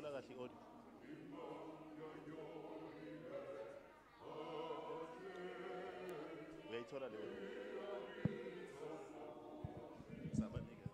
uyayithola kahle i-audio uyayithola le audio sabanikeza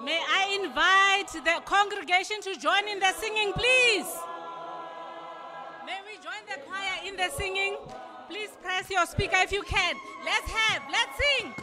May I invite the congregation to join in the singing, please? May we join the choir in the singing? Please press your speaker if you can. Let's sing.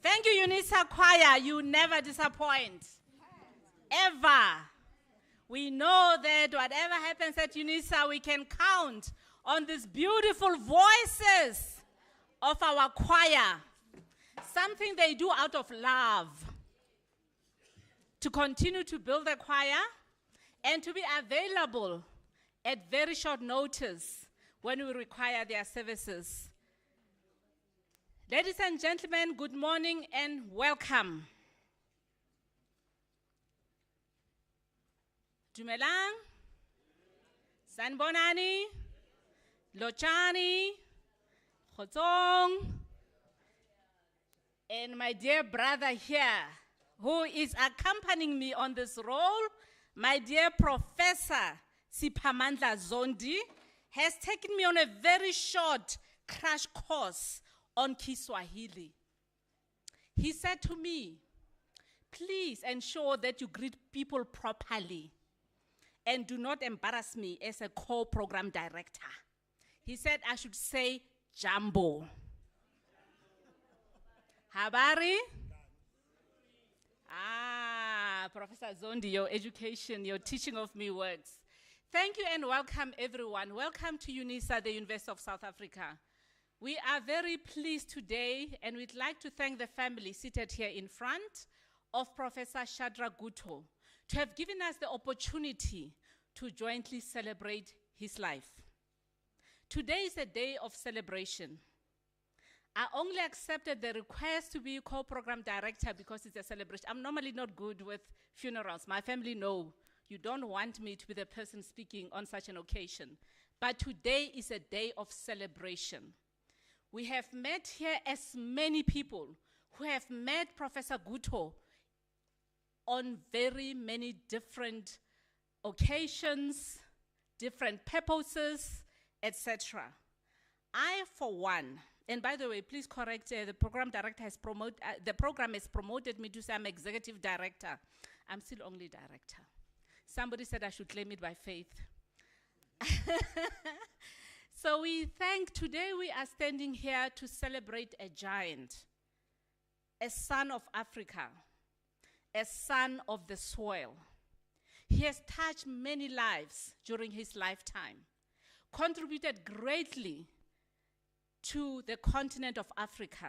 Thank you, Unisa choir. You never disappoint. Ever. We know that whatever happens at Unisa, we can count on these beautiful voices of our choir. Something they do out of love. To continue to build the choir and to be available at very short notice when we require their services. Ladies and gentlemen, good morning and welcome. Dumelang, Sanbonani, Lochani, Khotong, and my dear brother here, who is accompanying me on this role, my dear Professor Siphamandla Zondi, has taken me on a very short crash course on Kiswahili. He said to me, please ensure that you greet people properly and do not embarrass me as a co-program director. He said I should say Jambo. Habari? Professor Zondi, your education, your teaching of me works. Thank you and welcome everyone. Welcome to Unisa, the University of South Africa. We are very pleased today and we'd like to thank the family seated here in front of Professor SHADRACK GUTTO to have given us the opportunity to jointly celebrate his life. Today is a day of celebration. I only accepted the request to be co-program director because it's a celebration. I'm normally not good with funerals. My family know you don't want me to be the person speaking on such an occasion. But today is a day of celebration. We have met here as many people who have met Professor GUTTO on very many different occasions, different purposes, etc. I, for one, and by the way, please correct, the program director has the program has promoted me to say I'm executive director. I'm still only director. Somebody said I should claim it by faith. So today we are standing here to celebrate a giant, a son of Africa, a son of the soil. He has touched many lives during his lifetime, contributed greatly to the continent of Africa,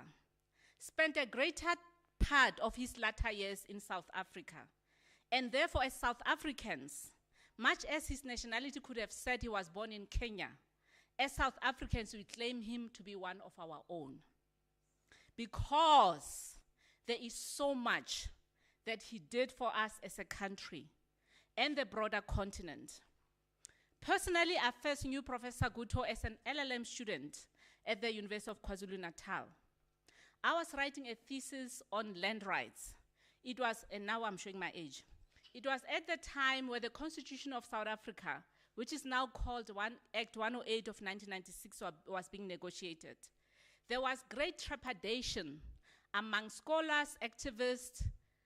spent a greater part of his latter years in South Africa. And therefore, as South Africans, much as his nationality could have said he was born in Kenya, as South Africans, we claim him to be one of our own. Because there is so much that he did for us as a country and the broader continent. Personally, I first knew Professor GUTTO as an LLM student at the University of KwaZulu-Natal. I was writing a thesis on land rights. It was, and now I'm showing my age. It was at the time where the Constitution of South Africa, which is now called Act 108 of 1996, was being negotiated. There was great trepidation among scholars, activists,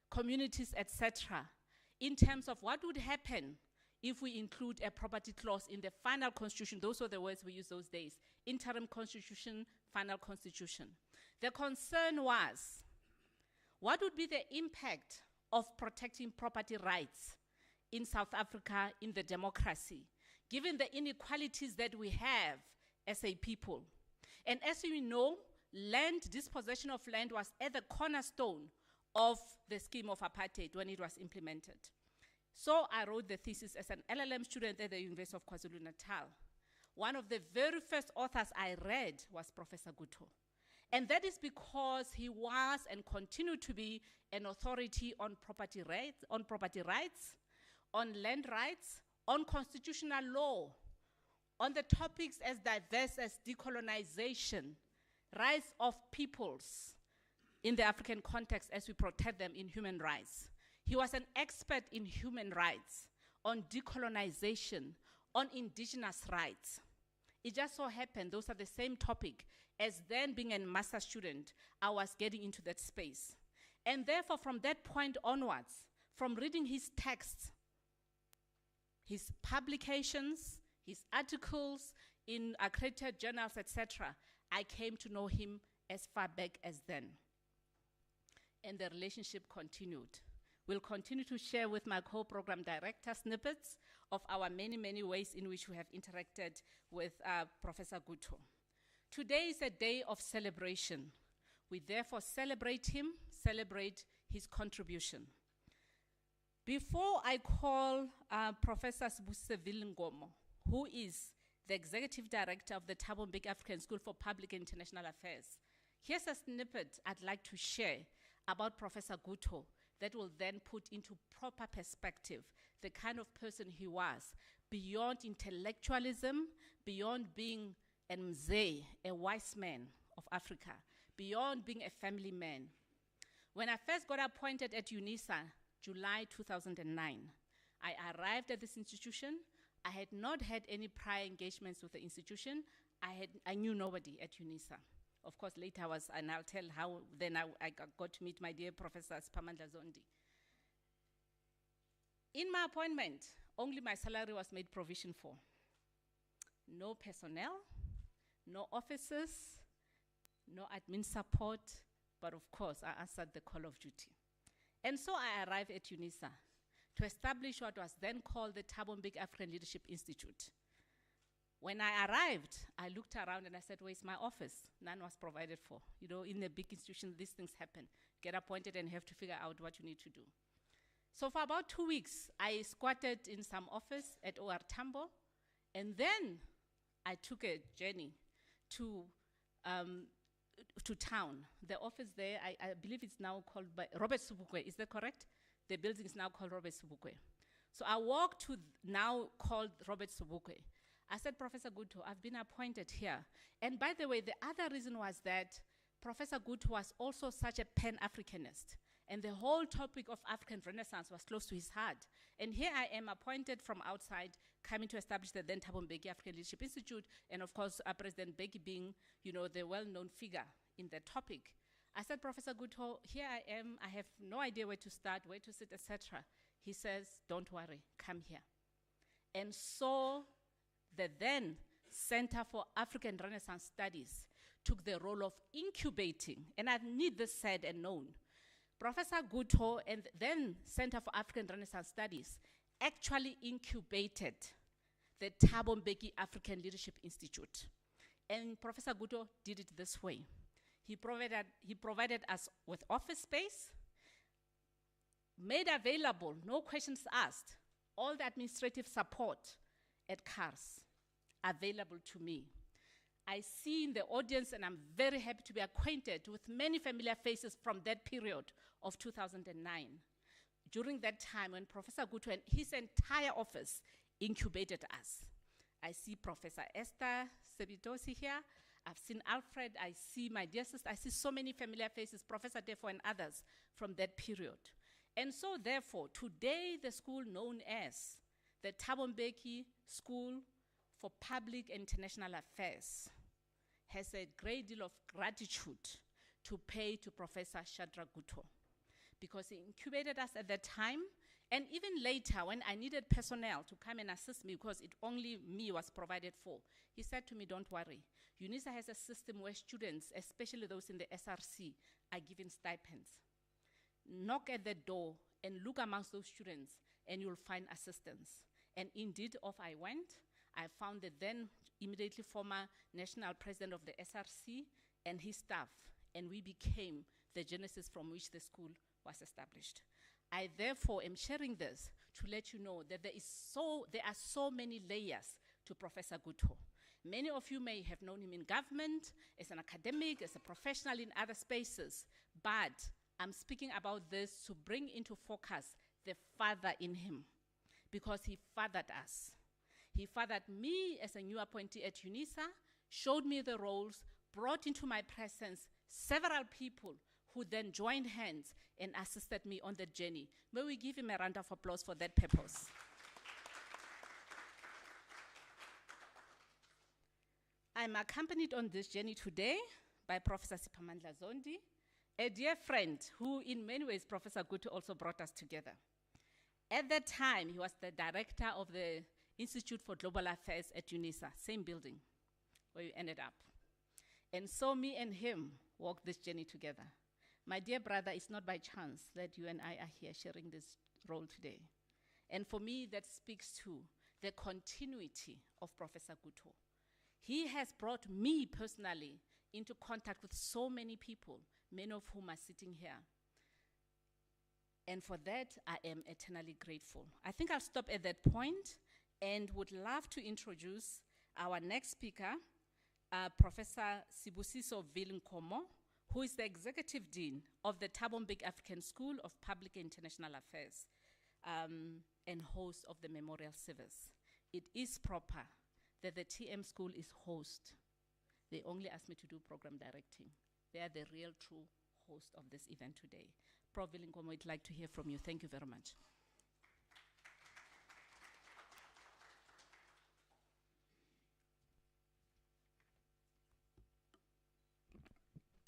communities, etc., in terms of what would happen if we include a property clause in the final constitution. Those were the words we used those days. Interim constitution, final constitution. The concern was, what would be the impact of protecting property rights in South Africa in the democracy, given the inequalities that we have as a people? And as we know, dispossession of land was at the cornerstone of the scheme of apartheid when it was implemented. So I wrote the thesis as an LLM student at the University of KwaZulu-Natal. One of the very first authors I read was Professor GUTTO. And that is because he was and continued to be an authority on property rights, on land rights, on constitutional law, on the topics as diverse as decolonization, rights of peoples in the African context as we protect them in human rights. He was an expert in human rights, on decolonization, on indigenous rights. It just so happened those are the same topic as then being a master student, I was getting into that space. And therefore, from that point onwards, from reading his texts, his publications, his articles in accredited journals, etc., I came to know him as far back as then. And the relationship continued. We'll continue to share with my co-program director snippets of our many, many ways in which we have interacted with Professor GUTTO. Today is a day of celebration. We therefore celebrate him, celebrate his contribution. Before I call Professor Sibusile Ngomo, who is the executive director of the Thabo Mbeki African School for Public and International Affairs, here's a snippet I'd like to share about Professor GUTTO that will then put into proper perspective the kind of person he was, beyond intellectualism, beyond being a mzee, a wise man of Africa, beyond being a family man. When I first got appointed at Unisa, July 2009, I arrived at this institution. I had not had any prior engagements with the institution. I knew nobody at Unisa. Of course, later and I'll tell how then I got to meet my dear Professor Spamandla Zondi. In my appointment, only my salary was made provision for. No personnel, no officers, no admin support, but of course, I answered the call of duty. And so I arrived at Unisa to establish what was then called the Thabo Mbeki African Leadership Institute. When I arrived, I looked around and I said, where's my office? None was provided for. You know, in a big institution, these things happen. Get appointed and have to figure out what you need to do. So for about 2 weeks, I squatted in some office at OR Tambo, and then I took a journey to to town. The office there, I believe it's now called by Robert Sobukwe, is that correct? The building is now called Robert Sobukwe. So I walked to now called Robert Sobukwe. I said, Professor Gutto, I've been appointed here. And by the way, the other reason was that Professor Gutto was also such a Pan-Africanist. And the whole topic of African Renaissance was close to his heart. And here I am appointed from outside, coming to establish the then Thabo Mbeki African Leadership Institute, and of course, President Mbeki being, the well-known figure in the topic. I said, Professor Gutto, here I am, I have no idea where to start, where to sit, etc. He says, don't worry, come here. And so the then Center for African Renaissance Studies took the role of incubating, and I need this said and known. Professor Gutto and then Center for African Renaissance Studies actually incubated the Thabo Mbeki African Leadership Institute. And Professor Gutto did it this way. He provided us with office space, made available, no questions asked, all the administrative support at CARS available to me. I see in the audience, and I'm very happy to be acquainted with many familiar faces from that period of 2009. During that time when Professor Gutto and his entire office incubated us. I see Professor Esther Sebitosi here. I've seen Alfred, I see my dear sister, I see so many familiar faces, Professor Defo and others from that period. And so therefore, today the school known as the Thabo Mbeki School for Public and International Affairs has a great deal of gratitude to pay to Professor SHADRACK Gutto, because he incubated us at that time, and even later when I needed personnel to come and assist me, because only me was provided for, he said to me, don't worry, Unisa has a system where students, especially those in the SRC, are given stipends. Knock at the door and look amongst those students and you'll find assistance. And indeed, off I went. I found the then immediately former national president of the SRC and his staff, and we became the genesis from which the school was established. I therefore am sharing this to let you know that there are so many layers to Professor Gutto. Many of you may have known him in government, as an academic, as a professional in other spaces, but I'm speaking about this to bring into focus the father in him, because he fathered us. He fathered me as a new appointee at Unisa, showed me the roles, brought into my presence several people who then joined hands and assisted me on the journey. May we give him a round of applause for that purpose. I'm accompanied on this journey today by Professor Siphamandla Zondi, a dear friend who in many ways Professor Gutto also brought us together. At that time, he was the director of the Institute for Global Affairs at Unisa, same building where we ended up. And so me and him walked this journey together. My dear brother, it's not by chance that you and I are here sharing this role today. And for me, that speaks to the continuity of Professor Gutto. He has brought me personally into contact with so many people, many of whom are sitting here. And for that, I am eternally grateful. I think I'll stop at that point and would love to introduce our next speaker, Professor Sibusiso Vilinkomo, who is the Executive Dean of the Thabo Mbeki African School of Public and International Affairs and host of the memorial service. It is proper that the TM school is host. They only asked me to do program directing. They are the real true host of this event today. Prof. Vilinkomo, I'd like to hear from you. Thank you very much.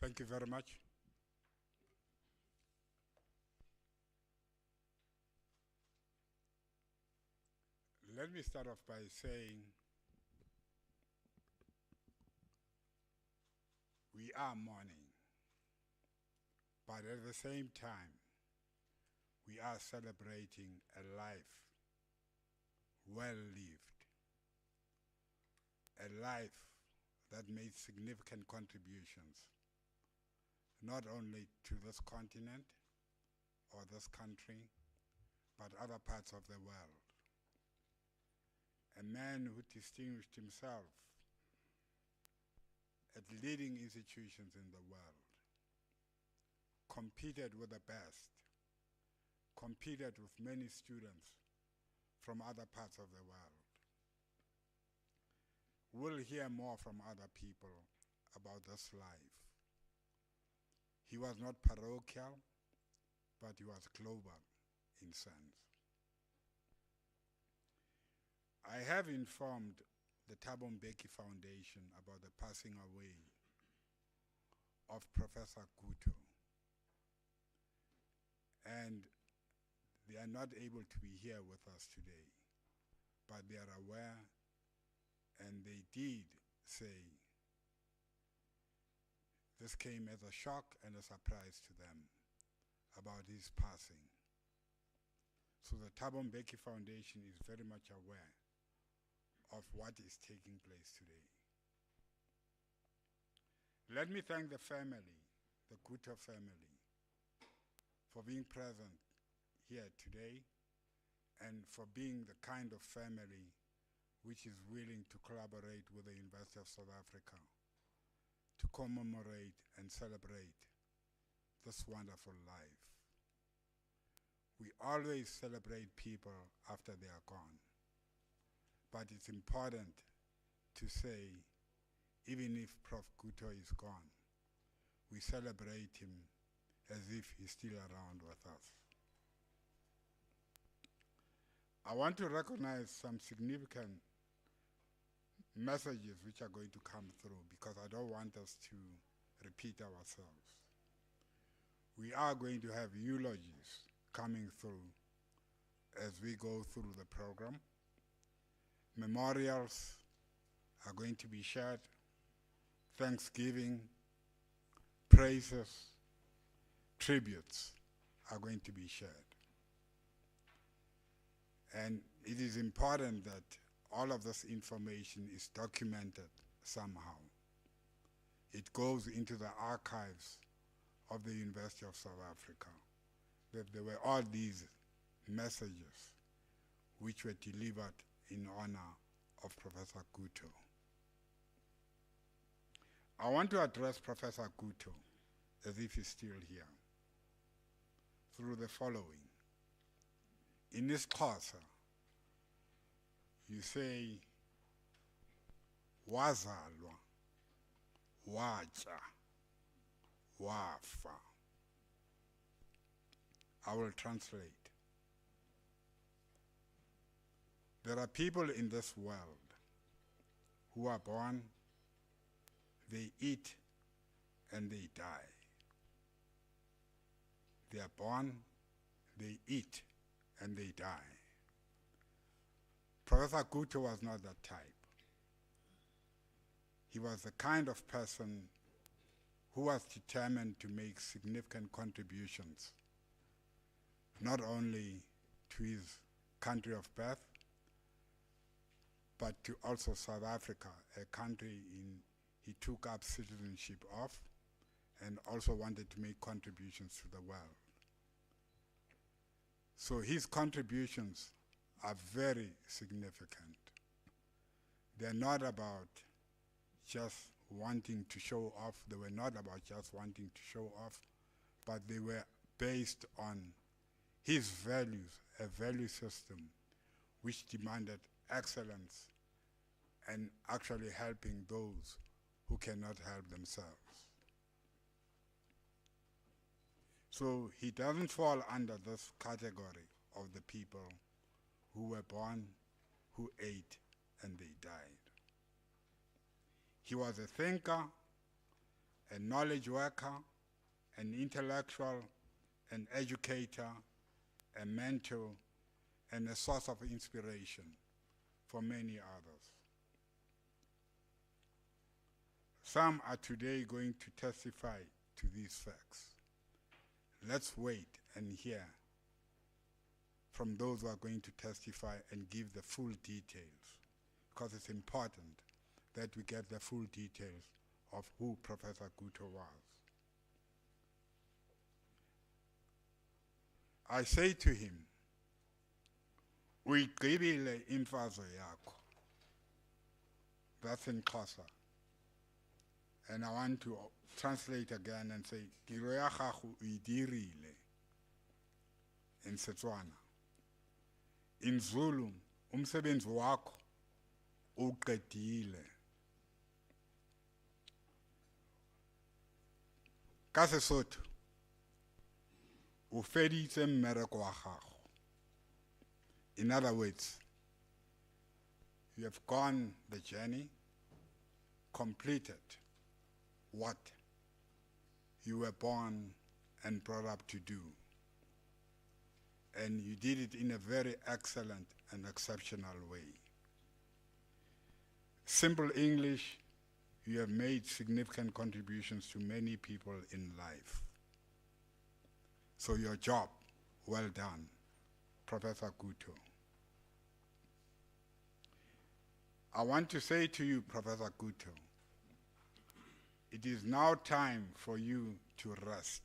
Thank you very much. Let me start off by saying we are mourning, but at the same time, we are celebrating a life well lived, a life that made significant contributions, not only to this continent or this country, but other parts of the world. A man who distinguished himself at leading institutions in the world, competed with the best, competed with many students from other parts of the world. We'll hear more from other people about this life. He was not parochial, but he was global in sense. I have informed the Thabo Mbeki Foundation about the passing away of Professor GUTTO, and they are not able to be here with us today, but they are aware, and they did say this came as a shock and a surprise to them about his passing. So the Thabo Mbeki Foundation is very much aware of what is taking place today. Let me thank the family, the GUTTO family, for being present here today and for being the kind of family which is willing to collaborate with the University of South Africa to commemorate and celebrate this wonderful life. We always celebrate people after they are gone. But it's important to say, even if Prof. GUTTO is gone, we celebrate him as if he's still around with us. I want to recognize some significant messages which are going to come through, because I don't want us to repeat ourselves. We are going to have eulogies coming through as we go through the program. Memorials are going to be shared, thanksgiving, praises, tributes are going to be shared. And it is important that all of this information is documented somehow. It goes into the archives of the University of South Africa. That there were all these messages which were delivered in honor of Professor GUTTO. I want to address Professor GUTTO as if he's still here through the following. In this Xhosa, you say, wazalwa, wacha, wafa. I will translate. There are people in this world who are born, they eat, and they die. They are born, they eat, and they die. Professor GUTTO was not that type. He was the kind of person who was determined to make significant contributions, not only to his country of birth, but to also South Africa, a country he took up citizenship of, and also wanted to make contributions to the world. So his contributions are very significant. They're not about just wanting to show off. They were not about just wanting to show off, but they were based on his values, a value system which demanded excellence and actually helping those who cannot help themselves. So he doesn't fall under this category of the people who were born, who ate, and they died. He was a thinker, a knowledge worker, an intellectual, an educator, a mentor, and a source of inspiration for many others. Some are today going to testify to these facts. Let's wait and hear from those who are going to testify and give the full details, because it's important that we get the full details of who Professor GUTTO was. I say to him, uyigqibile imfazwe yakho. That's in Xhosa. And I want to translate again and say, tiro ya gago o e dirile. In Setswana. In Zulu, umsebenzi wakho uqedile. Ka Sesotho, o feditse mmereko wa gago. In other words, you have gone the journey, completed what you were born and brought up to do. And you did it in a very excellent and exceptional way. Simple English, you have made significant contributions to many people in life. So your job, well done, Professor GUTTO. I want to say to you, Professor GUTTO, it is now time for you to rest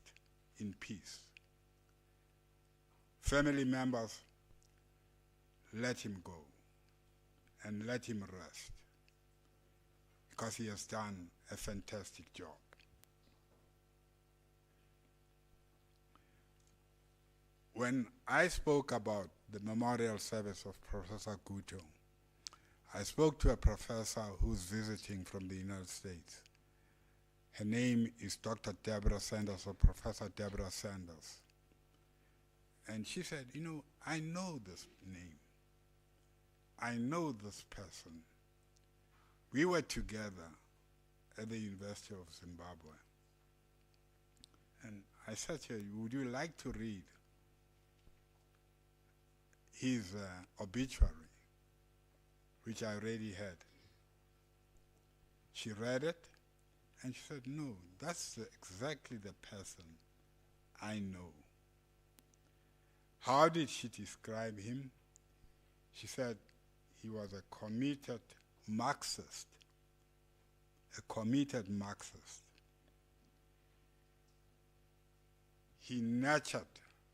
in peace. Family members, let him go and let him rest because he has done a fantastic job. When I spoke about the memorial service of Professor GUTTO, I spoke to a professor who's visiting from the United States. Her name is Dr. Deborah Sanders, or Professor Deborah Sanders. And she said, you know, I know this name. I know this person. We were together at the University of Zimbabwe. And I said to her, would you like to read his obituary, which I already had? She read it, and she said, no, that's exactly the person I know. How did she describe him? She said he was a committed Marxist. A committed Marxist. He nurtured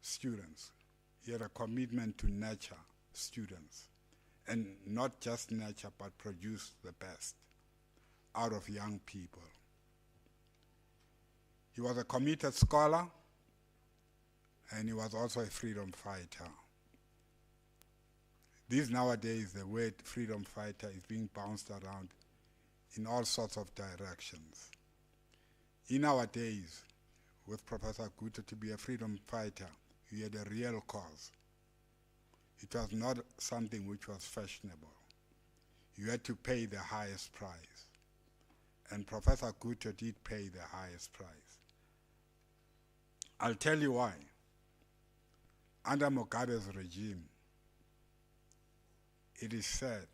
students. He had a commitment to nurture students. And not just nurture, but produce the best out of young people. He was a committed scholar, and he was also a freedom fighter. These nowadays, the word freedom fighter is being bounced around in all sorts of directions. In our days, with Professor GUTTO, to be a freedom fighter, you had a real cause. It was not something which was fashionable. You had to pay the highest price. And Professor GUTTO did pay the highest price. I'll tell you why. Under Mugabe's regime, it is said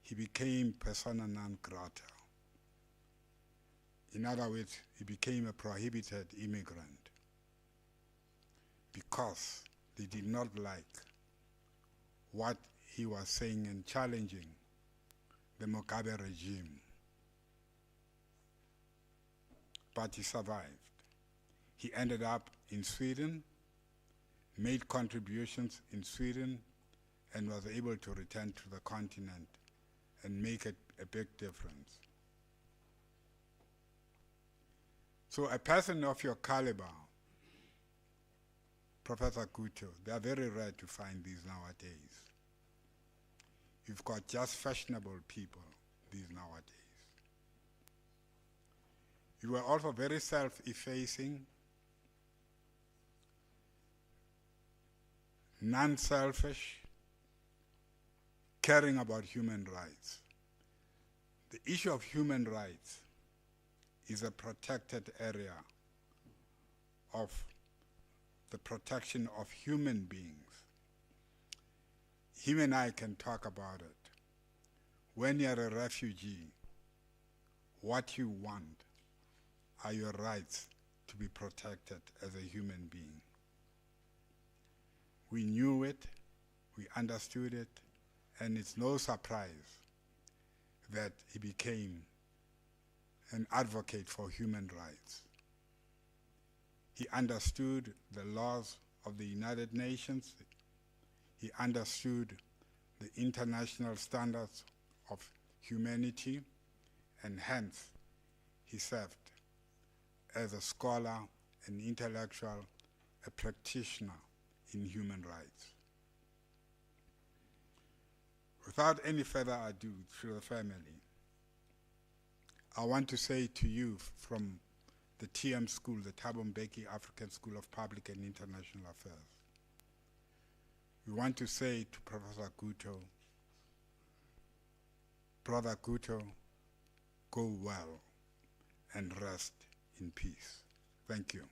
he became persona non grata. In other words, he became a prohibited immigrant because they did not like what he was saying and challenging the Mugabe regime. But he survived. He ended up in Sweden, made contributions in Sweden, and was able to return to the continent and make a big difference. So a person of your caliber, Professor GUTTO, they are very rare to find these nowadays. You've got just fashionable people these nowadays. You were also very self-effacing, non-selfish, caring about human rights. The issue of human rights is a protected area of the protection of human beings. Him and I can talk about it. When you're a refugee, what you want are your rights to be protected as a human being. We knew it, we understood it, and it's no surprise that he became an advocate for human rights. He understood the laws of the United Nations. He understood the international standards of humanity, and hence he served as a scholar, an intellectual, a practitioner in human rights. Without any further ado to the family, I want to say to you from the TM School, the Thabo Mbeki African School of Public and International Affairs, we want to say to Professor Gutto, Brother Gutto, go well and rest in peace. Thank you.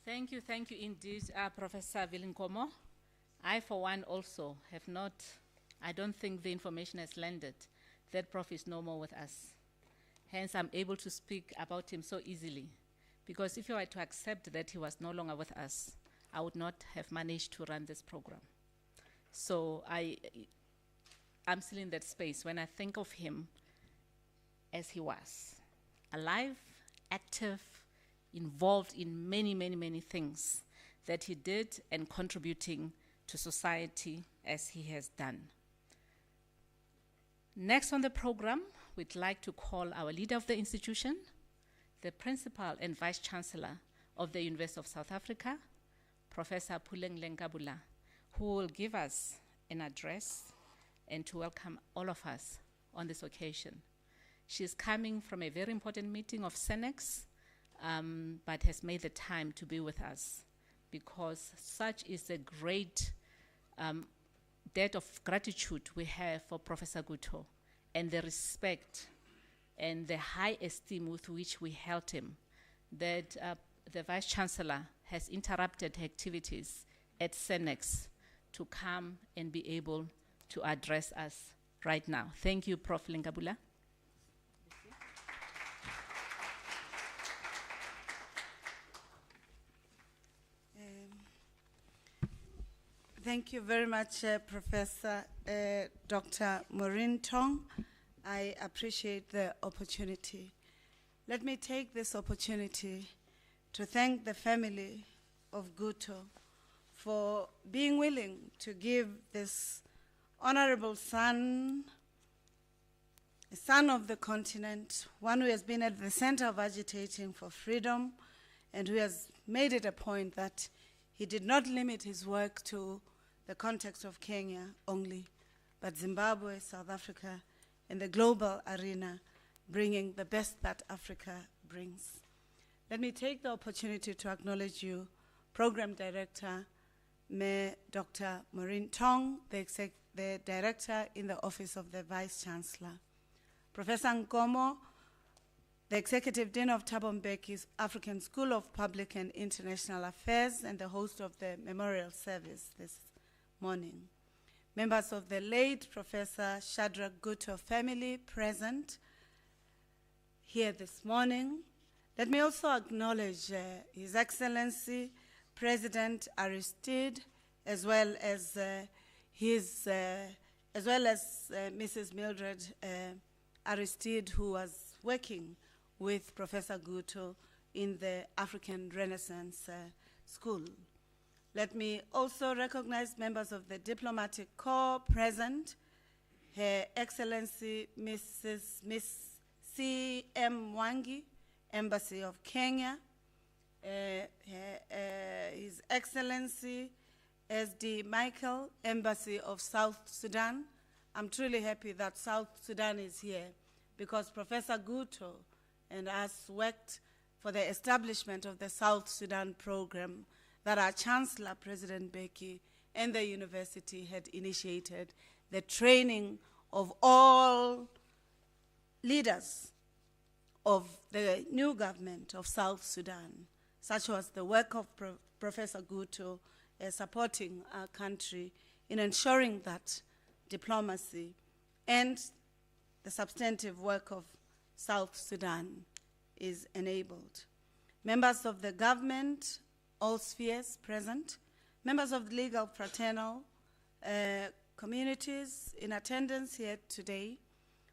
Thank you indeed, Professor Vilinkomo. I, for one, also have not, I don't think the information has landed that Prof is no more with us. Hence, I'm able to speak about him so easily, because if you were to accept that he was no longer with us, I would not have managed to run this program. So I'm still in that space when I think of him as he was, alive, active, involved in many, many, many things that he did and contributing to society as he has done. Next on the program, we'd like to call our leader of the institution, the Principal and Vice Chancellor of the University of South Africa, Professor Puleng Kabula, who will give us an address and to welcome all of us on this occasion. She's coming from a very important meeting of SENEX, but has made the time to be with us because such is a great debt of gratitude we have for Professor Gutto and the respect and the high esteem with which we held him, that the Vice Chancellor has interrupted her activities at SENEX to come and be able to address us right now. Thank you, Prof. Lengabula. Thank you very much, Professor Dr. Maureen Tong. I appreciate the opportunity. Let me take this opportunity to thank the family of Gutto for being willing to give this honorable son, a son of the continent, one who has been at the center of agitating for freedom and who has made it a point that he did not limit his work to the context of Kenya only, but Zimbabwe, South Africa, and the global arena, bringing the best that Africa brings. Let me take the opportunity to acknowledge you, Program Director, Dr. Maureen Tong, the Director in the Office of the Vice Chancellor. Professor Nkomo, the Executive Dean of Thabo Mbeki's African School of Public and International Affairs and the host of the memorial service this morning. Members of the late Professor SHADRACK Gutto family present here this morning. Let me also acknowledge His Excellency President Aristide, as well as Mrs. Mildred Aristide, who was working with Professor Gutto in the African Renaissance School. Let me also recognize members of the Diplomatic Corps present, Her Excellency Miss C.M. Mwangi, Embassy of Kenya, His Excellency S.D. Michael, Embassy of South Sudan. I'm truly happy that South Sudan is here because Professor Gutto and us worked for the establishment of the South Sudan program that our Chancellor, President Mbeki, and the university had initiated, the training of all leaders of the new government of South Sudan. Such was the work of Professor Gutto supporting our country in ensuring that diplomacy and the substantive work of South Sudan is enabled. Members of the government, all spheres present, members of the legal fraternal communities in attendance here today,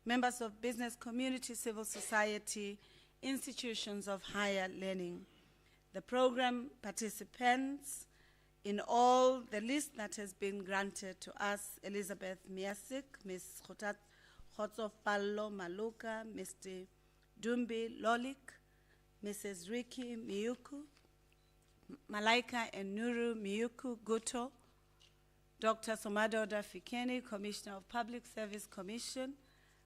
members of business community, civil society, institutions of higher learning, the program participants In all, the list that has been granted to us, Elizabeth Miasik, Ms. Khotsof Pallo Maluka, Mr. Dumbi Lolik, Mrs. Ricky Miyuku, Malaika and Nuru Miyuku Gutto, Dr. Somadoda Fikeni, Commissioner of Public Service Commission,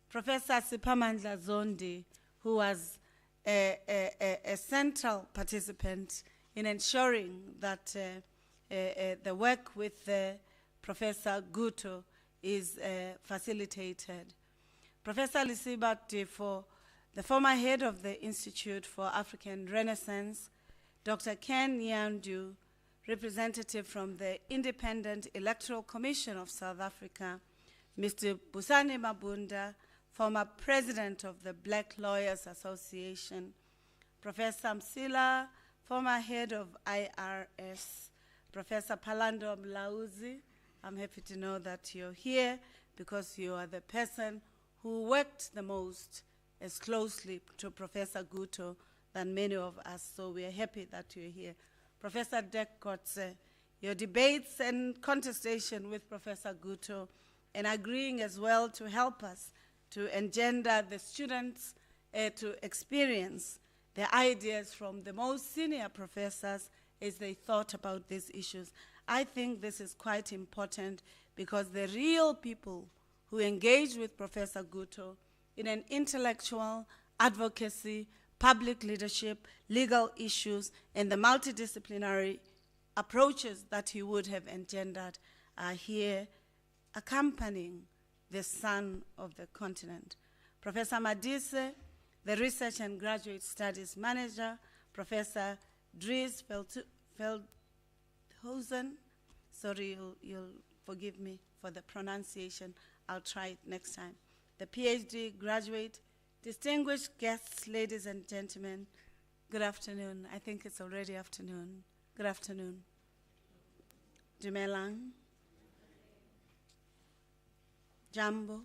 Professor Sipamandla Zondi, who was a central participant in ensuring that the work with Professor Gutto is facilitated. Professor Lisiba Tifo, the former head of the Institute for African Renaissance, Dr. Ken Nyandu, representative from the Independent Electoral Commission of South Africa, Mr. Busani Mabunda, former president of the Black Lawyers Association, Professor Msila, former head of IRS, Professor Palando Mlauzi. I'm happy to know that you're here because you are the person who worked the most as closely to Professor Gutto than many of us, so we are happy that you're here. Professor Dek Kotze, your debates and contestation with Professor Gutto and agreeing as well to help us to engender the students to experience the ideas from the most senior professors as they thought about these issues. I think this is quite important because the real people who engage with Professor Gutto in an intellectual, advocacy, public leadership, legal issues, and the multidisciplinary approaches that he would have engendered are here accompanying the son of the continent. Professor Madise, the Research and Graduate Studies Manager, Professor Dries Veldhuizen, sorry, you'll forgive me for the pronunciation, I'll try it next time. The PhD graduate, distinguished guests, ladies and gentlemen, good afternoon. I think it's already afternoon. Good afternoon. Dumelang. Jambo.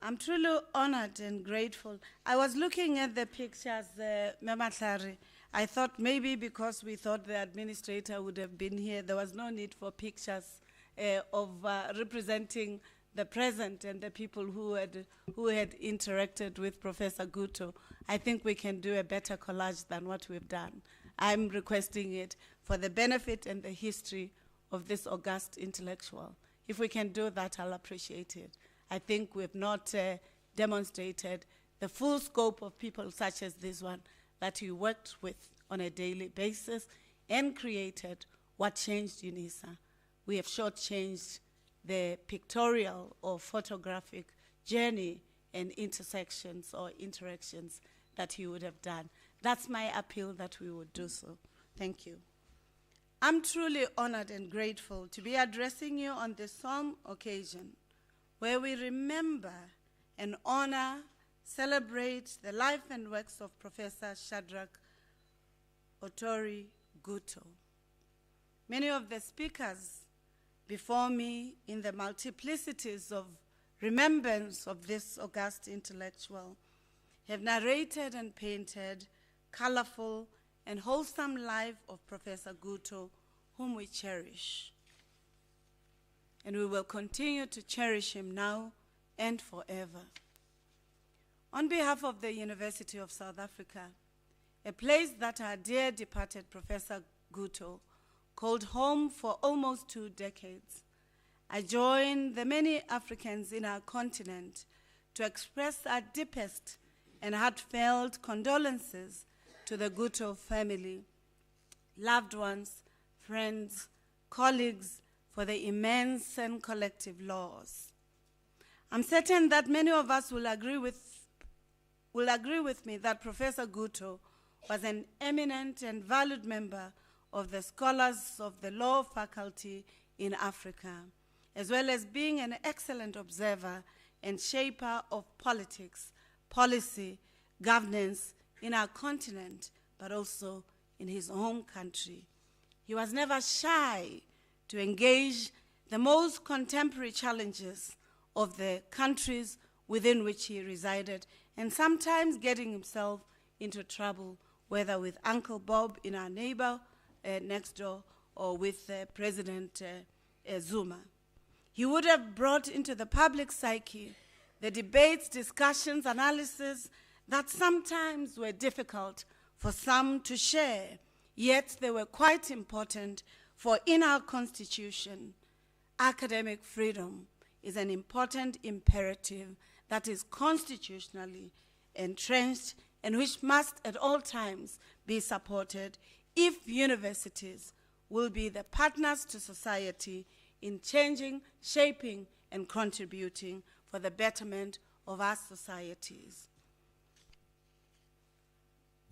I'm truly honored and grateful. I was looking at the pictures, Mematlari. I thought maybe because we thought the administrator would have been here, there was no need for pictures of representing the present and the people who had interacted with Professor Gutto. I think we can do a better collage than what we've done. I'm requesting it for the benefit and the history of this august intellectual. If we can do that, I'll appreciate it. I think we've not demonstrated the full scope of people such as this one that he worked with on a daily basis and created what changed Unisa. We have shortchanged the pictorial or photographic journey and intersections or interactions that he would have done. That's my appeal that we would do so. Thank you. I'm truly honored and grateful to be addressing you on this solemn occasion where we remember and honor, celebrate the life and works of Professor Shadrack Otori Gutto. Many of the speakers before me in the multiplicities of remembrance of this august intellectual have narrated and painted colorful and wholesome life of Professor Gutto, whom we cherish. And we will continue to cherish him now and forever. On behalf of the University of South Africa, a place that our dear departed Professor Gutto called home for almost 2 decades, I join the many Africans in our continent to express our deepest and heartfelt condolences to the Gutto family, loved ones, friends, colleagues, for the immense and collective loss. I'm certain that many of us will agree with me that Professor Gutto was an eminent and valued member of the scholars of the law faculty in Africa, as well as being an excellent observer and shaper of politics, policy, governance in our continent, but also in his home country. He was never shy to engage the most contemporary challenges of the countries within which he resided, and sometimes getting himself into trouble whether with Uncle Bob in our neighbor next door or with President Zuma. He would have brought into the public psyche the debates, discussions, analysis that sometimes were difficult for some to share, yet they were quite important, for in our Constitution, academic freedom is an important imperative that is constitutionally entrenched and which must at all times be supported if universities will be the partners to society in changing, shaping, and contributing for the betterment of our societies.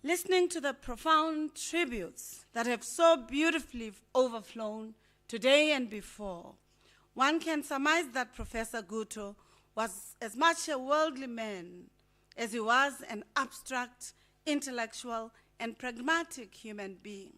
Listening to the profound tributes that have so beautifully overflown today and before, one can surmise that Professor Gutto was as much a worldly man as he was an abstract, intellectual, and pragmatic human being,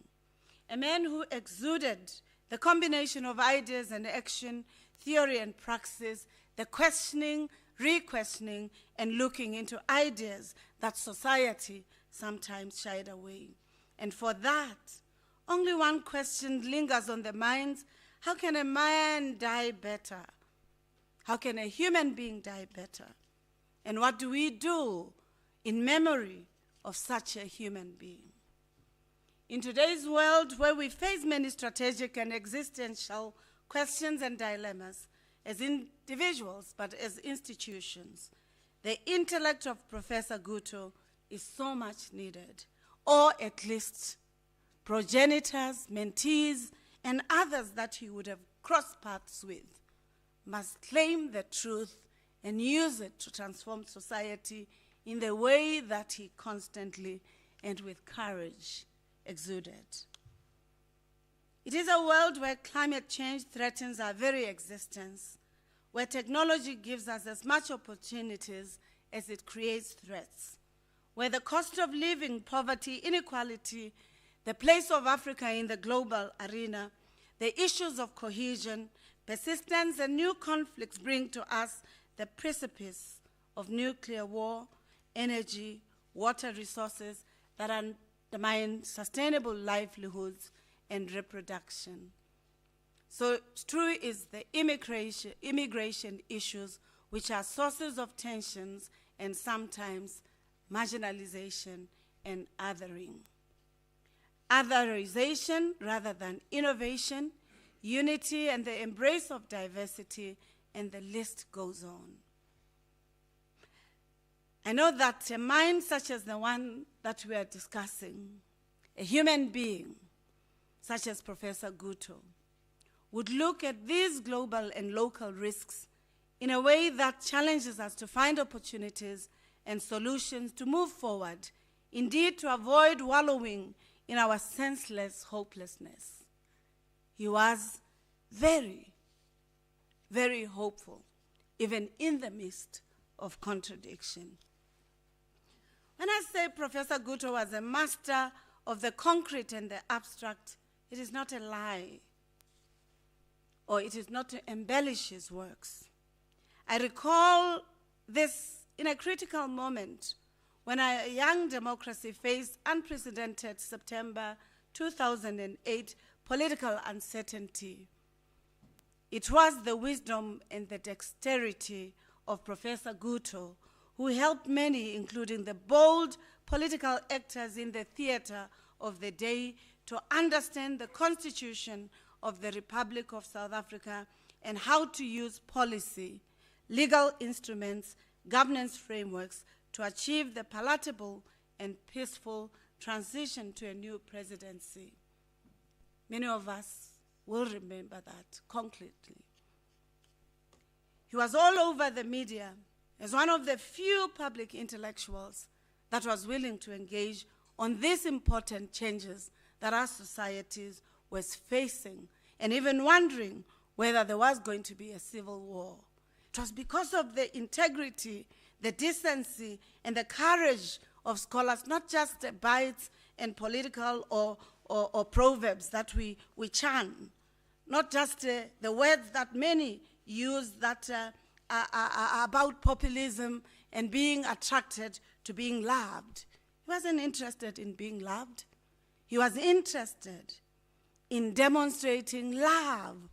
a man who exuded the combination of ideas and action, theory and praxis, the questioning, re-questioning, and looking into ideas that society sometimes shied away. And for that, only one question lingers on the minds: how can a man die better? How can a human being die better? And what do we do in memory of such a human being? In today's world, where we face many strategic and existential questions and dilemmas, as individuals, but as institutions, the intellect of Professor Gutto is so much needed, or at least progenitors, mentees, and others that he would have crossed paths with must claim the truth and use it to transform society in the way that he constantly and with courage exuded. It is a world where climate change threatens our very existence, where technology gives us as much opportunities as it creates threats, where the cost of living, poverty, inequality, the place of Africa in the global arena, the issues of cohesion, persistence, and new conflicts bring to us the precipice of nuclear war, energy, water resources that undermine sustainable livelihoods and reproduction. So true is the immigration issues, which are sources of tensions and sometimes marginalization and othering. Otherization rather than innovation, unity and the embrace of diversity, and the list goes on. I know that a mind such as the one that we are discussing, a human being such as Professor Gutto, would look at these global and local risks in a way that challenges us to find opportunities and solutions to move forward, indeed to avoid wallowing in our senseless hopelessness. He was very, very hopeful, even in the midst of contradiction. When I say Professor Gutto was a master of the concrete and the abstract, it is not a lie, or it is not to embellish his works. I recall this in a critical moment when our young democracy faced unprecedented September 2008 political uncertainty. It was the wisdom and the dexterity of Professor Gutto who helped many, including the bold political actors in the theater of the day, to understand the Constitution of the Republic of South Africa and how to use policy, legal instruments, governance frameworks to achieve the palatable and peaceful transition to a new presidency. Many of us will remember that concretely. He was all over the media as one of the few public intellectuals that was willing to engage on these important changes that our societies was facing, and even wondering whether there was going to be a civil war. It was because of the integrity, the decency, and the courage of scholars, not just the bites and political or proverbs that we chant, not just the words that many use that are about populism and being attracted to being loved. He wasn't interested in being loved. He was interested in demonstrating love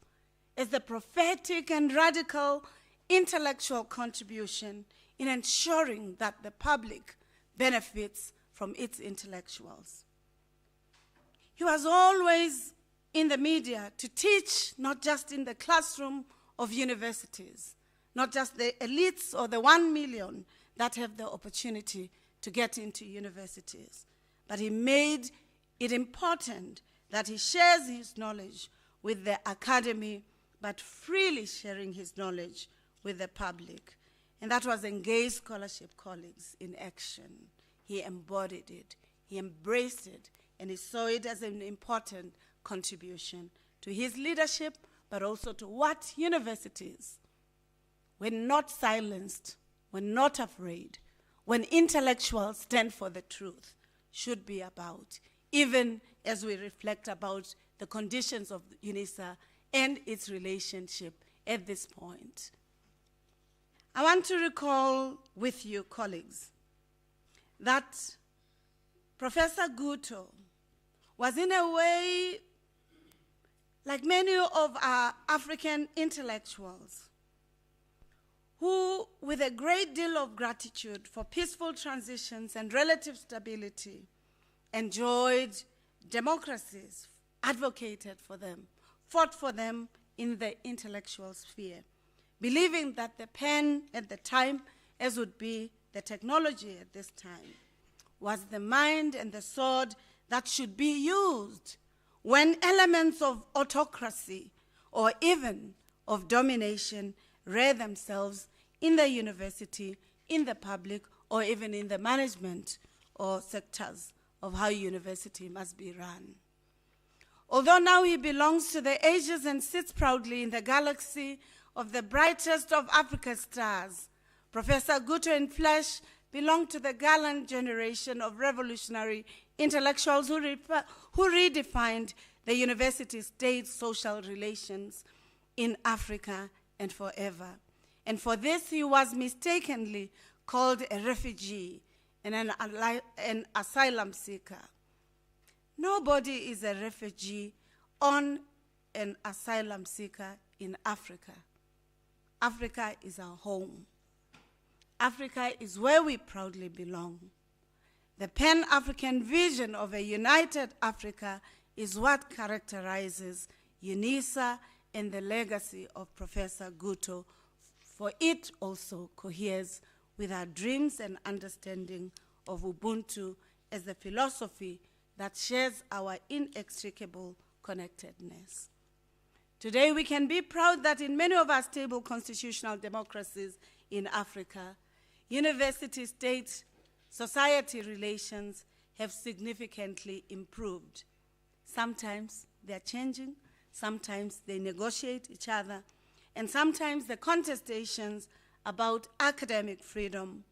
as the prophetic and radical intellectual contribution in ensuring that the public benefits from its intellectuals. He was always in the media to teach, not just in the classroom of universities, not just the elites or the 1 million that have the opportunity to get into universities, but he made it important that he shares his knowledge with the academy, but freely sharing his knowledge with the public. And that was Engaged Scholarship Colleagues in action. He embodied it, he embraced it, and he saw it as an important contribution to his leadership, but also to what universities, when not silenced, when not afraid, when intellectuals stand for the truth, should be about, even as we reflect about the conditions of Unisa and its relationship at this point. I want to recall with you, colleagues, that Professor GUTTO was in a way like many of our African intellectuals who, with a great deal of gratitude for peaceful transitions and relative stability, enjoyed democracies, advocated for them, fought for them in the intellectual sphere, believing that the pen at the time, as would be the technology at this time, was the mind and the sword that should be used when elements of autocracy or even of domination rear themselves in the university, in the public, or even in the management or sectors of how university must be run. Although now he belongs to the ages and sits proudly in the galaxy of the brightest of Africa's stars, Professor GUTTO in flesh belonged to the gallant generation of revolutionary intellectuals who redefined the university-state social relations in Africa and forever. And for this, he was mistakenly called a refugee and an asylum seeker. Nobody is a refugee or an asylum seeker in Africa. Africa is our home. Africa is where we proudly belong. The Pan-African vision of a united Africa is what characterizes Unisa and the legacy of Professor GUTTO, for it also coheres with our dreams and understanding of Ubuntu as the philosophy that shares our inextricable connectedness. Today, we can be proud that in many of our stable constitutional democracies in Africa, university-state society relations have significantly improved. Sometimes they're changing, sometimes they negotiate each other, and sometimes the contestations about academic freedom,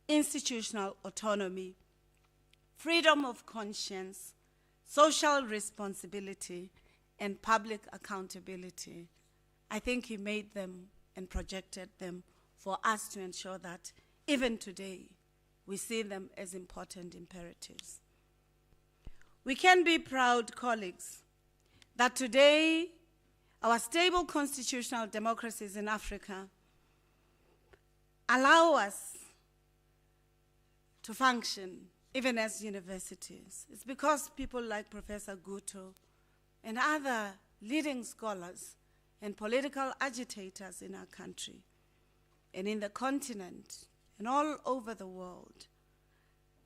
institutional autonomy, freedom of conscience, social responsibility, and public accountability. I think he made them and projected them for us to ensure that even today we see them as important imperatives. We can be proud, colleagues, that today our stable constitutional democracies in Africa allow us to function even as universities. It's because people like Professor GUTTO and other leading scholars and political agitators in our country and in the continent and all over the world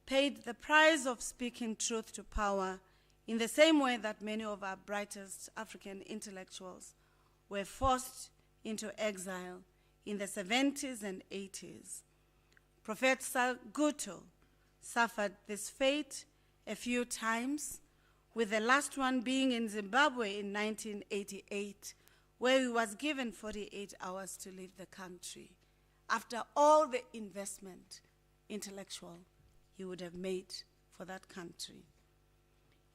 paid the price of speaking truth to power in the same way that many of our brightest African intellectuals were forced into exile in the 70s and 80s. Professor GUTTO suffered this fate a few times, with the last one being in Zimbabwe in 1988, where he was given 48 hours to leave the country after all the investment, intellectual, he would have made for that country.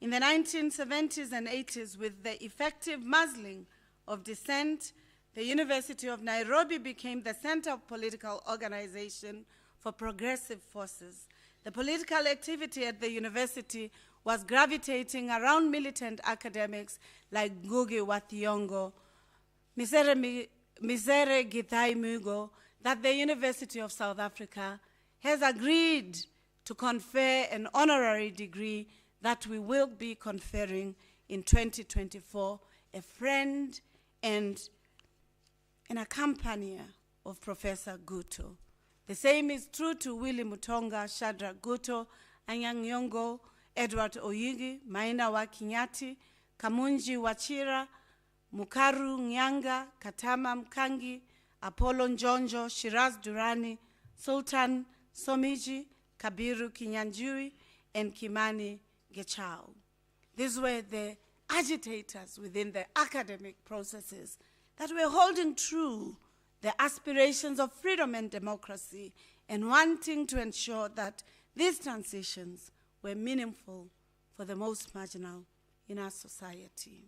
In the 1970s and 80s, with the effective muzzling of dissent, the University of Nairobi became the center of political organization for progressive forces The political activity at the university was gravitating around militant academics like Ngugi wa Thiong'o, Misere Githai Mugo, that the University of South Africa has agreed to confer an honorary degree that we will be conferring in 2024, a friend and an accompanier of Professor Gutto. The same is true to Willie Mutonga, SHADRACK Gutto, Anyang' Nyong'o, Edward Oyigi, Maina wa Kinyati, Kamunji Wachira, Mukaru Nyanga, Katama Mkangi, Apollo Njonjo, Shiraz Durani, Sultan Somiji, Kabiru Kinyanjui, and Kimani Gechao. These were the agitators within the academic processes that were holding true the aspirations of freedom and democracy and wanting to ensure that these transitions were meaningful for the most marginal in our society.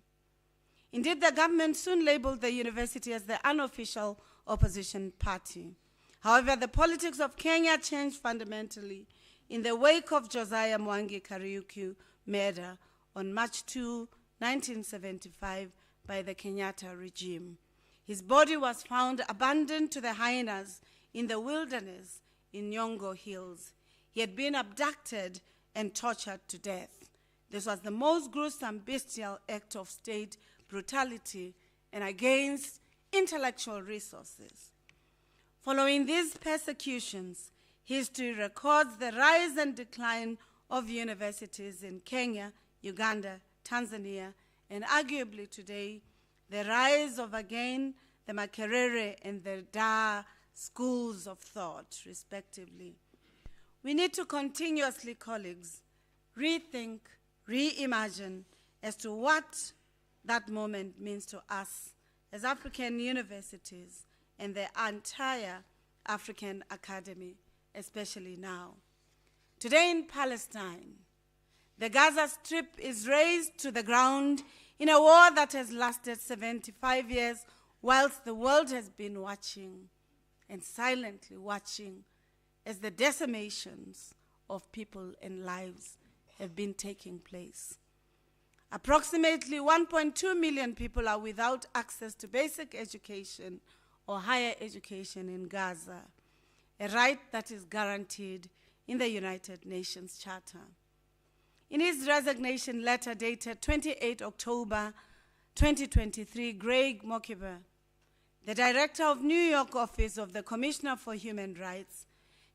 Indeed, the government soon labeled the university as the unofficial opposition party. However, the politics of Kenya changed fundamentally in the wake of Josiah Mwangi Kariuki murder on March 2, 1975 by the Kenyatta regime. His body was found abandoned to the hyenas in the wilderness in Nyong'o Hills. He had been abducted and tortured to death. This was the most gruesome, bestial act of state brutality and against intellectual resources. Following these persecutions, history records the rise and decline of universities in Kenya, Uganda, Tanzania, and arguably today, the rise of again the Makerere and the Dar schools of thought, respectively. We need to continuously, colleagues, rethink, reimagine as to what that moment means to us as African universities and the entire African academy, especially now. Today in Palestine, the Gaza Strip is razed to the ground in a war that has lasted 75 years, whilst the world has been watching and silently watching as the decimations of people and lives have been taking place. Approximately 1.2 million people are without access to basic education or higher education in Gaza, a right that is guaranteed in the United Nations Charter. In his resignation letter dated 28 October 2023, Greg Mokiba, the director of New York office of the Commissioner for Human Rights,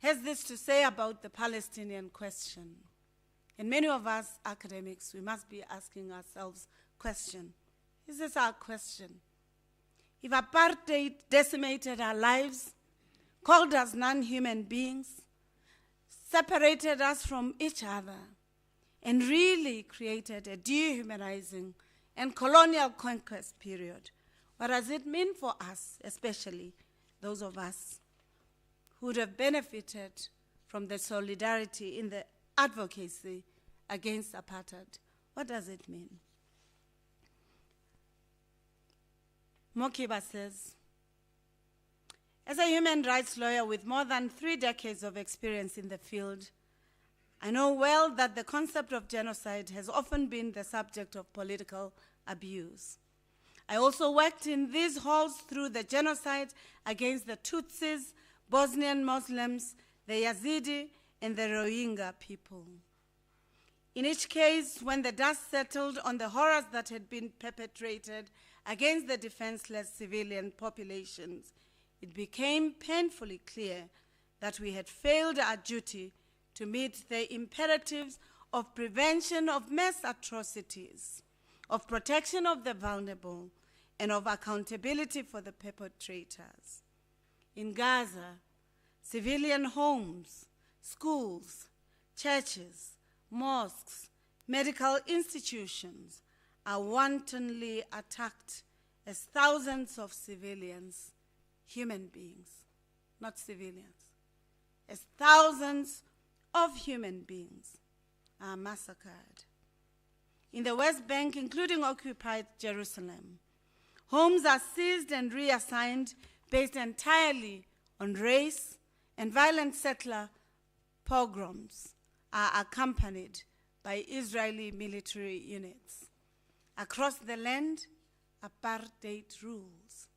has this to say about the Palestinian question. And many of us academics, we must be asking ourselves question. Is this our question? If apartheid decimated our lives, called us non-human beings, separated us from each other, and really created a dehumanizing and colonial conquest period, what does it mean for us, especially those of us who would have benefited from the solidarity in the advocacy against apartheid? What does it mean? Mokiba says, as a human rights lawyer with more than 3 decades of experience in the field, I know well that the concept of genocide has often been the subject of political abuse. I also worked in these halls through the genocide against the Tutsis, Bosnian Muslims, the Yazidi, and the Rohingya people. In each case, when the dust settled on the horrors that had been perpetrated against the defenseless civilian populations, it became painfully clear that we had failed our duty to meet the imperatives of prevention of mass atrocities, of protection of the vulnerable, and of accountability for the perpetrators. In Gaza, civilian homes, schools, churches, mosques, medical institutions are wantonly attacked as thousands of civilians, human beings, not civilians, as thousands of human beings are massacred. In the West Bank, including occupied Jerusalem, homes are seized and reassigned based entirely on race and violent settler pogroms are accompanied by Israeli military units. Across the land, apartheid rules.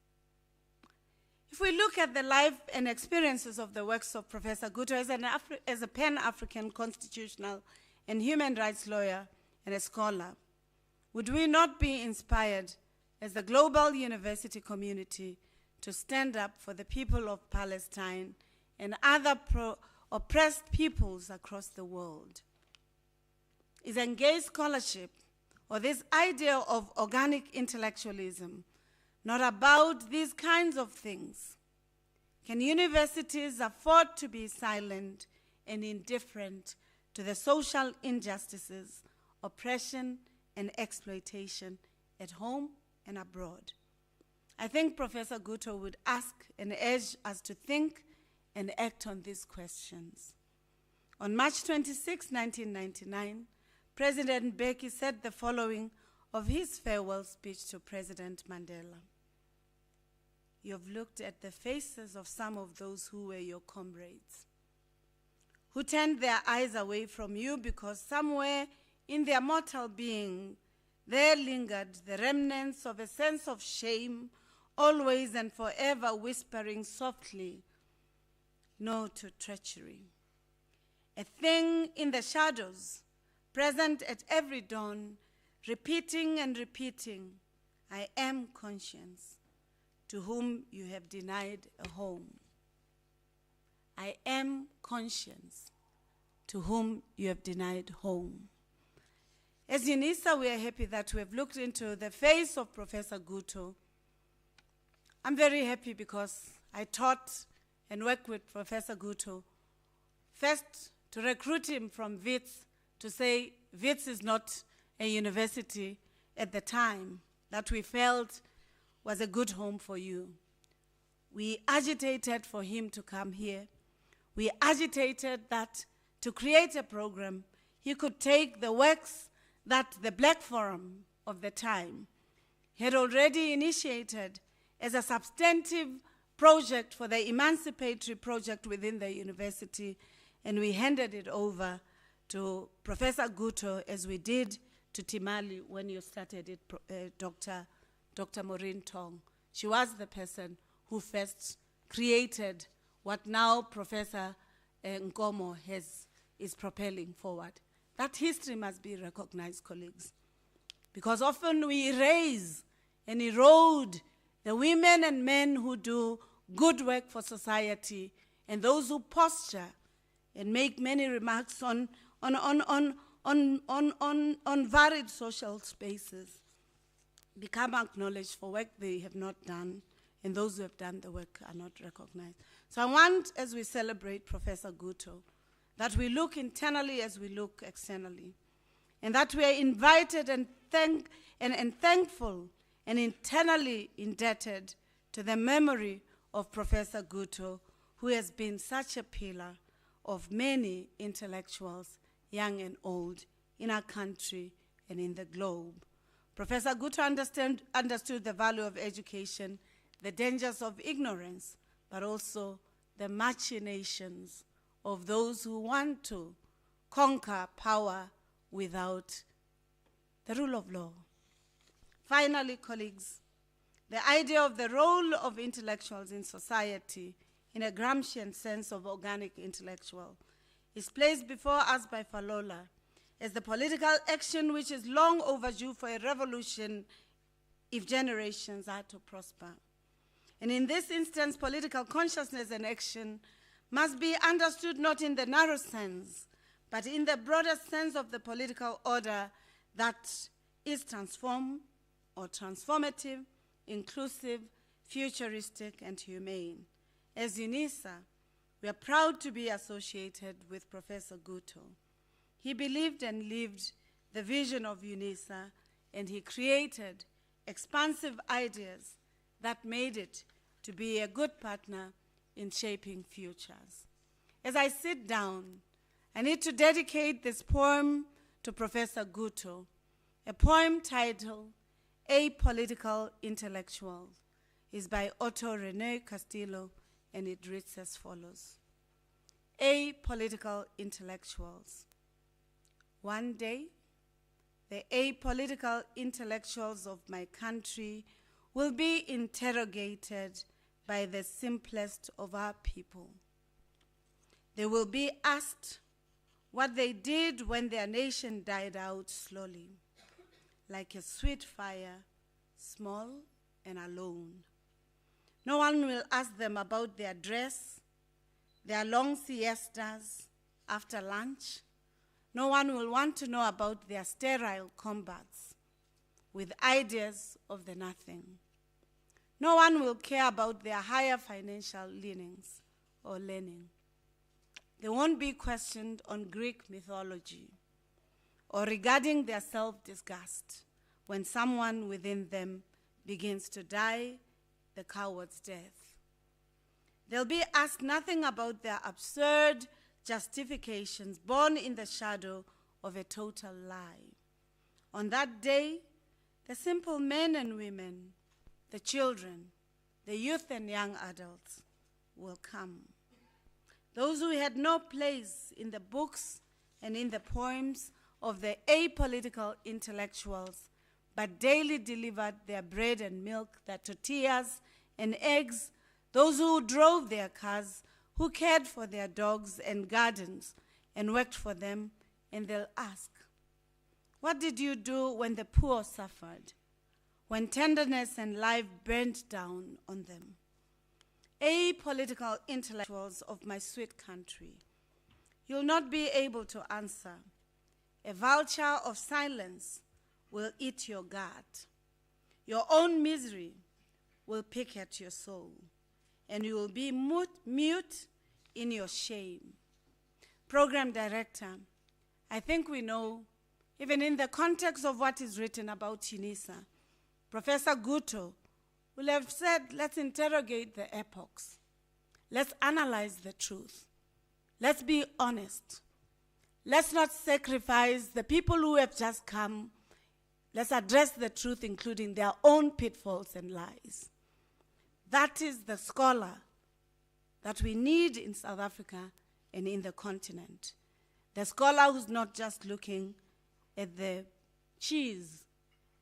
If we look at the life and experiences of the works of Professor GUTTO as a Pan-African constitutional and human rights lawyer and a scholar, would we not be inspired as the global university community to stand up for the people of Palestine and other oppressed peoples across the world? Is engaged scholarship, or this idea of organic intellectualism, not about these kinds of things? Can universities afford to be silent and indifferent to the social injustices, oppression, and exploitation at home and abroad? I think Professor GUTTO would ask and urge us to think and act on these questions. On March 26, 1999, President Mbeki said the following of his farewell speech to President Mandela: "You have looked at the faces of some of those who were your comrades, who turned their eyes away from you because somewhere in their mortal being there lingered the remnants of a sense of shame, always and forever whispering softly, 'No to treachery.' A thing in the shadows, present at every dawn, repeating and repeating, 'I am conscience, to whom you have denied a home.' I am conscience, to whom you have denied home." As Unisa, we are happy that we have looked into the face of Professor GUTTO. I'm very happy because I taught and worked with Professor GUTTO, first to recruit him from WITS, to say WITS is not a university at the time that we felt was a good home for you. We agitated for him to come here. We agitated that to create a program, he could take the works that the Black Forum of the time had already initiated as a substantive project for the emancipatory project within the university, and we handed it over to Professor GUTTO, as we did to Timali when you started it, Dr. Maureen Tong. She was the person who first created what now Professor Nkomo is propelling forward. That history must be recognized, colleagues, because often we erase and erode the women and men who do good work for society and those who posture and make many remarks on varied social spaces become acknowledged for work they have not done, and those who have done the work are not recognized. So I want, as we celebrate Professor GUTTO, that we look internally as we look externally, and that we are invited and thankful and internally indebted to the memory of Professor GUTTO, who has been such a pillar of many intellectuals, young and old, in our country and in the globe. Professor GUTTO understood the value of education, the dangers of ignorance, but also the machinations of those who want to conquer power without the rule of law. Finally, colleagues, the idea of the role of intellectuals in society, in a Gramscian sense of organic intellectual, is placed before us by Falola as the political action which is long overdue for a revolution if generations are to prosper. And in this instance, political consciousness and action must be understood not in the narrow sense, but in the broader sense of the political order that is transformed or transformative, inclusive, futuristic, and humane. As Unisa, we are proud to be associated with Professor GUTTO. He believed and lived the vision of Unisa, and he created expansive ideas that made it to be a good partner in shaping futures. As I sit down, I need to dedicate this poem to Professor GUTTO, a poem titled Apolitical Intellectual. It's by Otto Rene Castillo, and it reads as follows. apolitical intellectuals. One day, the apolitical intellectuals of my country will be interrogated by the simplest of our people. They will be asked what they did when their nation died out slowly, like a sweet fire, small and alone. No one will ask them about their dress, their long siestas after lunch. No one will want to know about their sterile combats with ideas of the nothing. No one will care about their higher financial leanings or learning. They won't be questioned on Greek mythology or regarding their self-disgust when someone within them begins to die the coward's death. They'll be asked nothing about their absurd justifications born in the shadow of a total lie. On that day, the simple men and women, the children, the youth and young adults will come. Those who had no place in the books and in the poems of the apolitical intellectuals, but daily delivered their bread and milk, their tortillas and eggs, those who drove their cars, who cared for their dogs and gardens and worked for them, and they'll ask, what did you do when the poor suffered, when tenderness and life burned down on them? Apolitical intellectuals of my sweet country, you'll not be able to answer. A vulture of silence will eat your gut. Your own misery will pick at your soul, and you will be mute in your shame. Program director, I think we know, even in the context of what is written about Unisa, Professor GUTTO will have said, let's interrogate the epochs. Let's analyze the truth. Let's be honest. Let's not sacrifice the people who have just come. Let's address the truth, including their own pitfalls and lies. That is the scholar that we need in South Africa and in the continent. The scholar who's not just looking at the cheese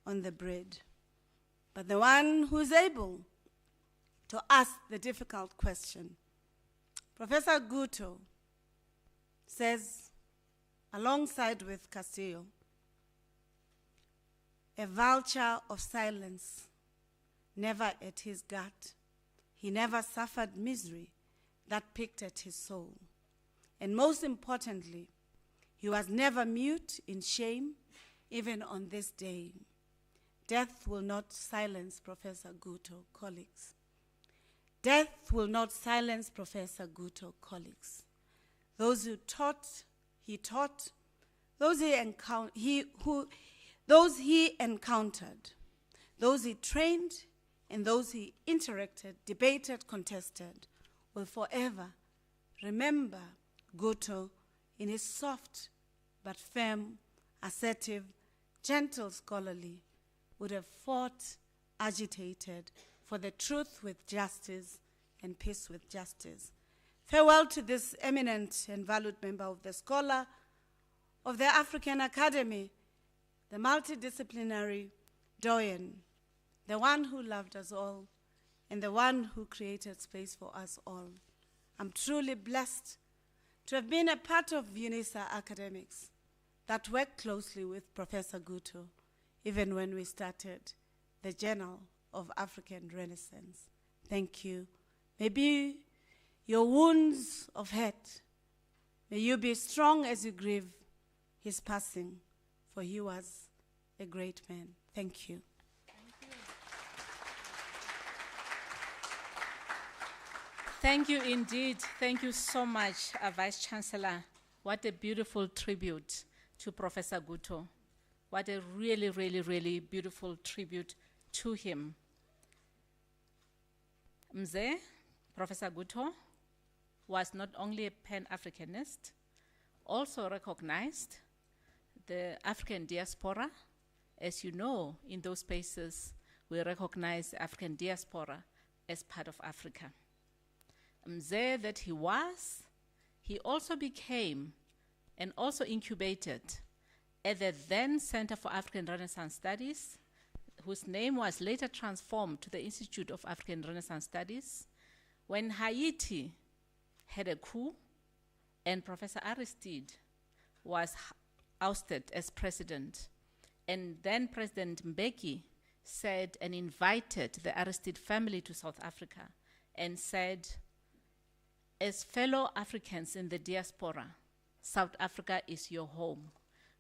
on the bread, but the one who's able to ask the difficult question. Professor GUTTO says, alongside with Castillo, a vulture of silence never ate his gut. He never suffered misery that picked at his soul. And most importantly, he was never mute in shame, even on this day. Death will not silence Professor GUTTO, colleagues. Death will not silence Professor GUTTO, colleagues. Those who taught, he taught, those he encountered, those he trained, and those he interacted, debated, contested, will forever remember GUTTO in his soft but firm, assertive, gentle, scholarly, would have fought, agitated for the truth with justice and peace with justice. Farewell to this eminent and valued member of the Scholar of the African Academy, the multidisciplinary doyen, the one who loved us all, and the one who created space for us all. I'm truly blessed to have been a part of Unisa academics that worked closely with Professor GUTTO, even when we started the Journal of African Renaissance. Thank you. Maybe your wounds of hurt, may you be strong as you grieve his passing, for he was a great man. Thank you. Thank you indeed. Thank you so much, Vice Chancellor. What a beautiful tribute to Professor GUTTO. What a really, really, really beautiful tribute to him. Mzee, Professor GUTTO, was not only a Pan-Africanist, also recognized the African diaspora. As you know, in those spaces, we recognize the African diaspora as part of Africa. Mzee that he was, he also became and also incubated at the then Center for African Renaissance Studies, whose name was later transformed to the Institute of African Renaissance Studies, when Haiti had a coup and Professor Aristide was ousted as president. And then President Mbeki said and invited the Aristide family to South Africa and said, as fellow Africans in the diaspora, South Africa is your home.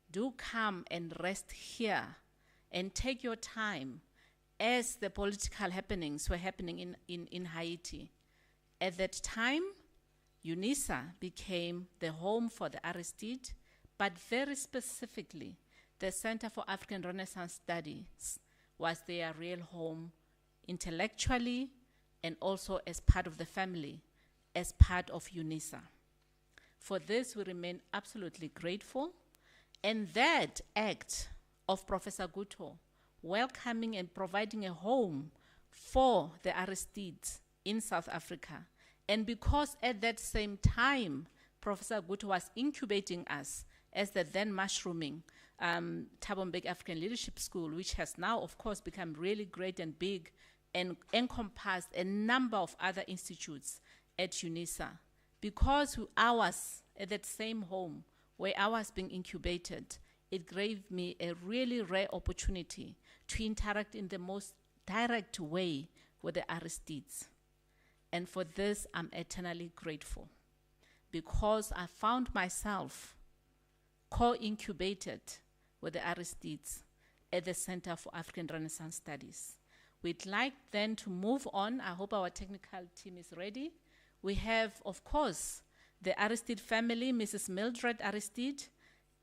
Do come and rest here and take your time as the political happenings were happening in Haiti. At that time, Unisa became the home for the Aristide, but very specifically, the Center for African Renaissance Studies was their real home intellectually and also as part of the family, as part of Unisa. For this, we remain absolutely grateful. And that act of Professor Gutto welcoming and providing a home for the Aristides in South Africa, and because at that same time, Professor Gutto was incubating us as the then mushrooming Thabo Mbeki African Leadership School, which has now, of course, become really great and big and encompassed a number of other institutes at Unisa. Because I was at that same home where I was being incubated, it gave me a really rare opportunity to interact in the most direct way with the Aristides. And for this, I'm eternally grateful, because I found myself co-incubated with the Aristides at the Center for African Renaissance Studies. We'd like then to move on. I hope our technical team is ready. We have, of course, the Aristide family, Mrs. Mildred Aristide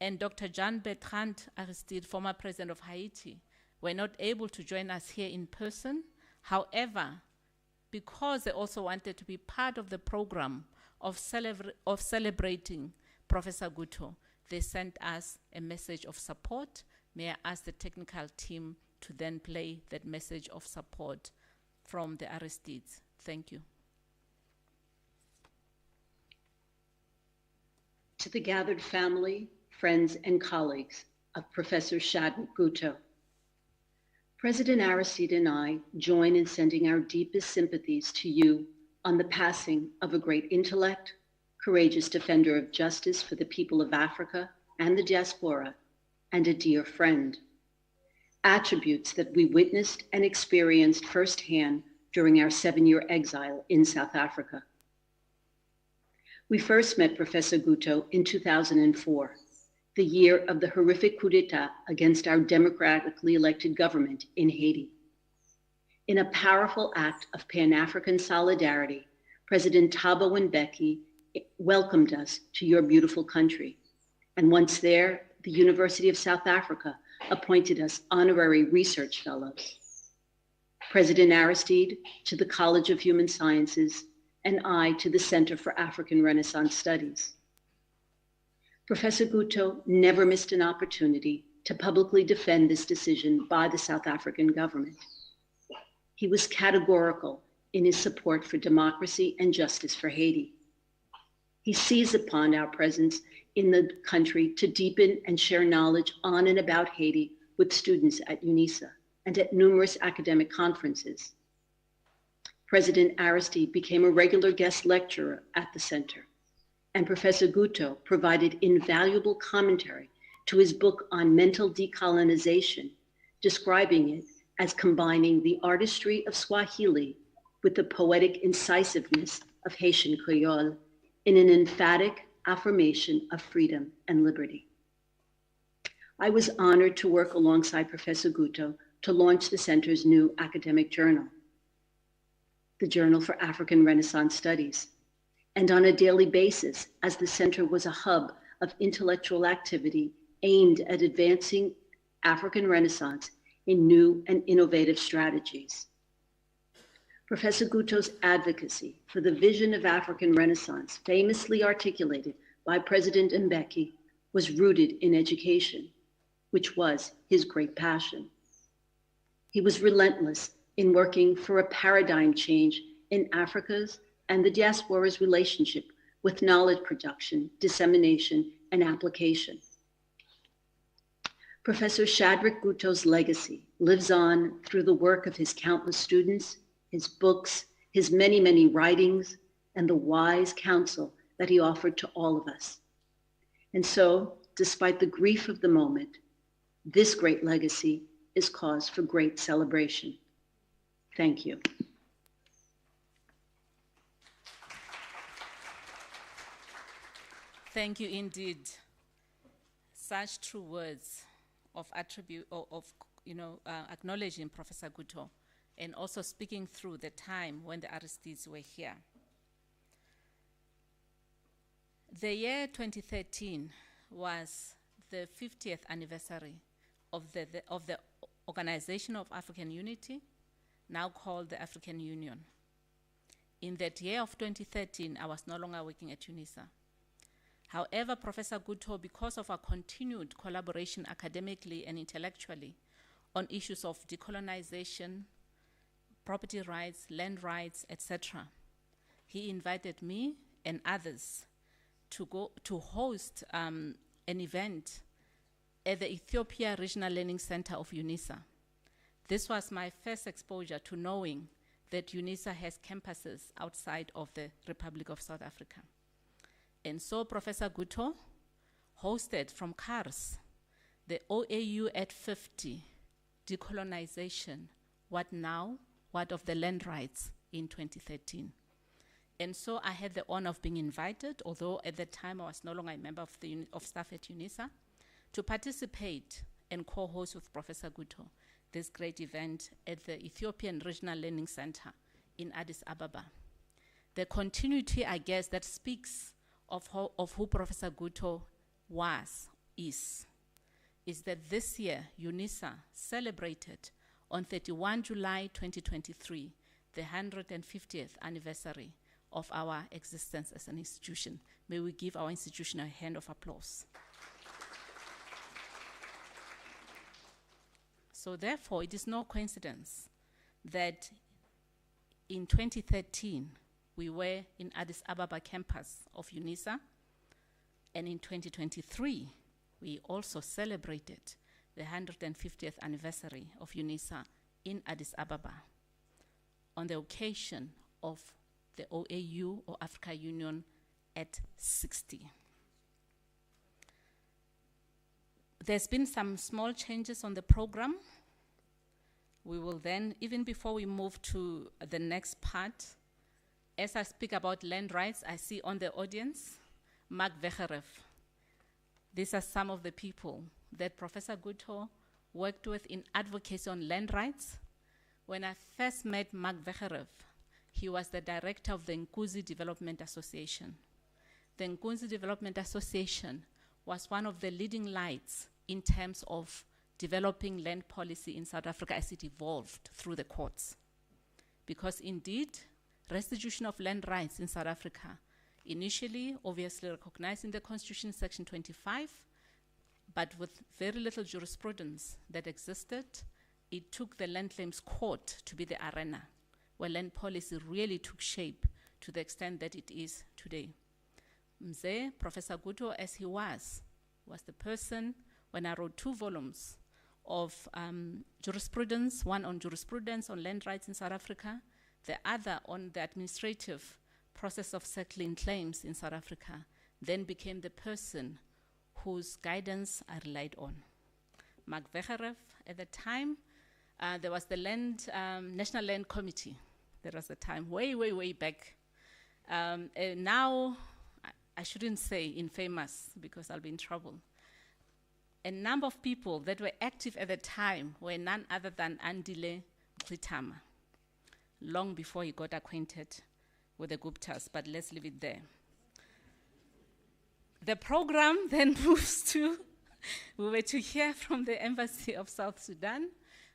and Dr. Jean Bertrand Aristide, former president of Haiti, were not able to join us here in person. However, because they also wanted to be part of the program of celebrating Professor Gutto, they sent us a message of support. May I ask the technical team to then play that message of support from the Aristides. Thank you. To the gathered family, friends, and colleagues of Professor SHADRACK Gutto, President Aristide and I join in sending our deepest sympathies to you on the passing of a great intellect, courageous defender of justice for the people of Africa and the diaspora, and a dear friend. Attributes that we witnessed and experienced firsthand during our 7-year exile in South Africa. We first met Professor Gutto in 2004, the year of the horrific coup d'etat against our democratically elected government in Haiti. In a powerful act of Pan-African solidarity, President Thabo Mbeki welcomed us to your beautiful country. And once there, the University of South Africa appointed us honorary research fellows. President Aristide to the College of Human Sciences, and I to the Center for African Renaissance Studies. Professor Gutto never missed an opportunity to publicly defend this decision by the South African government. He was categorical in his support for democracy and justice for Haiti. He seized upon our presence in the country to deepen and share knowledge on and about Haiti with students at Unisa and at numerous academic conferences. President Aristide became a regular guest lecturer at the center, and Professor Gutto provided invaluable commentary to his book on mental decolonization, describing it as combining the artistry of Swahili with the poetic incisiveness of Haitian Creole in an emphatic affirmation of freedom and liberty. I was honored to work alongside Professor Gutto to launch the center's new academic journal, the Journal for African Renaissance Studies, and on a daily basis, as the center was a hub of intellectual activity aimed at advancing African Renaissance in new and innovative strategies. Professor Gutto's advocacy for the vision of African Renaissance, famously articulated by President Mbeki, was rooted in education, which was his great passion. He was relentless in working for a paradigm change in Africa's and the diaspora's relationship with knowledge production, dissemination, and application. Professor SHADRACK GUTTO's legacy lives on through the work of his countless students, his books, his many, many writings, and the wise counsel that he offered to all of us. And so, despite the grief of the moment, this great legacy is cause for great celebration. Thank you. Thank you indeed. Such true words of acknowledging Professor Gutto and also speaking through the time when the arrestees were here. The year 2013 was the 50th anniversary of the Organization of African Unity, now called the African Union. In that year of 2013, I was no longer working at Unisa. However, Professor Gutto, because of our continued collaboration academically and intellectually on issues of decolonization, property rights, land rights, etc., he invited me and others to host an event at the Ethiopia Regional Learning Center of Unisa. This was my first exposure to knowing that Unisa has campuses outside of the Republic of South Africa. And so Professor Gutto hosted from Kars the OAU at 50, decolonization, what now, what of the land rights in 2013. And so I had the honor of being invited, although at that time I was no longer a member of staff at Unisa, to participate and co-host with Professor Gutto this great event at the Ethiopian Regional Learning Center in Addis Ababa. The continuity, I guess, that speaks of who Professor Gutto is that this year, Unisa celebrated on 31 July 2023, the 150th anniversary of our existence as an institution. May we give our institution a hand of applause. So therefore, it is no coincidence that in 2013, we were in Addis Ababa campus of Unisa, and in 2023, we also celebrated the 150th anniversary of Unisa in Addis Ababa on the occasion of the OAU, or Africa Union, at 60. There's been some small changes on the program. We will then, even before we move to the next part, as I speak about land rights, I see on the audience, Mark Vecherev. These are some of the people that Professor Gutto worked with in advocacy on land rights. When I first met Mark Vecherev, he was the director of the Nkuzi Development Association. The Nkuzi Development Association was one of the leading lights in terms of developing land policy in South Africa as it evolved through the courts. Because indeed, restitution of land rights in South Africa, initially obviously recognized in the Constitution, Section 25, but with very little jurisprudence that existed, it took the Land Claims Court to be the arena where land policy really took shape to the extent that it is today. Mzee, Professor Gutto, as he was the person, when I wrote 2 volumes of jurisprudence, one on jurisprudence on land rights in South Africa, the other on the administrative process of settling claims in South Africa, then became the person whose guidance I relied on. Mark Vecherev, at the time, there was the National Land Committee. There was a time way, way, way back. Now, I shouldn't say infamous because I'll be in trouble. A number of people that were active at the time were none other than Andile Mchitama, long before he got acquainted with the Guptas, but let's leave it there. The program then moves to, we were to hear from the Embassy of South Sudan,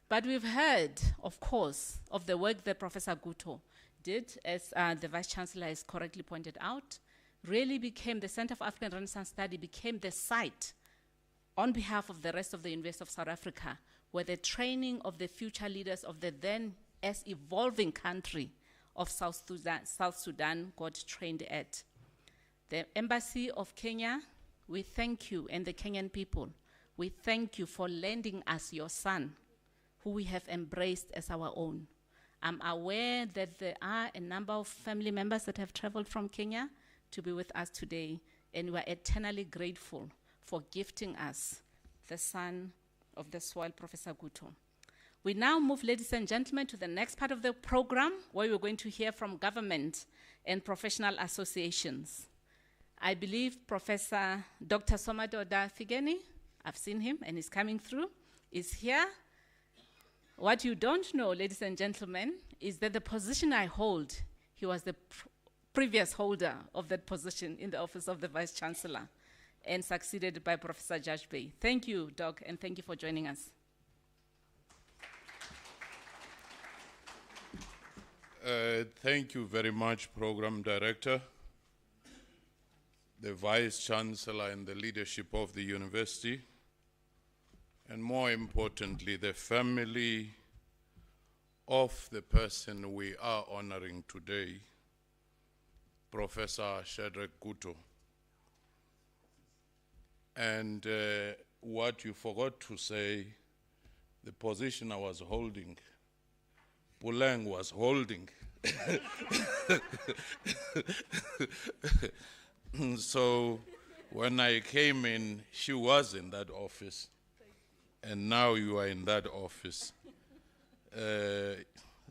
but we've heard, of course, of the work that Professor Gutto did, as the Vice Chancellor has correctly pointed out, really became, the Center for African Renaissance Study became the site on behalf of the rest of the University of South Africa, where the training of the future leaders of the then as evolving country of South Sudan got trained at. The Embassy of Kenya, we thank you, and the Kenyan people, we thank you for lending us your son, who we have embraced as our own. I'm aware that there are a number of family members that have traveled from Kenya to be with us today, and we are eternally grateful for gifting us the son of the soil, Professor Gutto. We now move, ladies and gentlemen, to the next part of the program, where we're going to hear from government and professional associations. I believe Professor Dr. Somadoda Figeni, I've seen him and he's coming through, is here. What you don't know, ladies and gentlemen, is that the position I hold, he was the previous holder of that position in the office of the Vice Chancellor, and succeeded by Professor Judge Bay. Thank you, Doc, and thank you for joining us. Thank you very much, Program Director, the Vice Chancellor and the leadership of the university, and more importantly, the family of the person we are honoring today, Professor SHADRACK Gutto. And what you forgot to say, the position I was holding, Puleng was holding. So when I came in, she was in that office, and now you are in that office.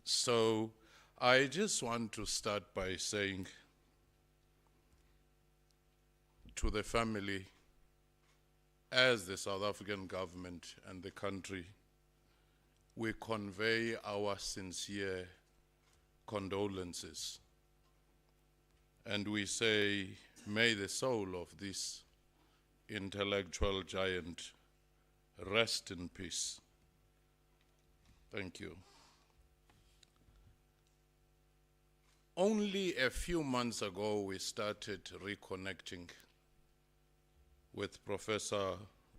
So I just want to start by saying to the family, as the South African government and the country, we convey our sincere condolences. And we say, may the soul of this intellectual giant rest in peace. Thank you. Only a few months ago, we started reconnecting with Professor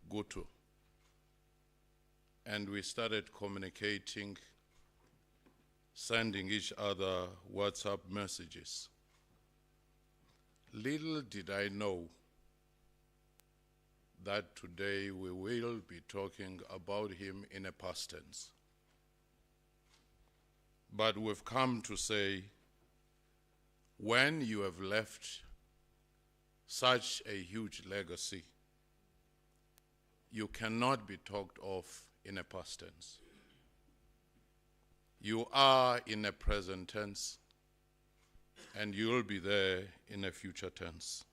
Gutto, and we started communicating, sending each other WhatsApp messages. Little did I know that today we will be talking about him in a past tense. But we've come to say, when you have left such a huge legacy, you cannot be talked of in a past tense. You are in a present tense, and you'll be there in a future tense.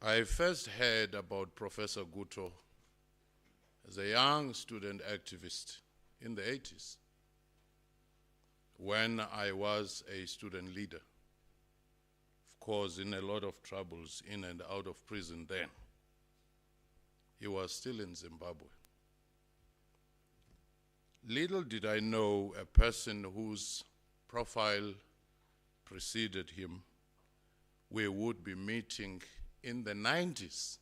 I first heard about Professor Gutto as a young student activist in the 80s, when I was a student leader, of course in a lot of troubles in and out of prison then. He was still in Zimbabwe. Little did I know a person whose profile preceded him, we would be meeting in the 90s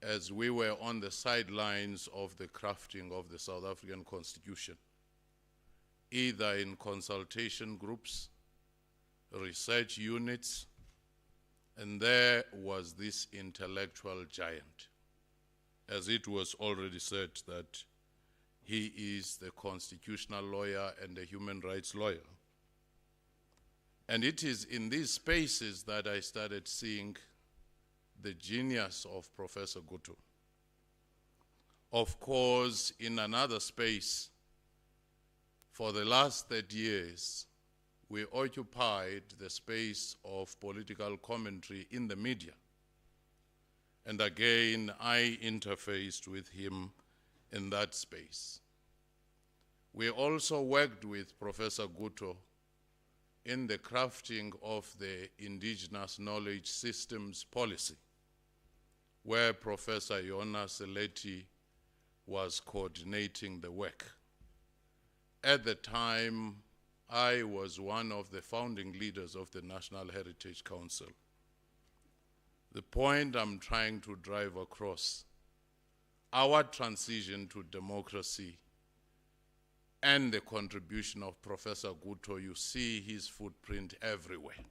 as we were on the sidelines of the crafting of the South African Constitution, either in consultation groups, research units, and there was this intellectual giant. As it was already said, that he is the constitutional lawyer and a human rights lawyer. And it is in these spaces that I started seeing the genius of Professor Gutto. Of course, in another space, for the last 30 years, we occupied the space of political commentary in the media. And again, I interfaced with him in that space. We also worked with Professor Gutto in the crafting of the Indigenous Knowledge Systems Policy, where Professor Jonas Seleti was coordinating the work. At the time, I was one of the founding leaders of the National Heritage Council. The point I'm trying to drive across, our transition to democracy and the contribution of Professor Gutto, you see his footprint everywhere.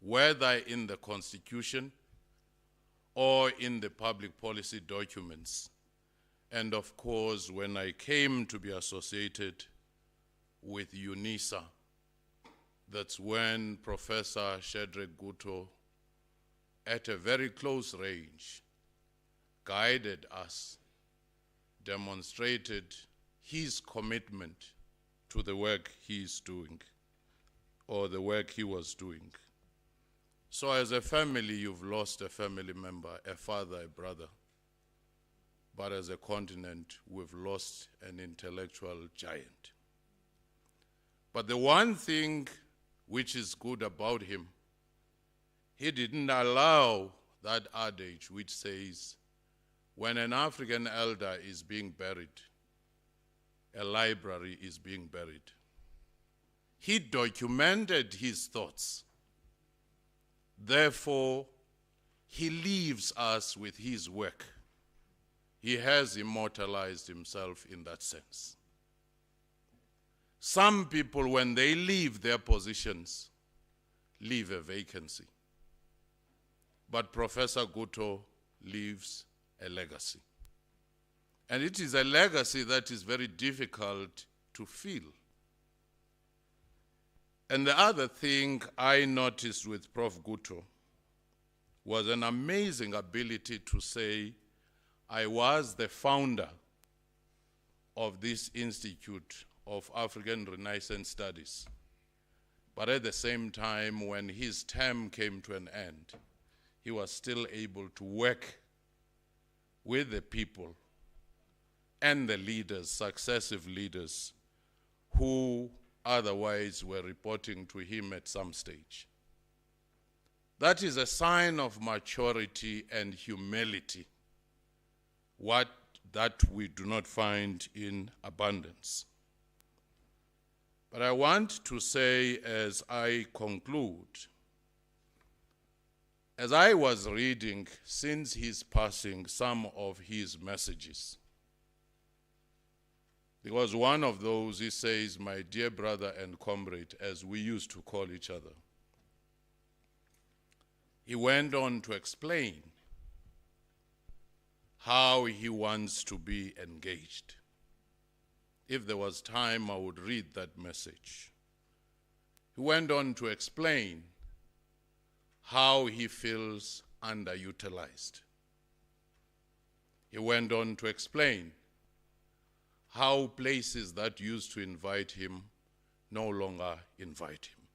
whether in the Constitution or in the public policy documents. And of course, when I came to be associated with Unisa, that's when Professor SHADRACK GUTTO, at a very close range, guided us, demonstrated his commitment to the work he's doing, or the work he was doing. So as a family, you've lost a family member, a father, a brother. But as a continent, we've lost an intellectual giant. But the one thing which is good about him, he didn't allow that adage which says, when an African elder is being buried, a library is being buried. He documented his thoughts. Therefore, he leaves us with his work. He has immortalized himself in that sense. Some people, when they leave their positions, leave a vacancy. But Professor GUTTO leaves a legacy. And it is a legacy that is very difficult to fill. And the other thing I noticed with Prof. GUTTO was an amazing ability to say, I was the founder of this Institute of African Renaissance Studies. But at the same time, when his term came to an end, he was still able to work with the people and the leaders, successive leaders, who otherwise were reporting to him at some stage. That is a sign of maturity and humility, that we do not find in abundance. But I want to say, as I conclude, as I was reading, since his passing, some of his messages, there was one of those, he says, my dear brother and comrade, as we used to call each other. He went on to explain how he wants to be engaged. If there was time, I would read that message. He went on to explain how he feels underutilized. He went on to explain how places that used to invite him no longer invite him.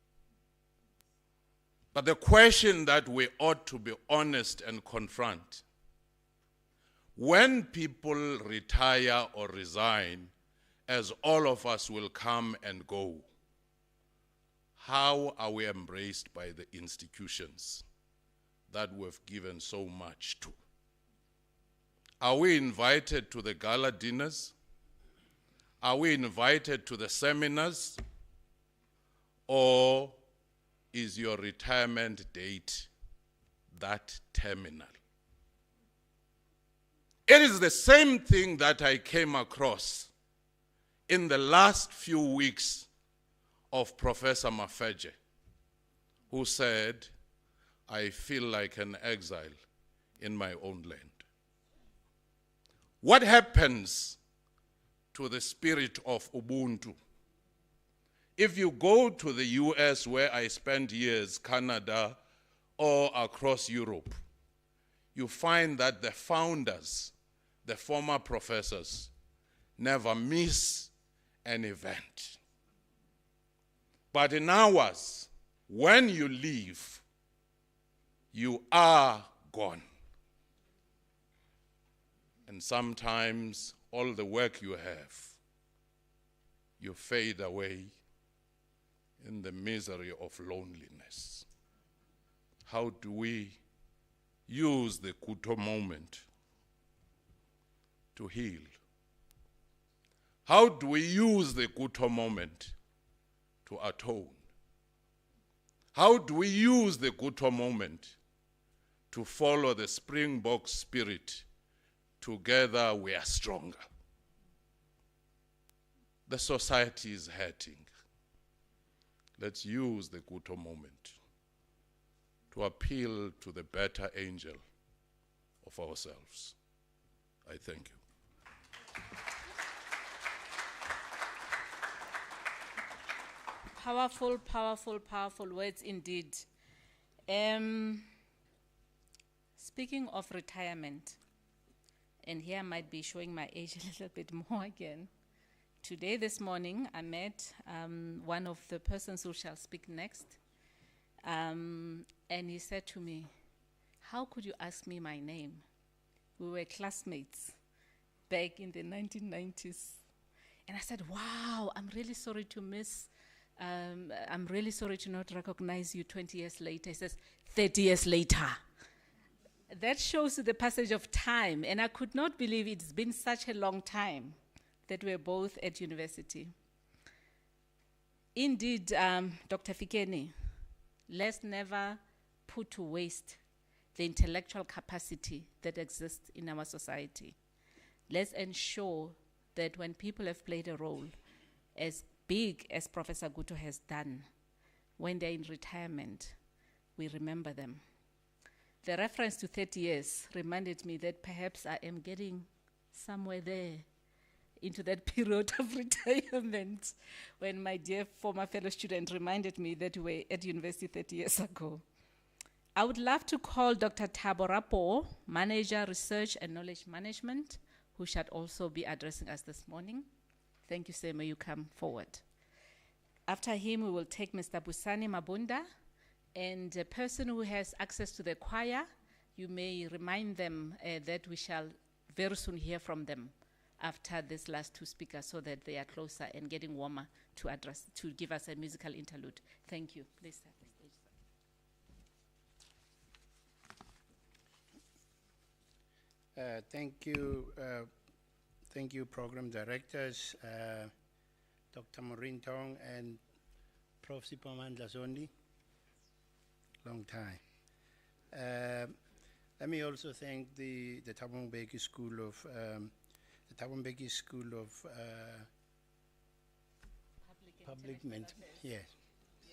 But the question that we ought to be honest and confront, when people retire or resign, as all of us will come and go, how are we embraced by the institutions that we've given so much to? Are we invited to the gala dinners? Are we invited to the seminars? Or is your retirement date that terminal? It is the same thing that I came across in the last few weeks of Professor Mathews, who said, I feel like an exile in my own land. What happens to the spirit of Ubuntu? If you go to the US, where I spent years, Canada, or across Europe, you find that the founders, the former professors, never miss an event. But in ours, when you leave, you are gone. And sometimes all the work you have, you fade away in the misery of loneliness. How do we use the GUTTO moment to heal? How do we use the GUTTO moment to atone? How do we use the GUTTO moment to follow the Springbok spirit? Together we are stronger. The society is hurting. Let's use the GUTTO moment to appeal to the better angel of ourselves. I thank you. Powerful, powerful, powerful words indeed. Speaking of retirement, and here I might be showing my age a little bit more again. Today, this morning, I met one of the persons who shall speak next, and he said to me, "How could you ask me my name? We were classmates back in the 1990s. And I said, wow, I'm really sorry to I'm really sorry to not recognize you 20 years later. He says, 30 years later. That shows the passage of time, and I could not believe it's been such a long time that we're both at university. Indeed, Dr. Fikeni, let's never put to waste the intellectual capacity that exists in our society. Let's ensure that when people have played a role as big as Professor Gutto has done, when they're in retirement, we remember them. The reference to 30 years reminded me that perhaps I am getting somewhere there into that period of retirement when my dear former fellow student reminded me that we were at university 30 years ago. I would love to call Dr. Thabo Rapo, Manager, Research and Knowledge Management, who shall also be addressing us this morning. Thank you, sir. May you come forward. After him, we will take Mr. Busani Mabunda, and a person who has access to the choir, you may remind them that we shall very soon hear from them after these last two speakers so that they are closer and getting warmer to give us a musical interlude. Thank you. Please start the stage, sir. Thank you, program directors, Dr. Maureen Tong and Prof. Sipamandla Zondi. Long time. Let me also thank the Thabo Mbeki School of Public Mental. Yes.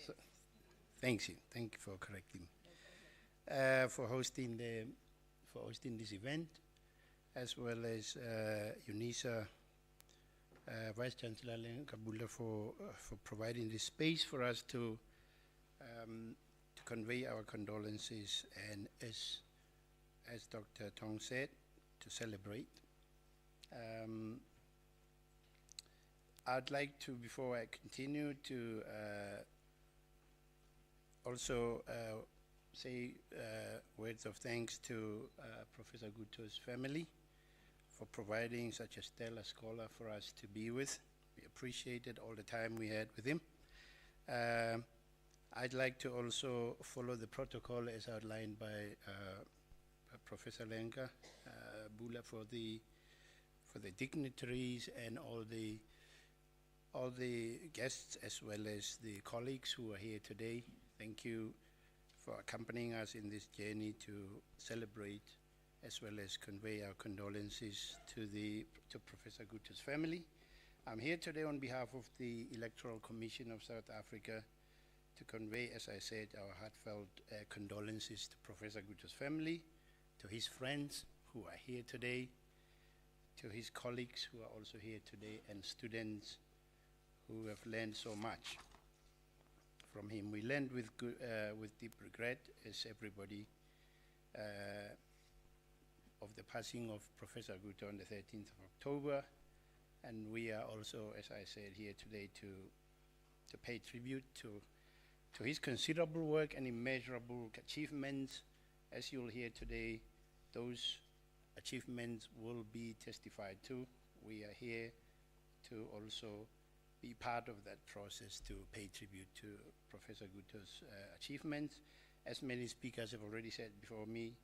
So, thank you for correcting. For hosting this event, as well as Unisa, Vice Chancellor Kabula for providing this space for us to convey our condolences and, as Dr. Tong said, to celebrate. I'd like to, before I continue, to also say words of thanks to Professor Gutto's family for providing such a stellar scholar for us to be with. We appreciated all the time we had with him. I'd like to also follow the protocol as outlined by Professor Lenka Bula for the dignitaries and all the guests, as well as the colleagues who are here today. Thank you for accompanying us in this journey to celebrate as well as convey our condolences to Professor Gutto's family. I'm here today on behalf of the Electoral Commission of South Africa to convey, as I said, our heartfelt condolences to Professor Gutto's family, to his friends who are here today, to his colleagues who are also here today, and students who have learned so much from him. We learned with deep regret, as everybody, of the passing of Professor Gutto on the 13th of October, and we are also, as I said, here today to pay tribute to his considerable work and immeasurable achievements. As you'll hear today, those achievements will be testified to. We are here to also be part of that process to pay tribute to Professor Gutto's achievements. As many speakers have already said before me,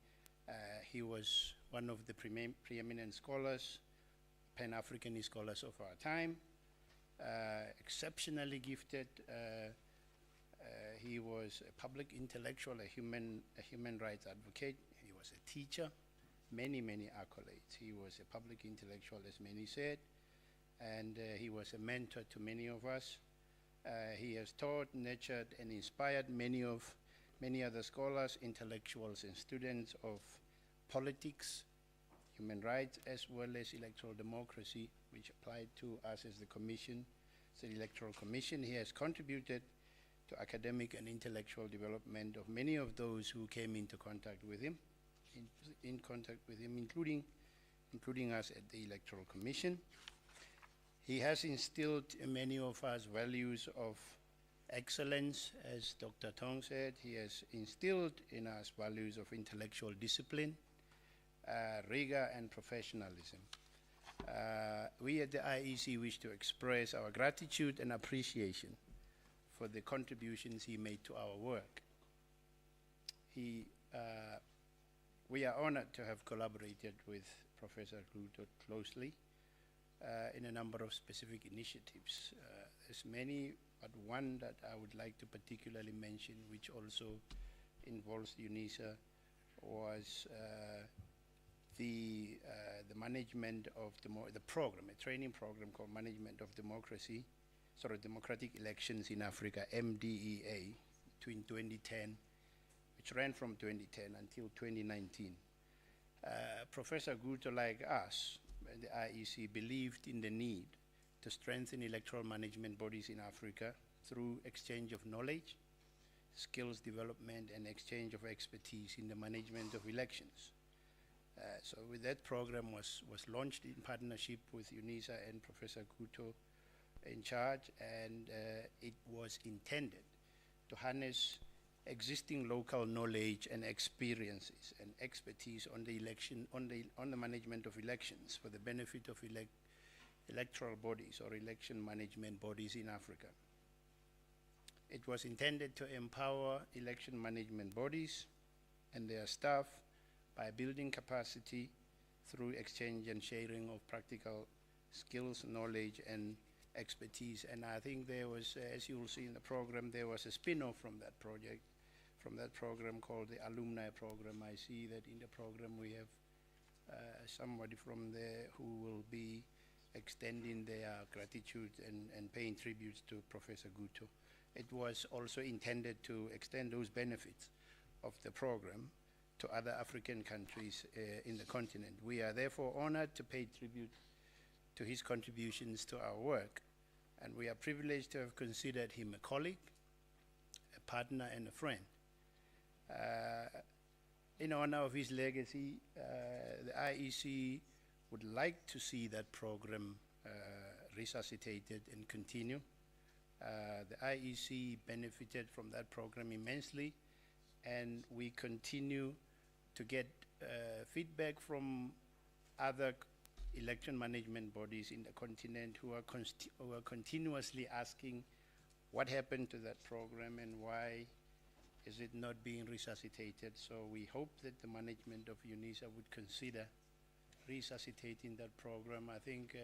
he was one of the preeminent scholars, Pan-Africanist scholars of our time, exceptionally gifted. He was a public intellectual, a human rights advocate. He was a teacher, many accolades. He was a public intellectual, as many said, and he was a mentor to many of us. He has taught, nurtured, and inspired many of many other scholars, intellectuals, and students of politics, human rights, as well as electoral democracy, which applied to us as the Commission, the Electoral Commission. He has contributed to academic and intellectual development of many of those who came into contact with him, including us at the Electoral Commission. He has instilled in many of us values of excellence, as Dr. Tong said. He has instilled in us values of intellectual discipline, rigor, and professionalism. We at the IEC wish to express our gratitude and appreciation for the contributions he made to our work. We are honored to have collaborated with Professor Gutto closely in a number of specific initiatives. There's many, but one that I would like to particularly mention, which also involves Unisa, was the management of the program, a training program called Management of Democracy, Democratic Elections in Africa, MDEA, between 2010, which ran from 2010 until 2019. Professor Gutto, like us, the IEC, believed in the need to strengthen electoral management bodies in Africa through exchange of knowledge, skills development, and exchange of expertise in the management of elections. So with that program was launched in partnership with Unisa and Professor Gutto in charge, and it was intended to harness existing local knowledge and experiences and expertise on the management of elections for the benefit of electoral bodies or election management bodies in Africa. It was intended to empower election management bodies and their staff by building capacity through exchange and sharing of practical skills, knowledge, and expertise. And I think there was, as you will see in the program, there was a spin-off from that project, from that program called the Alumni Program. I see that in the program we have somebody from there who will be extending their gratitude and paying tributes to Professor Gutto. It was also intended to extend those benefits of the program to other African countries in the continent. We are therefore honored to pay tribute to his contributions to our work, and we are privileged to have considered him a colleague, a partner, and a friend. In honor of his legacy, the IEC would like to see that program resuscitated and continue. The IEC benefited from that program immensely, and we continue to get feedback from other election management bodies in the continent who are continuously asking what happened to that program and why is it not being resuscitated. So we hope that the management of Unisa would consider resuscitating that program. I think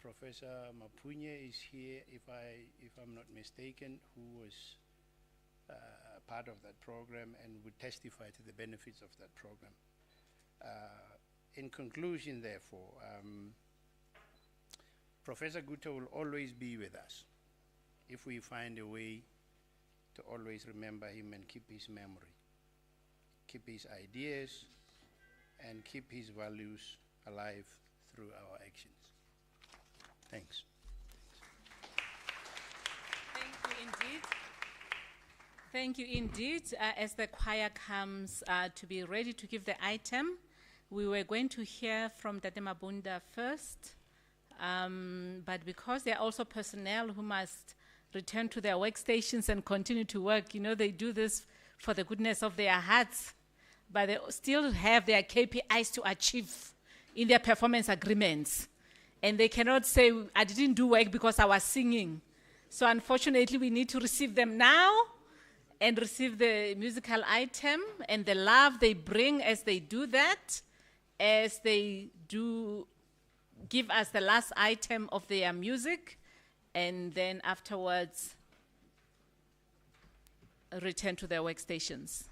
Professor Mapunye is here, if I'm not mistaken, who was part of that program and would testify to the benefits of that program. In conclusion, therefore, Professor Gutto will always be with us if we find a way to always remember him and keep his memory, keep his ideas, and keep his values alive through our actions. Thanks. Thank you indeed. Thank you indeed. As the choir comes to be ready to give the item, we were going to hear from Tate Mabunda first, but because there are also personnel who must return to their workstations and continue to work, you know, they do this for the goodness of their hearts, but they still have their KPIs to achieve in their performance agreements. And they cannot say, I didn't do work because I was singing. So unfortunately, we need to receive them now and receive the musical item and the love they bring as they do that, as they do give us the last item of their music, and then afterwards return to their workstations.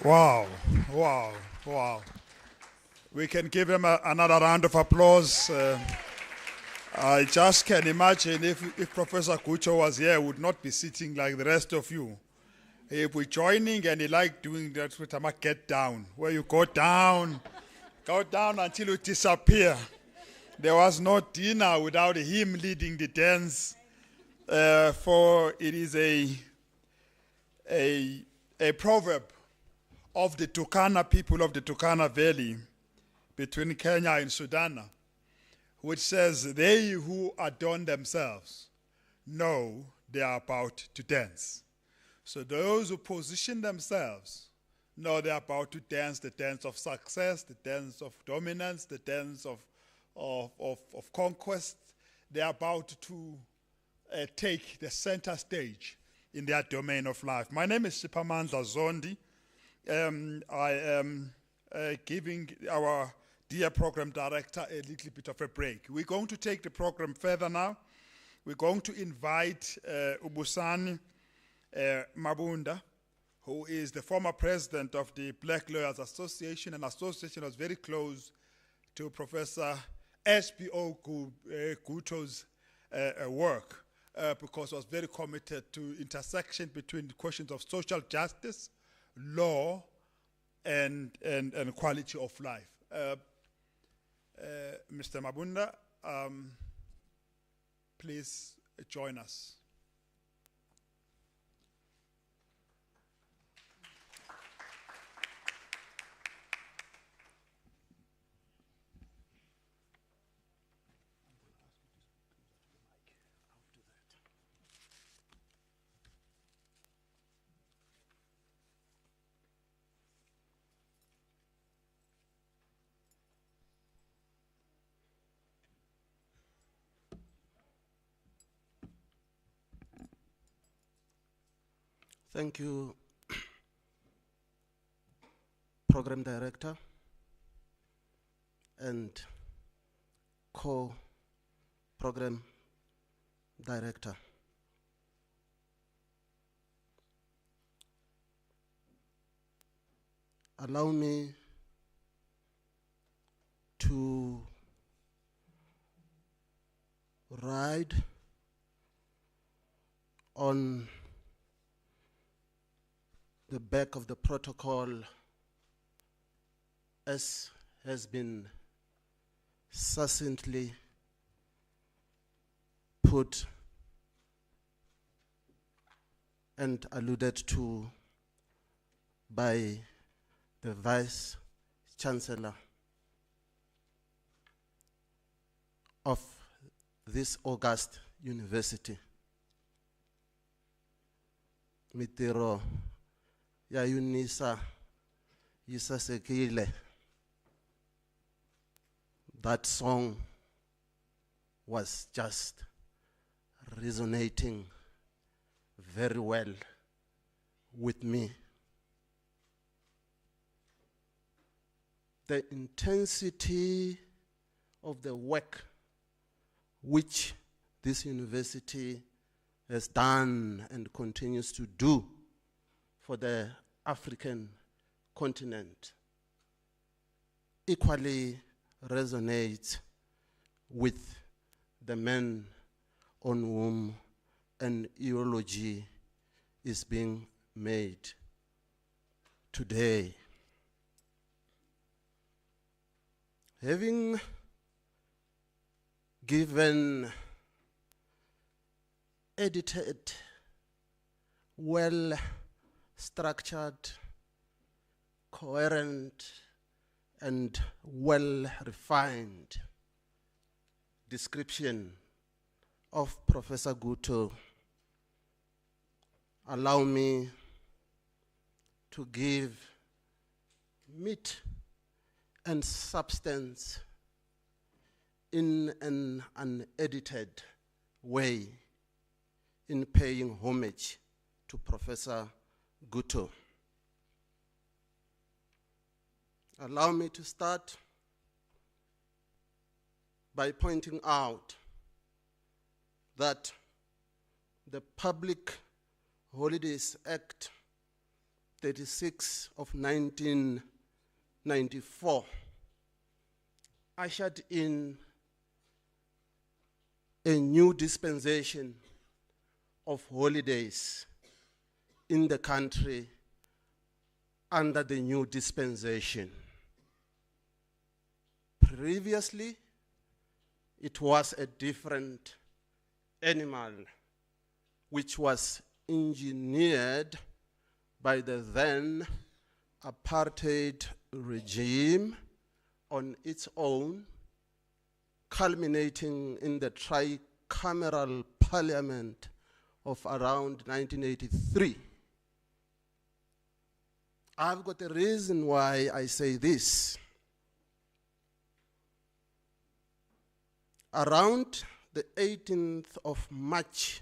Wow, wow, wow. We can give him another round of applause. I just can imagine if Professor Gutto was here, he would not be sitting like the rest of you. He'd be joining, and he liked doing that with a get down, where you go down until you disappear. There was no dinner without him leading the dance, for it is a proverb of the Turkana people of the Turkana Valley between Kenya and Sudan, which says, "They who adorn themselves know they are about to dance." So those who position themselves know they're about to dance the dance of success, the dance of dominance, the dance of conquest. They're about to take the center stage in their domain of life. My name is Sipamandla Zondi. I am giving our dear program director a little bit of a break. We're going to take the program further now. We're going to invite Ubusani Mabunda, who is the former president of the Black Lawyers Association, an association that's very close to Professor S.P.O. Gutto's work, because he was very committed to intersection between the questions of social justice, law, and quality of life. Mr. Mabunda, please join us. Thank you, Program Director and Co-Program Director. Allow me to ride on the back of the protocol as has been succinctly put and alluded to by the Vice Chancellor of this august university. Mitiro ya Unisa yisasekile. That song was just resonating very well with me. The intensity of the work which this university has done and continues to do for the African continent equally resonates with the men on whom an eulogy is being made today. Having given, edited, well-structured, coherent, and well-refined description of Professor Gutto, allow me to give meat and substance in an unedited way in paying homage to Professor Gutto. Allow me to start by pointing out that the Public Holidays Act 36 of 1994 ushered in a new dispensation of holidays in the country under the new dispensation. Previously, it was a different animal which was engineered by the then apartheid regime on its own, culminating in the tricameral parliament of around 1983. I've got a reason why I say this. Around the 18th of March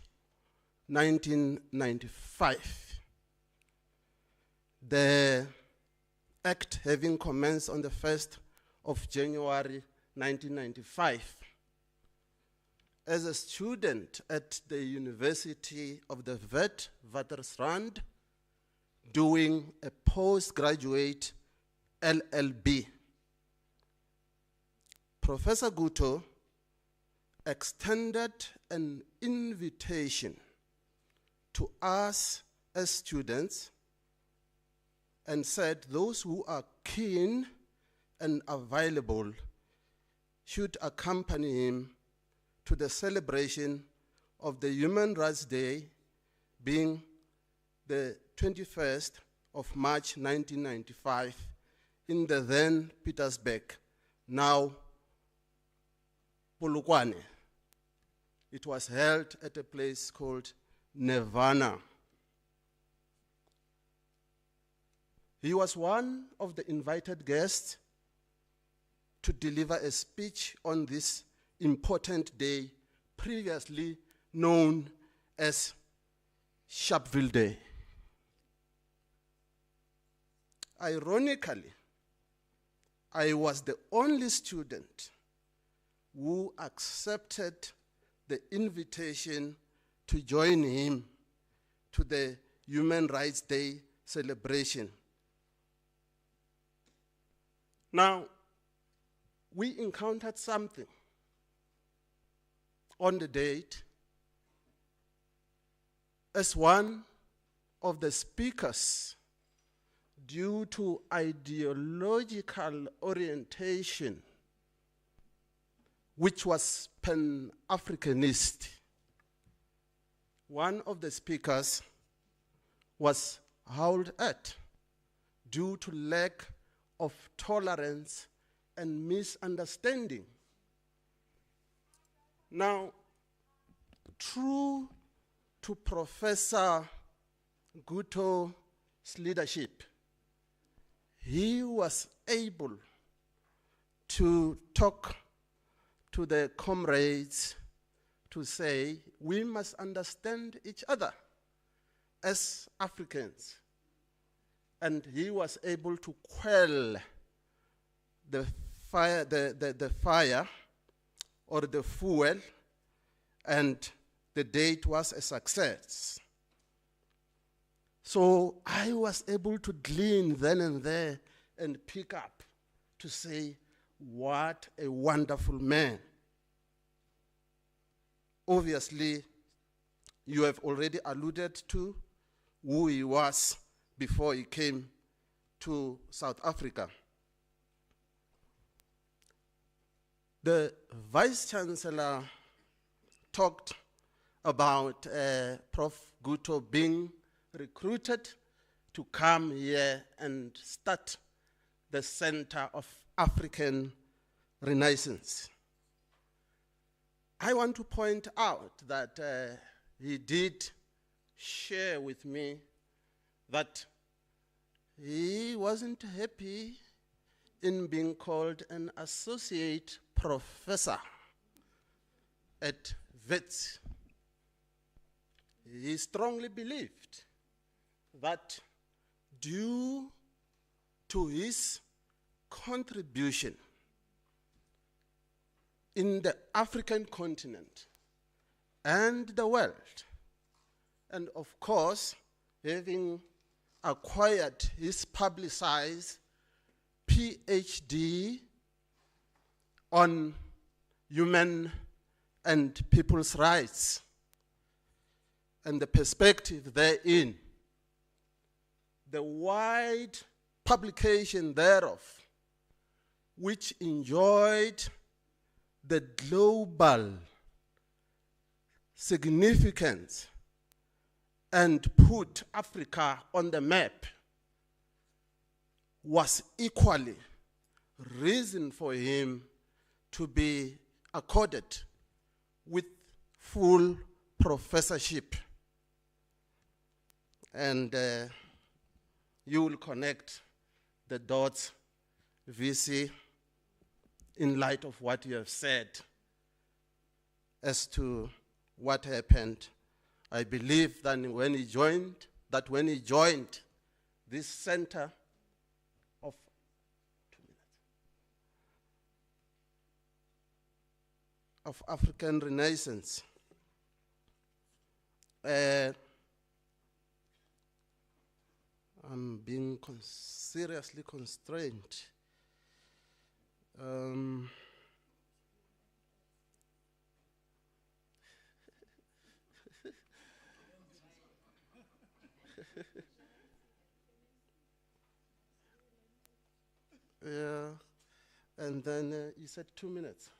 1995, the Act having commenced on the 1st of January 1995, as a student at the University of the Witwatersrand, doing a postgraduate LLB, Professor Gutto extended an invitation to us as students and said those who are keen and available should accompany him to the celebration of the Human Rights Day, being the 21st of March 1995 in the then Pietersburg, now Polokwane. It was held at a place called Nirvana. He was one of the invited guests to deliver a speech on this important day, previously known as Sharpeville Day. Ironically, I was the only student who accepted the invitation to join him to the Human Rights Day celebration. Now, we encountered something on the date. As one of the speakers, due to ideological orientation, which was Pan-Africanist, one of the speakers was howled at due to lack of tolerance and misunderstanding. Now, true to Professor Gutto's leadership, he was able to talk to the comrades to say, we must understand each other as Africans. And he was able to quell the fire, the fire or the fuel, and the date was a success. So I was able to glean then and there and pick up to say, what a wonderful man. Obviously, you have already alluded to who he was before he came to South Africa. The Vice-Chancellor talked about Prof. Gutto being recruited to come here and start the Center of African Renaissance. I want to point out that he did share with me that he wasn't happy in being called an associate professor at Wits. He strongly believed that due to his contribution in the African continent and the world, and of course, having acquired his publicized PhD on human and people's rights and the perspective therein, the wide publication thereof, which enjoyed the global significance and put Africa on the map, was equally reason for him to be accorded with full professorship. And you will connect the dots, VC, in light of what you have said as to what happened. I believe that when he joined this center of African Renaissance, I'm being seriously constrained. Yeah, and then you said 2 minutes.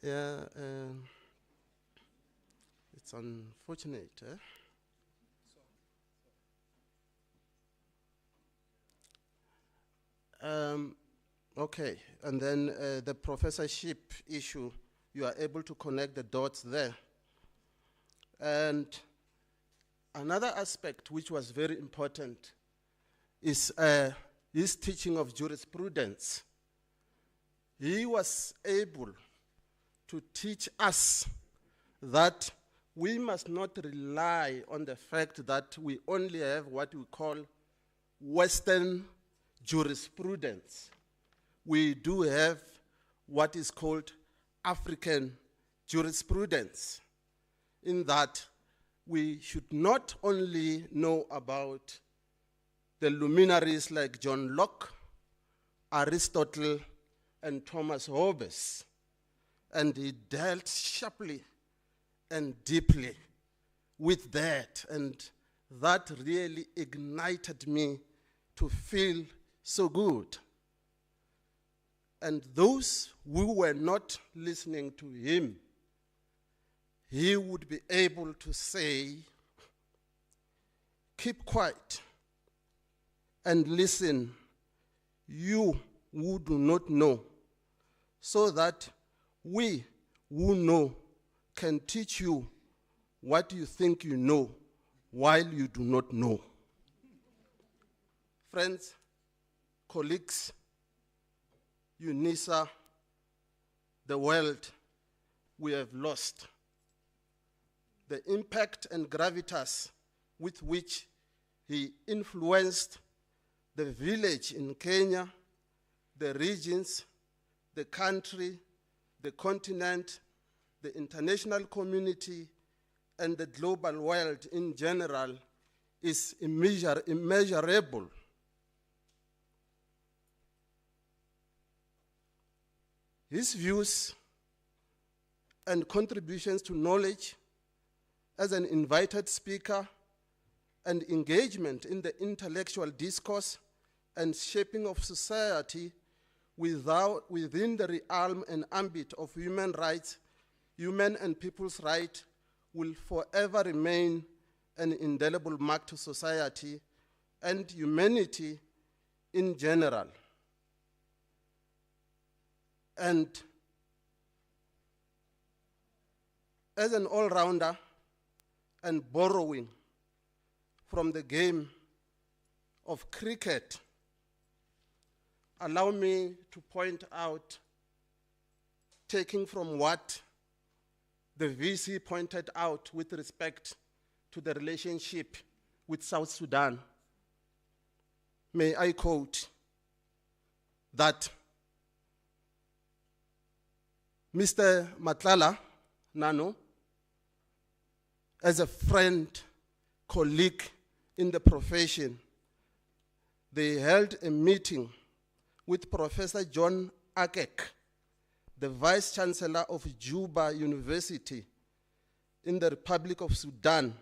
Yeah, it's unfortunate. Okay, and then the professorship issue, you are able to connect the dots there. And another aspect which was very important is his teaching of jurisprudence. He was able to teach us that we must not rely on the fact that we only have what we call Western jurisprudence. We do have what is called African jurisprudence, in that we should not only know about the luminaries like John Locke, Aristotle, and Thomas Hobbes, and he dealt sharply and deeply with that, and that really ignited me to feel so good. And those who were not listening to him, he would be able to say, keep quiet and listen, you who do not know, so that we who know can teach you what you think you know while you do not know. Friends, colleagues, Unisa, the world, we have lost. The impact and gravitas with which he influenced the village in Kenya, the regions, the country, the continent, the international community, and the global world in general is immeasurable. His views and contributions to knowledge as an invited speaker and engagement in the intellectual discourse and shaping of society within the realm and ambit of human rights, human and people's rights, will forever remain an indelible mark to society and humanity in general. And as an all-rounder and borrowing from the game of cricket, allow me to point out, taking from what the VC pointed out with respect to the relationship with South Sudan. May I quote that Mr. Matlala Nano, as a friend, colleague in the profession, they held a meeting with Professor John Akek, the Vice Chancellor of Juba University in the Republic of Sudan,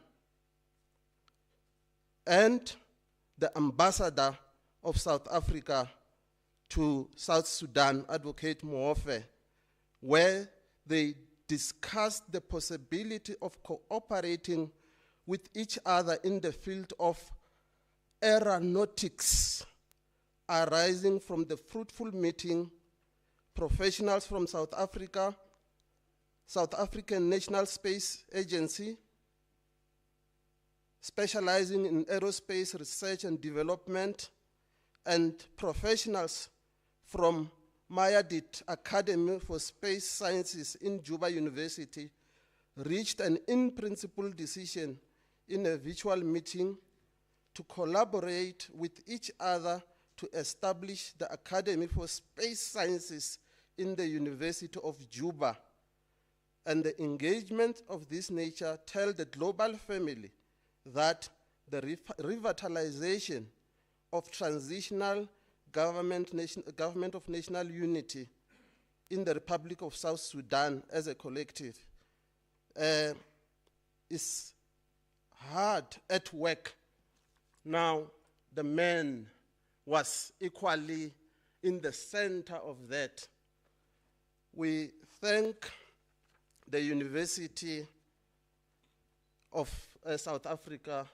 and the Ambassador of South Africa to South Sudan, Advocate Moofe, where they discussed the possibility of cooperating with each other in the field of aeronautics, arising from the fruitful meeting, professionals from South Africa, South African National Space Agency, specializing in aerospace research and development, and professionals from Mayadit Academy for Space Sciences in Juba University reached an in-principle decision in a virtual meeting to collaborate with each other to establish the Academy for Space Sciences in the University of Juba. And the engagement of this nature tell the global family that the revitalization of transitional government of national unity in the Republic of South Sudan as a collective is hard at work. Now, the man was equally in the center of that. We thank the University of South Africa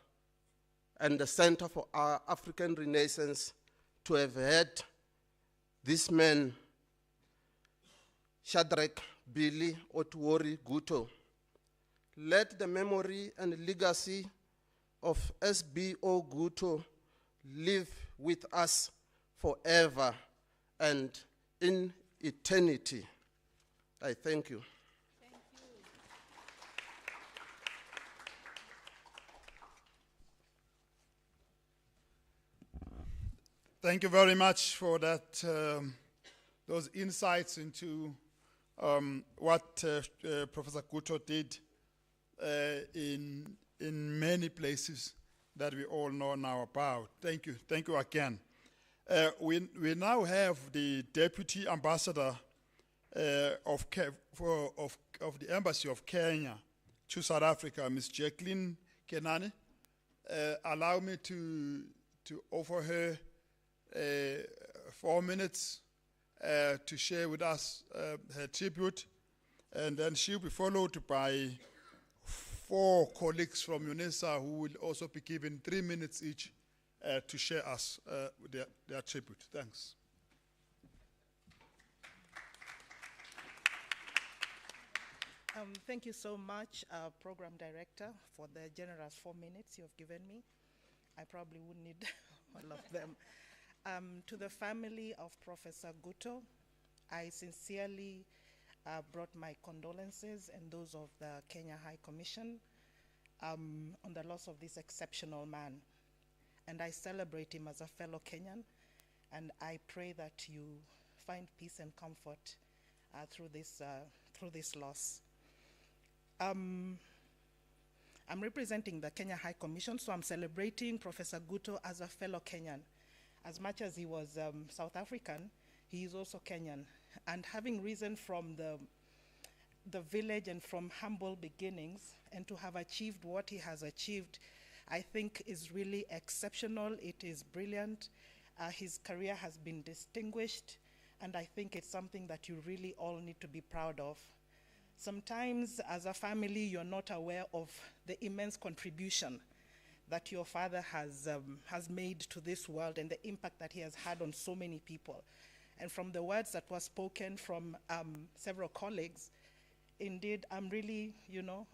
and the Center for African Renaissance to have had this man, SHADRACK Billy Otuori Gutto. Let the memory and legacy of SBO Gutto live with us forever and in eternity. I thank you. Thank you very much for that, those insights into what Professor Gutto did in many places that we all know now about. Thank you again. We now have the Deputy Ambassador of the Embassy of Kenya to South Africa, Ms. Jacqueline Kenani. Allow me to offer her 4 minutes to share with us her tribute, and then she'll be followed by 4 colleagues from Unisa who will also be given 3 minutes each to share us their tribute. Thanks. Thank you so much, Program Director, for the generous 4 minutes you have given me. I probably would need all of them. To the family of Professor Gutto, I sincerely brought my condolences and those of the Kenya High Commission on the loss of this exceptional man. And I celebrate him as a fellow Kenyan, and I pray that you find peace and comfort through this loss. I'm representing the Kenya High Commission, so I'm celebrating Professor Gutto as a fellow Kenyan. As much as he was South African, he is also Kenyan. And having risen from the village and from humble beginnings, and to have achieved what he has achieved, I think is really exceptional. It is brilliant. His career has been distinguished, and I think it's something that you really all need to be proud of. Sometimes, as a family, you're not aware of the immense contribution that your father has made to this world and the impact that he has had on so many people. And from the words that were spoken from several colleagues, indeed, I'm really,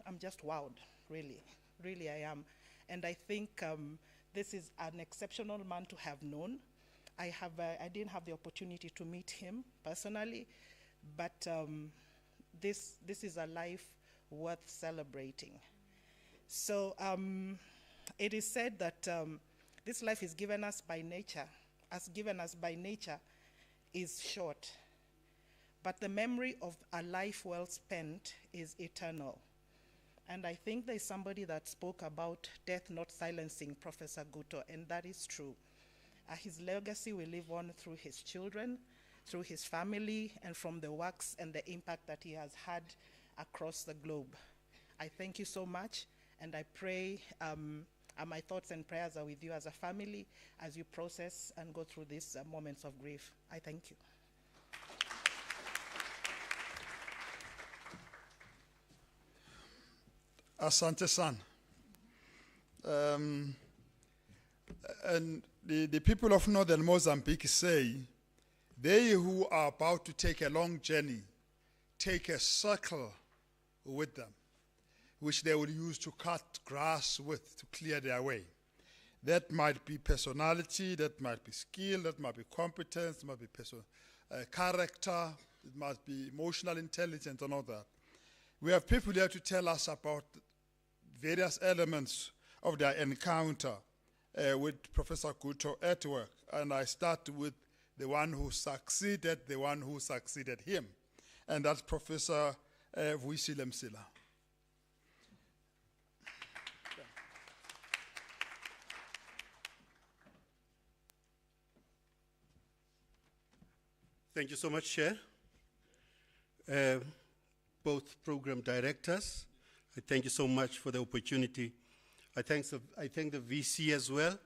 I'm just wowed, really, really I am. And I think this is an exceptional man to have known. I didn't have the opportunity to meet him personally, but this is a life worth celebrating. So it is said that this life is given us by nature, is short, but the memory of a life well spent is eternal. And I think there's somebody that spoke about death not silencing Professor Gutto, and that is true. His legacy will live on through his children, through his family, and from the works and the impact that he has had across the globe. I thank you so much, and I pray my thoughts and prayers are with you as a family as you process and go through these moments of grief. I thank you. Asante San. And the people of northern Mozambique say, they who are about to take a long journey take a circle with them, which they will use to cut grass with to clear their way. That might be personality, that might be skill, that might be competence, it might be character, it must be emotional intelligence and all that. We have people here to tell us about various elements of their encounter with Professor Gutto at work. And I start with the one who succeeded him. And that's Professor Vuisile Msila. Thank you so much, Chair. Both program directors, I thank you so much for the opportunity. I thank the VC as well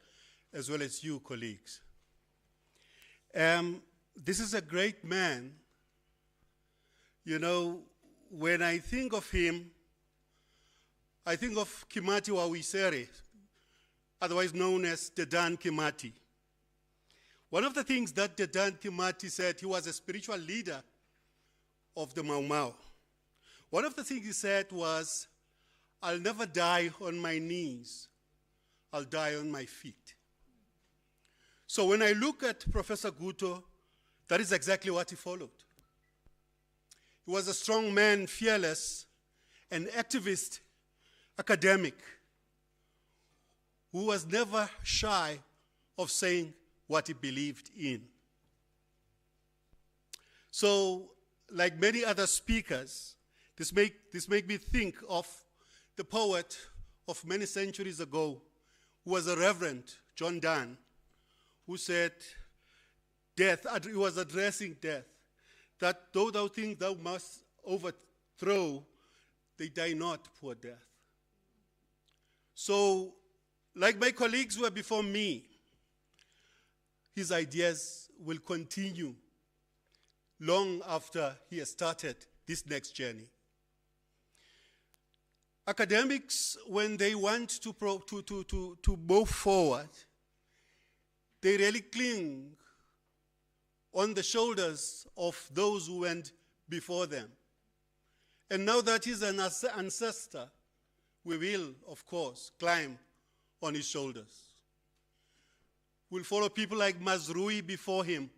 as you, colleagues. This is a great man. You know, when I think of him, I think of Kimati Wawisere, otherwise known as Dedan Kimati. One of the things that Dedan Kimati said, he was a spiritual leader of the Mau Mau. One of the things he said was, I'll never die on my knees, I'll die on my feet. So when I look at Professor Gutto, that is exactly what he followed. He was a strong man, fearless, an activist, academic, who was never shy of saying what he believed in. So, like many other speakers, this make me think of the poet of many centuries ago, who was a Reverend, John Donne, who said, death, he was addressing death, that though thou think thou must overthrow, they die not, poor death. So, like my colleagues who were before me, his ideas will continue long after he has started this next journey. Academics, when they want to move forward, they really cling on the shoulders of those who went before them. And now that he's an ancestor, we will, of course, climb on his shoulders. We'll follow people like Mazrui before him,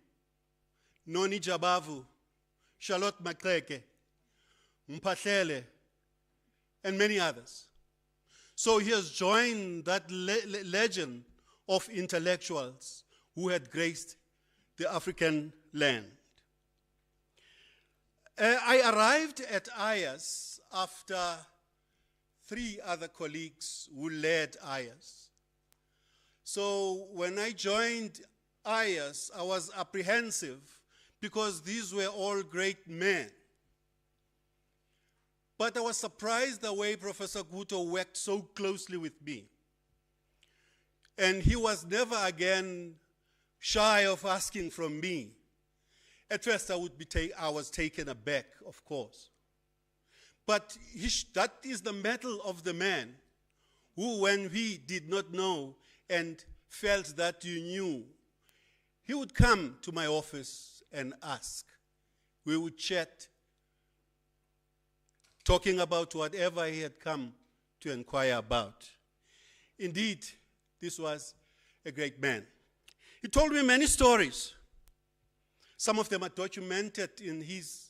Noni Jabavu, Charlotte Makreke, Mpahlele, and many others. So he has joined that legend of intellectuals who had graced the African land. I arrived at IAS after 3 other colleagues who led IAS. So when I joined IAS, I was apprehensive because these were all great men. But I was surprised the way Professor Gutto worked so closely with me. And he was never again shy of asking from me. At first I was taken aback, of course. But that is the mettle of the man who, when we did not know and felt that you knew, he would come to my office and ask. We would chat, talking about whatever he had come to inquire about. Indeed, this was a great man. He told me many stories. Some of them are documented in his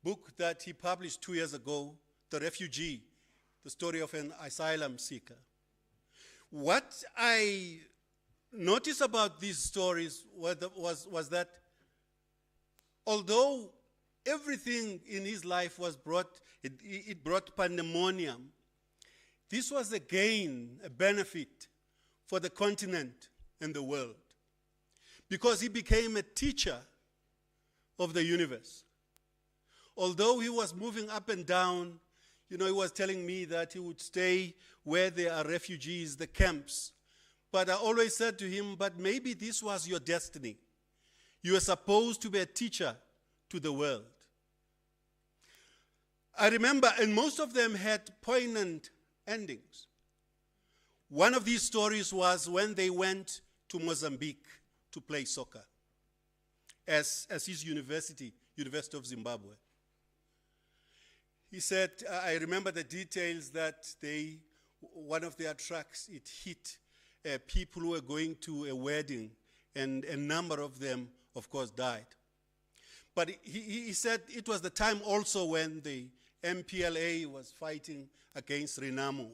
book that he published 2 years ago, The Refugee, the story of an asylum seeker. What I noticed about these stories was that although everything in his life was it brought pandemonium, this was a gain, a benefit for the continent and the world, because he became a teacher of the universe. Although he was moving up and down, he was telling me that he would stay where there are refugees, the camps. But I always said to him, but maybe this was your destiny. You were supposed to be a teacher to the world. I remember, and most of them had poignant endings. One of these stories was when they went to Mozambique to play soccer as his university of Zimbabwe. He said, I remember the details that one of their trucks, it hit people who were going to a wedding, and a number of them, of course, died. But he said it was the time also when the MPLA was fighting against Renamo.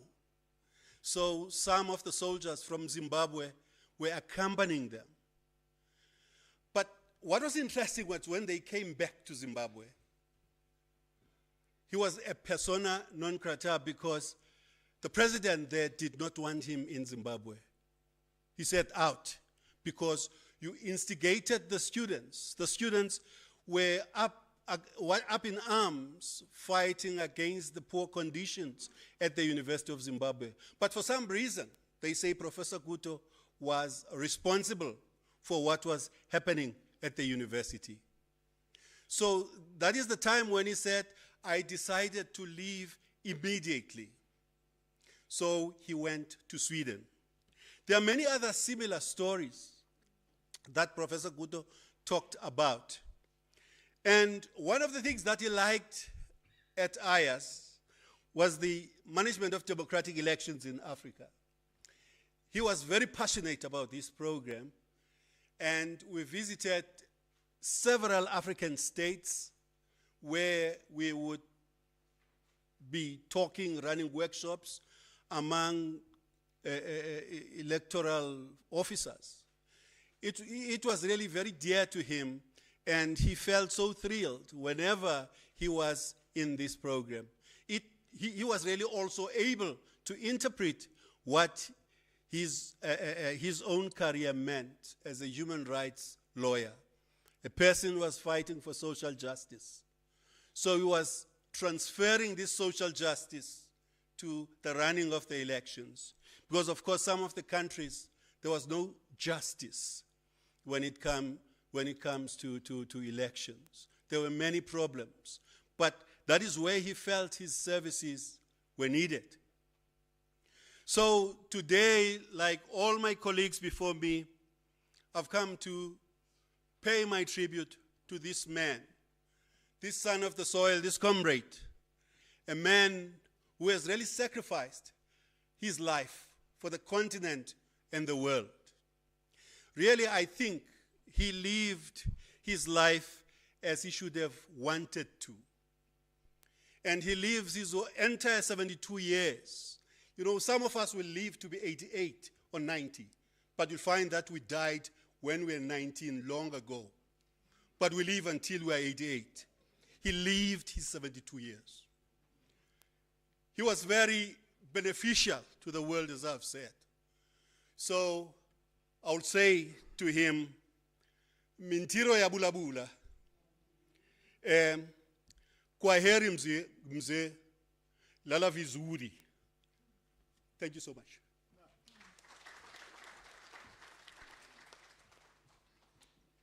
So some of the soldiers from Zimbabwe were accompanying them. But what was interesting was when they came back to Zimbabwe, he was a persona non grata because the president there did not want him in Zimbabwe. He said out because you instigated the students. The students were up in arms fighting against the poor conditions at the University of Zimbabwe. But for some reason, they say Professor Gutto was responsible for what was happening at the university. So that is the time when he said, I decided to leave immediately. So he went to Sweden. There are many other similar stories that Professor Gutto talked about. And one of the things that he liked at IAS was the management of democratic elections in Africa. He was very passionate about this program, and we visited several African states where we would be talking, running workshops among electoral officers. It was really very dear to him, and he felt so thrilled whenever he was in this program. He was really also able to interpret what his own career meant as a human rights lawyer. A person was fighting for social justice. So he was transferring this social justice to the running of the elections. Because, of course, some of the countries, there was no justice when it comes to elections. There were many problems. But that is where he felt his services were needed. So today, like all my colleagues before me, I've come to pay my tribute to this man, this son of the soil, this comrade, a man who has really sacrificed his life for the continent and the world. Really, I think he lived his life as he should have wanted to. And he lives his entire 72 years. You know, some of us will live to be 88 or 90, but you'll find that we died when we were 19 long ago. But we live until we are 88. He lived his 72 years. He was very beneficial to the world, as I've said. So I would say to him, Mintiro ya bula bula, kwa heri mzee, lala vizuri. Thank you so much.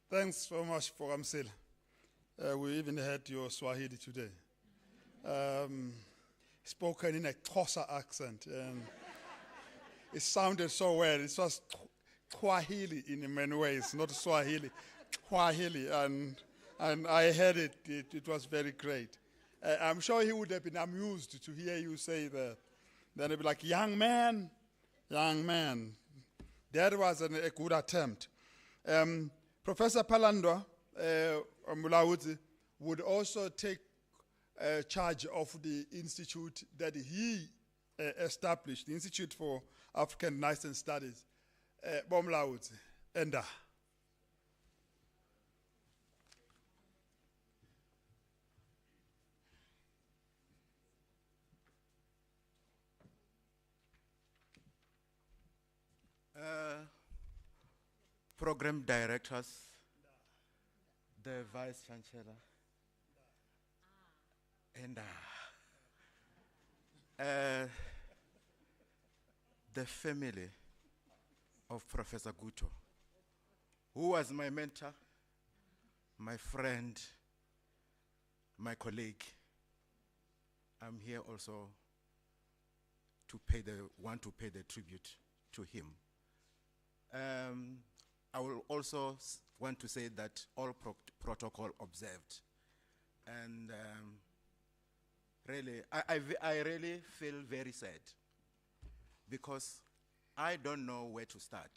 Thanks so much, Foramsel. We even heard your Swahili today. Spoken in a Xhosa accent. It sounded so well. It was Swahili in many ways, not Swahili. Swahili, and I heard it. It was very great. I'm sure he would have been amused to hear you say that. Then he'd be like, young man. That was a good attempt. Professor Palandwa Mulawuzi would also take charge of the institute that he established, the Institute for African Nice Studies. Bomlawuzi, Enda. Program directors, the Vice Chancellor, and the family of Professor Gutto, who was my mentor, my friend, my colleague. I'm here also want to pay the tribute to him. I will also want to say that all protocol observed. And really, I really feel very sad because I don't know where to start.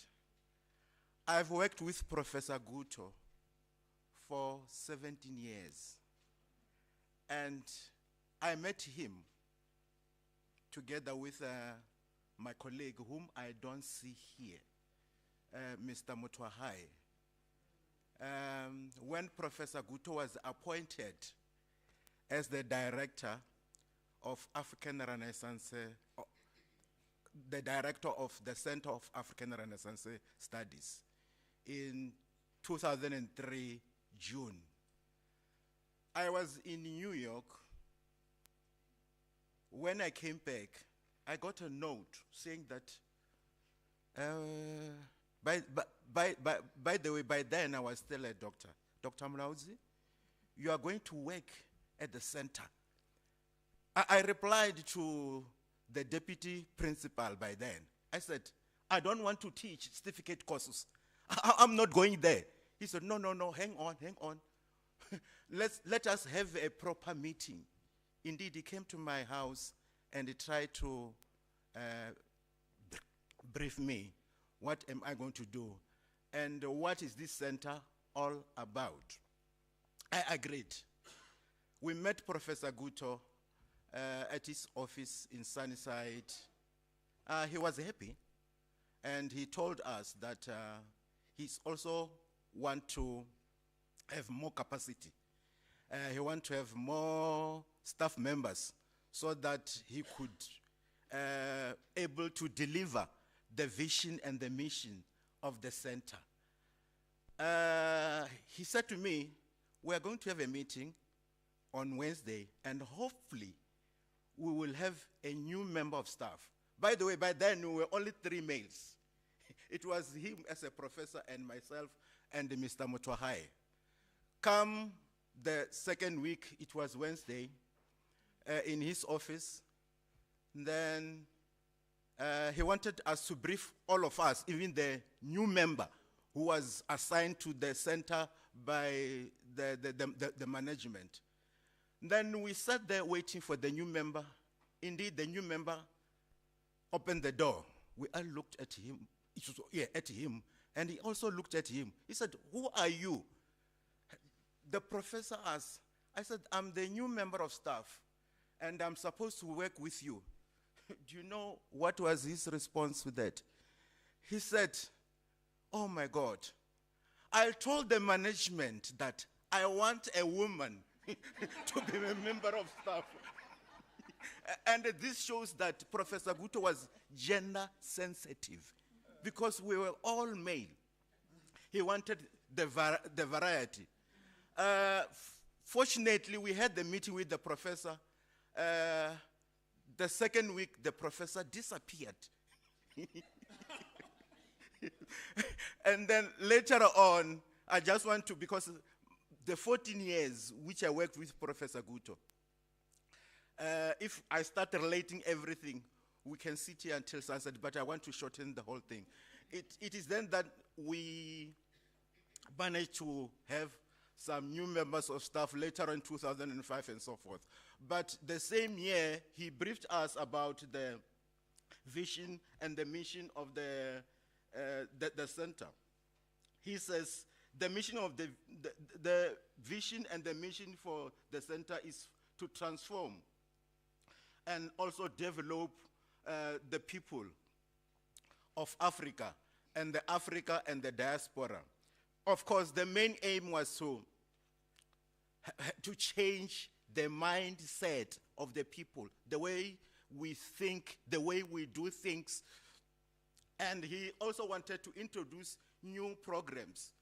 I've worked with Professor Gutto for 17 years. And I met him together with my colleague, whom I don't see here, Mr. Mutwahai. When Professor Gutto was appointed as the director of African Renaissance, the director of the Center of African Renaissance Studies in 2003, June. I was in New York. When I came back, I got a note saying that, by the way, by then I was still a doctor. Dr. Mlauzi, you are going to work at the center. I replied to the deputy principal by then. I said, I don't want to teach certificate courses. I'm not going there. He said, no, hang on. Let us have a proper meeting. Indeed, he came to my house and he tried to brief me. What am I going to do? And what is this center all about? I agreed. We met Professor Gutto at his office in Sunnyside. He was happy, and he told us that he's also want to have more capacity. He want to have more staff members so that he could able to deliver the vision and the mission of the center. He said to me, we are going to have a meeting on Wednesday, and hopefully we will have a new member of staff. By the way, by then we were only 3 males. It was him as a professor and myself and Mr. Mutwahai. Come the second week, it was Wednesday, in his office. Then he wanted us to brief all of us, even the new member who was assigned to the center by the management. Then we sat there waiting for the new member. Indeed, the new member opened the door. We all looked at him, at him, and he also looked at him. He said, who are you? The professor asked. I said, I'm the new member of staff, and I'm supposed to work with you. Do you know what was his response to that? He said, oh my God, I told the management that I want a woman to be a member of staff. And this shows that Professor Gutto was gender sensitive because we were all male. He wanted the variety. Fortunately, we had the meeting with the professor. The second week, the professor disappeared. And then later on, I just want to, because the 14 years which I worked with Professor Gutto, if I start relating everything, we can sit here until sunset, but I want to shorten the whole thing. It is then that we managed to have some new members of staff later in 2005 and so forth. But the same year, he briefed us about the vision and the mission of the center. He says the mission of the vision and the mission for the center is to transform and also develop the people of Africa and the diaspora. Of course, the main aim was to change the mindset of the people, the way we think, the way we do things. And he also wanted to introduce new programs.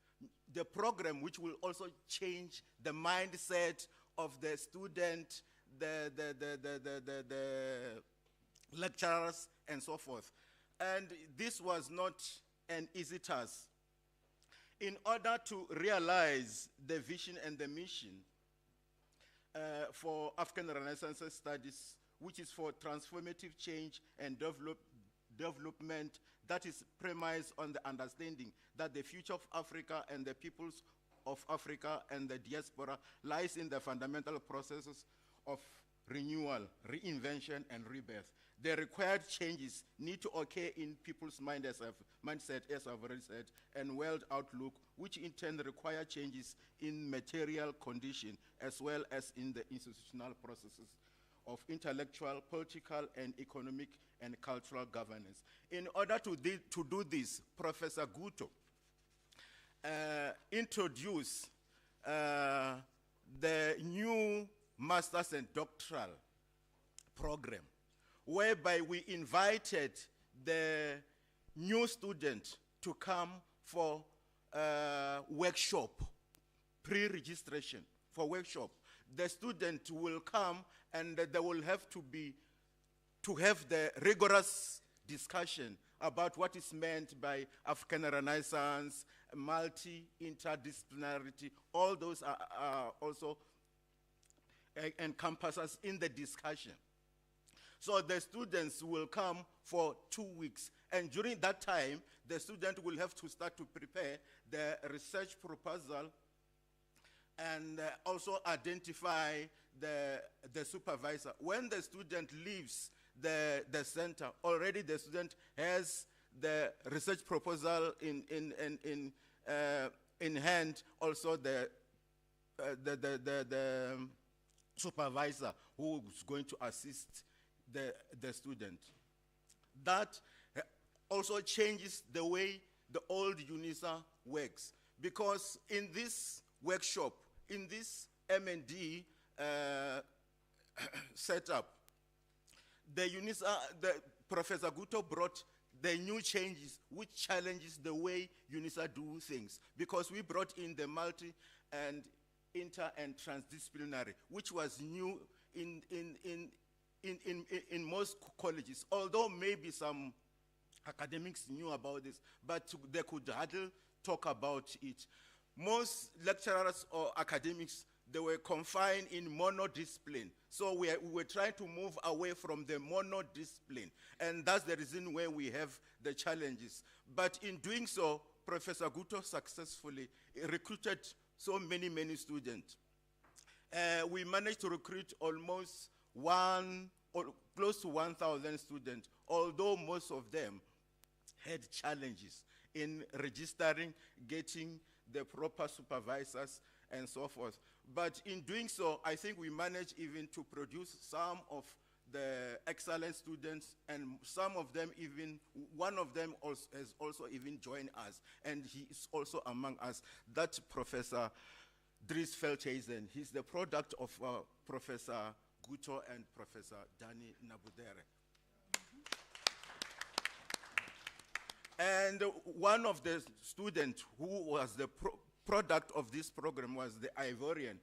The program which will also change the mindset of the student, the lecturers, and so forth. And this was not an easy task. In order to realize the vision and the mission for African Renaissance studies, which is for transformative change and development that is premised on the understanding that the future of Africa and the peoples of Africa and the diaspora lies in the fundamental processes of renewal, reinvention, and rebirth. The required changes need to occur in people's mindset, as I've already said, and world outlook, which in turn require changes in material condition, as well as in the institutional processes of intellectual, political, and economic and cultural governance. In order to do this, Professor Gutto introduced the new master's and doctoral program, whereby we invited the new student to come for workshop, pre-registration for workshop. The student will come and they will have to have the rigorous discussion about what is meant by African Renaissance, multi-interdisciplinarity. All those are also encompasses in the discussion. So the students will come for 2 weeks, and during that time, the student will have to start to prepare the research proposal and also identify the supervisor. When the student leaves the center, already the student has the research proposal in hand, also the supervisor who is going to assist the student. That also changes the way the old Unisa works, because in this workshop, in this M&D setup, the Professor Gutto brought the new changes which challenges the way Unisa do things, because we brought in the multi and inter and transdisciplinary, which was new in most colleges, although maybe some academics knew about this, but they could hardly talk about it. Most lecturers or academics, they were confined in monodiscipline. So we were trying to move away from the monodiscipline, and that's the reason where we have the challenges. But in doing so, Professor Gutto successfully recruited so many students. We managed to recruit almost close to 1,000 students, although most of them had challenges in registering, getting the proper supervisors, and so forth. But in doing so, I think we managed even to produce some of the excellent students, and some of them even, one of them has also even joined us, and he is also among us. That's Professor Dries Veldhuizen. He's the product of Professor Gutto and Professor Danny Nabudere. And one of the students who was the product of this program was the Ivorian,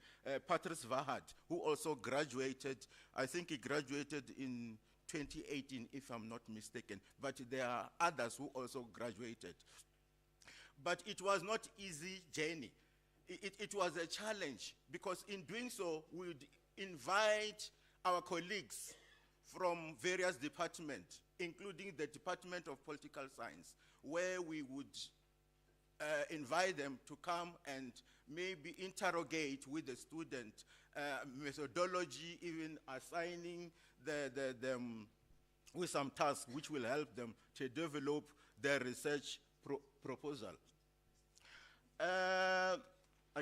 Patrice Vahat, who also graduated. I think he graduated in 2018, if I'm not mistaken. But there are others who also graduated. But it was not easy journey. It was a challenge, because in doing so, we would invite our colleagues from various departments, including the Department of Political Science, where we would invite them to come and maybe interrogate with the student, methodology, even assigning them with some tasks which will help them to develop their research proposal. I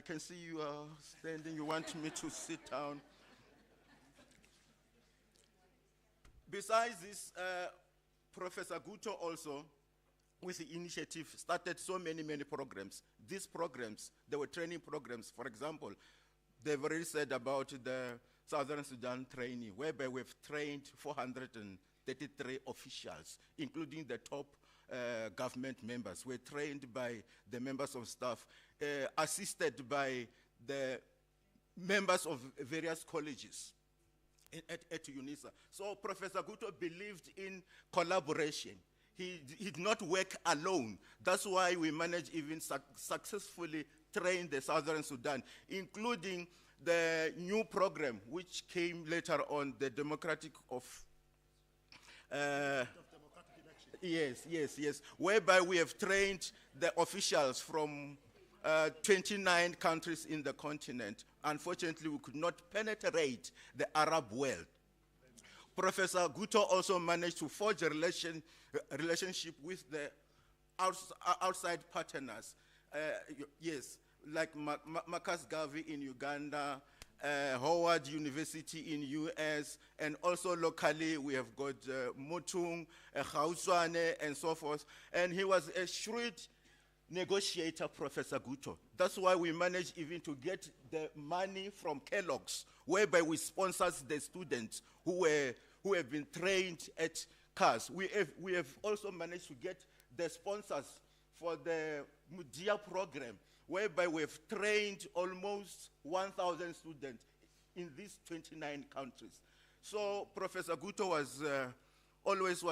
can see you are standing. You want me to sit down? Besides this, Professor Gutto also, with the initiative, started so many programs. These programs, they were training programs. For example, they've already said about the Southern Sudan trainee, whereby we've trained 433 officials, including the top government members. Were trained by the members of staff, assisted by the members of various colleges at Unisa. So Professor Gutto believed in collaboration. He did not work alone. That's why we managed even successfully train the Southern Sudan, including the new program, which came later on, the democratic of yes, whereby we have trained the officials from 29 countries in the continent. Unfortunately, we could not penetrate the Arab world. Professor Gutto also managed to forge a relationship with the outside partners. Yes, like Marcus Garvey in Uganda, Howard University in US, and also locally we have got Motung, Gautshwane, and so forth. And he was a shrewd negotiator, Professor Gutto. That's why we managed even to get the money from Kellogg's, whereby we sponsor the students who have been trained at CAS. We have also managed to get the sponsors for the Mudia program, whereby we have trained almost 1,000 students in these 29 countries. So Professor Gutto was always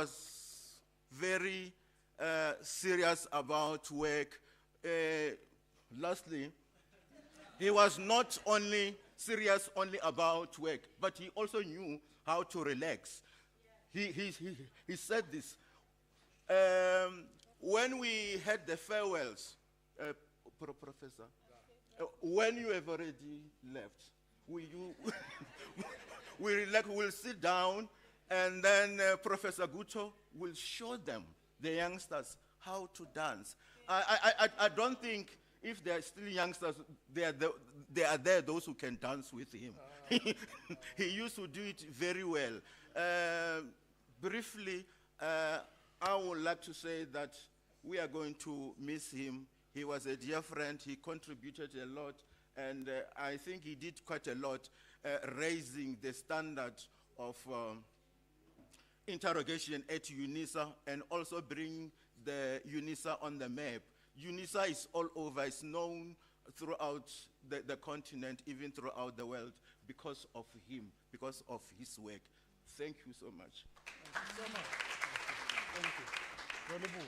very serious about work. Lastly, he was not only serious only about work, but he also knew how to relax. He said this. When we had the farewells, Professor, when you have already left, we relax, we'll sit down, and then Professor Gutto will show them, the youngsters, how to dance. I don't think if they are still youngsters, they are there those who can dance with him. He used to do it very well. Briefly, I would like to say that we are going to miss him. He was a dear friend. He contributed a lot, and I think he did quite a lot, raising the standard of interrogation at Unisa, and also bring the Unisa on the map. Unisa is all over. It's known throughout the continent, even throughout the world, because of him, because of his work. Thank you so much. Thank you so much. Thank you.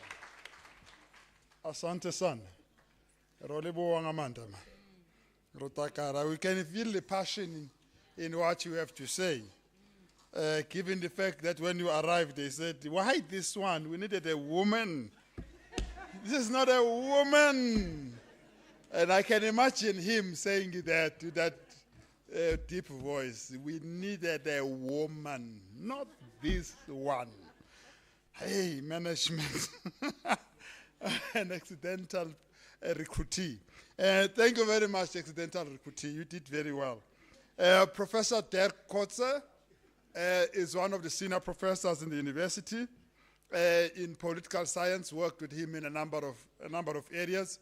Asante sana. Rolebo wangamandama. Rotakara. We can feel the passion in what you have to say. Given the fact that when you arrived, they said, why this one? We needed a woman. This is not a woman. And I can imagine him saying that to that deep voice. We needed a woman, not this one. Hey, management. An accidental recruitee. Thank you very much, accidental recruitee. You did very well. Professor Dirk Kotze is one of the senior professors in the university in political science. Worked with him in a number of areas.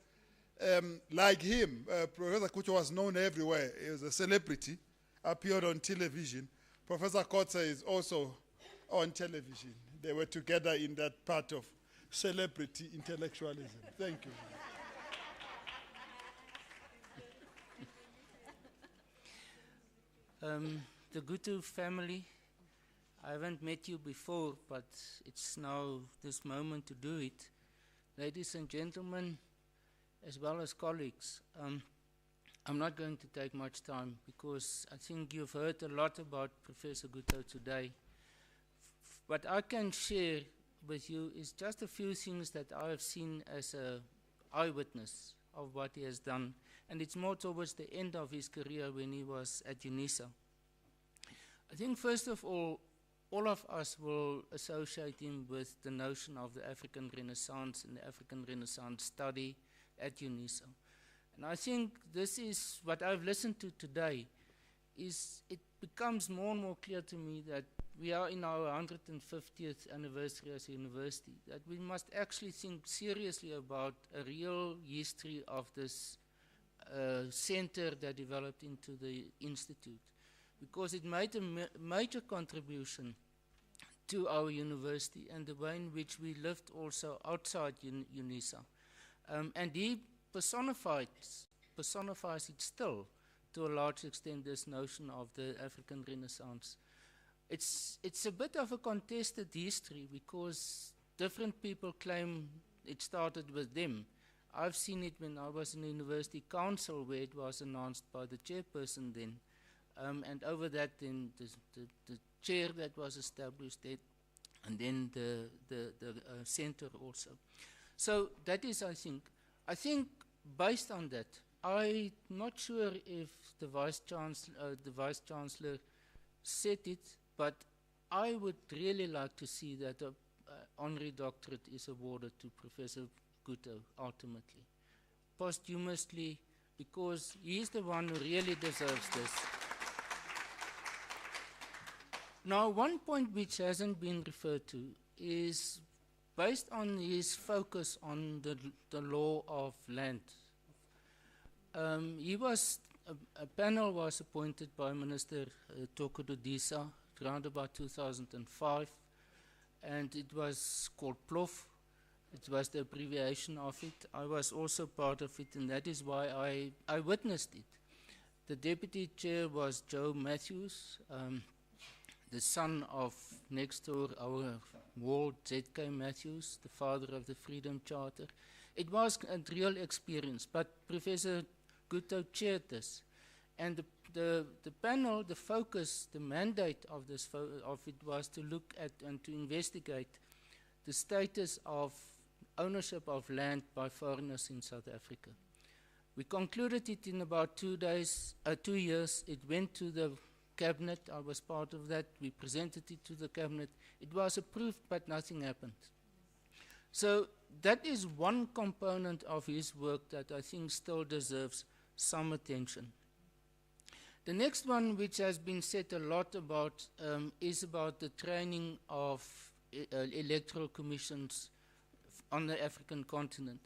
Like him, Professor Gutto was known everywhere. He was a celebrity, appeared on television. Professor Kotze is also on television. They were together in that part of celebrity intellectualism. Thank you. The Gutto family, I haven't met you before, but it's now this moment to do it. Ladies and gentlemen, as well as colleagues, I'm not going to take much time because I think you've heard a lot about Professor Gutto today. What I can share with you is just a few things that I have seen as an eyewitness of what he has done, and it's more towards the end of his career when he was at Unisa. I think first of all of us will associate him with the notion of the African Renaissance and the African Renaissance study at Unisa. And I think this is what I've listened to today, is it becomes more and more clear to me that we are in our 150th anniversary as a university, that we must actually think seriously about a real history of this center that developed into the institute, because it made a major contribution to our university and the way in which we lived also outside Unisa. And he personifies it still, to a large extent, this notion of the African Renaissance. It's a bit of a contested history because different people claim it started with them. I've seen it when I was in the university council, where it was announced by the chairperson then. And over that, then the chair that was established there, and then the center also. So that is, I think based on that, I'm not sure if the Vice Chancellor said it, but I would really like to see that an honorary doctorate is awarded to Professor GUTTO ultimately, posthumously, because he is the one who really deserves this. Now, one point which hasn't been referred to is based on his focus on the law of land. A panel was appointed by Minister Toko Dodisa around about 2005, and it was called PROF. It was the abbreviation of it. I was also part of it, and that is why I witnessed it. The deputy chair was Joe Mathews, the son of next door our ward, Z.K. Mathews, the father of the Freedom Charter. It was a real experience, but Professor GUTTO chaired this. And the panel, the focus, the mandate of it was to look at and to investigate the status of ownership of land by foreigners in South Africa. We concluded it in about 2 years. It went to the cabinet. I was part of that. We presented it to the cabinet. It was approved, but nothing happened. So that is one component of his work that I think still deserves some attention. The next one, which has been said a lot about, is about the training of electoral commissions on the African continent.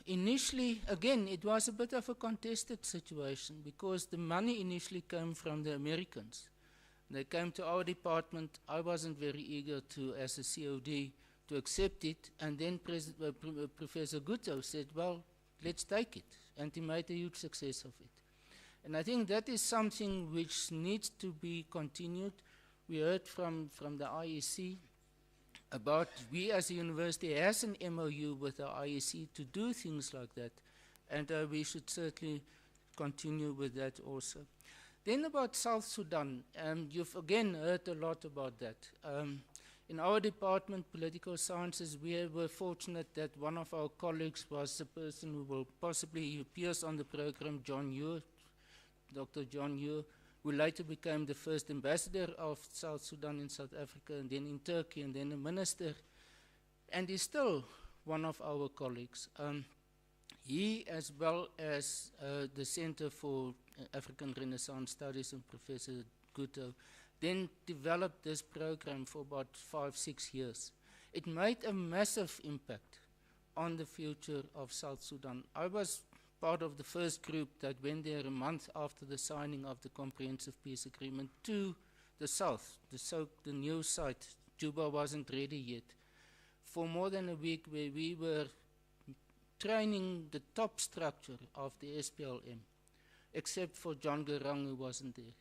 Initially, again, it was a bit of a contested situation because the money initially came from the Americans. They came to our department. I wasn't very eager to, as a COD, to accept it. And then Professor GUTTO said, well, let's take it. And he made a huge success of it. And I think that is something which needs to be continued. We heard from the IEC about we as a university has an MOU with the IEC to do things like that, and we should certainly continue with that also. Then about South Sudan, you've again heard a lot about that. In our department, political sciences, we were fortunate that one of our colleagues was the person who will possibly appears on the program, John Yu, Dr. John Yu, who later became the first ambassador of South Sudan in South Africa, and then in Turkey, and then a minister, and is still one of our colleagues. He, as well as the Center for African Renaissance Studies and Professor GUTTO, then developed this program for about 5-6 years. It made a massive impact on the future of South Sudan. I was part of the first group that went there a month after the signing of the Comprehensive Peace Agreement to the south, the new site. Juba wasn't ready yet. For more than a week, where we were training the top structure of the SPLM, except for John Garang, who wasn't there.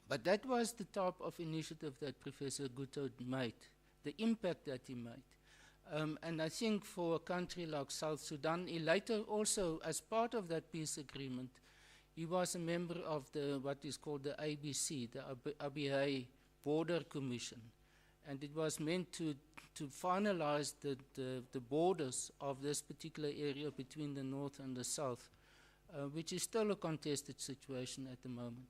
But that was the type of initiative that Professor GUTTO made, the impact that he made. And I think for a country like South Sudan, he later also, as part of that peace agreement, he was a member of what is called the ABC, the Abiy Border Commission. And it was meant to finalize the borders of this particular area between the north and the south, which is still a contested situation at the moment.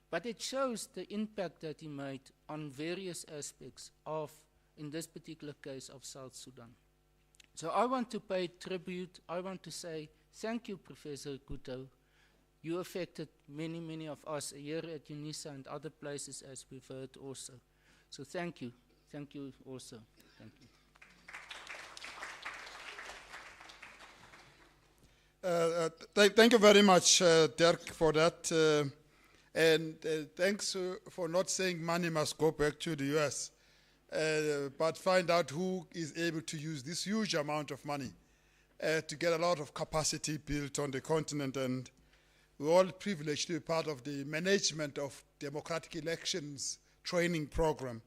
But it shows the impact that he made on various aspects of, in this particular case, of South Sudan. So I want to pay tribute. I want to say thank you, Professor GUTTO. You affected many, many of us here at Unisa and other places, as we've heard also. So thank you. Thank you also. Thank you. Thank you very much, Dirk, for that. And thanks for not saying money must go back to the US. But find out who is able to use this huge amount of money to get a lot of capacity built on the continent. And we're all privileged to be part of the management of democratic elections training program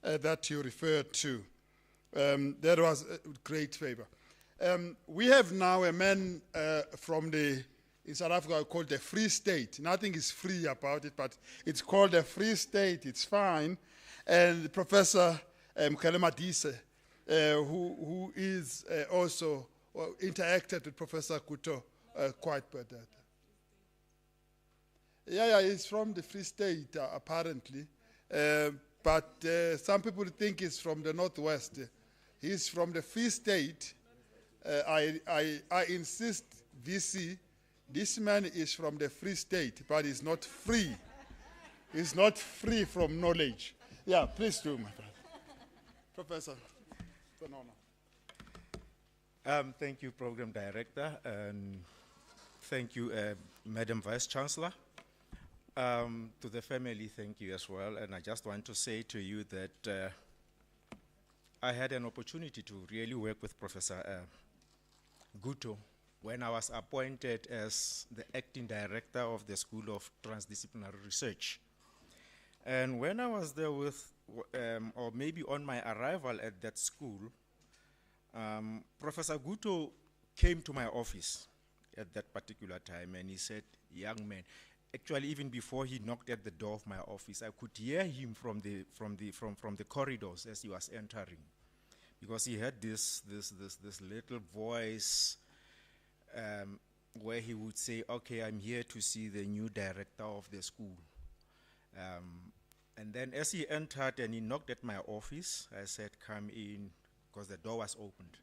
that you referred to. That was a great favor. We have now a man from in South Africa called the Free State. Nothing is free about it, but it's called the Free State. It's fine. And Professor Muckleneuk, who is also interacted with Professor Gutto quite better. Yeah, he's from the Free State, apparently. But some people think he's from the Northwest. He's from the Free State. I insist, VC, this man is from the Free State, but he's not free. He's not free from knowledge. Yeah, please do, my brother. Professor, it's an honor. Thank you, Program Director, and thank you, Madam Vice Chancellor. To the family, thank you as well. And I just want to say to you that I had an opportunity to really work with Professor Gutto when I was appointed as the acting director of the School of Transdisciplinary Research. And when I was there with, or maybe on my arrival at that school, Professor Gutto came to my office at that particular time and he said, young man, actually even before he knocked at the door of my office, I could hear him from the corridors as he was entering, because he had this little voice where he would say, okay, I'm here to see the new director of the school. And then as he entered and he knocked at my office, I said, come in, because the door was opened.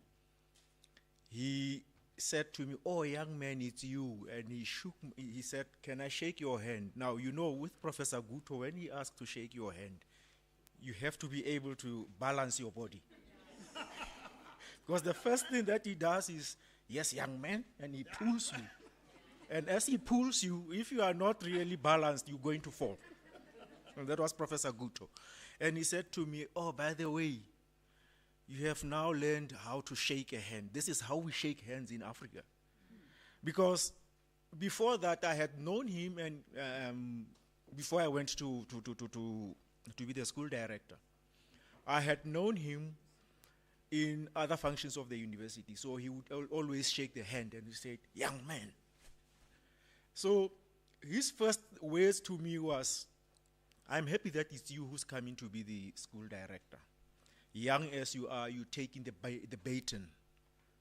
He said to me, oh, young man, it's you. And he shook me. He said, can I shake your hand? Now, you know, with Professor Gutto, when he asks to shake your hand, you have to be able to balance your body. Because the first thing that he does is, yes, young man, and he pulls you. And as he pulls you, if you are not really balanced, you're going to fall. And that was Professor Gutto. And he said to me, oh, by the way, you have now learned how to shake a hand. This is how we shake hands in Africa. Because before that, I had known him, and before I went to be the school director, I had known him in other functions of the university. So he would always shake the hand and he said, young man. So his first words to me was, I'm happy that it's you who's coming to be the school director. Young as you are, you're taking the baton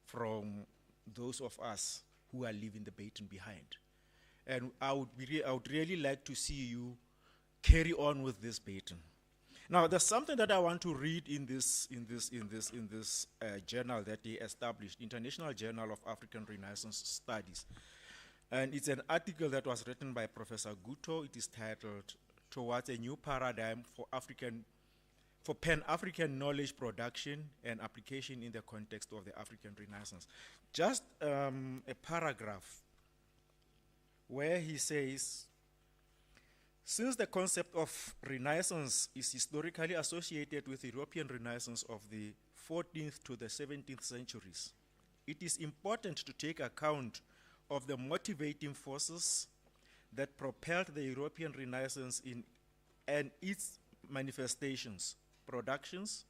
from those of us who are leaving the baton behind. And I would really like to see you carry on with this baton. Now, there's something that I want to read in this journal that he established, International Journal of African Renaissance Studies. And it's an article that was written by Professor Gutto. It is titled, Towards a New Paradigm for Pan-African Knowledge Production and Application in the Context of the African Renaissance. Just a paragraph where he says, since the concept of Renaissance is historically associated with the European Renaissance of the 14th to the 17th centuries, it is important to take account of the motivating forces that propelled the European Renaissance and its manifestations, products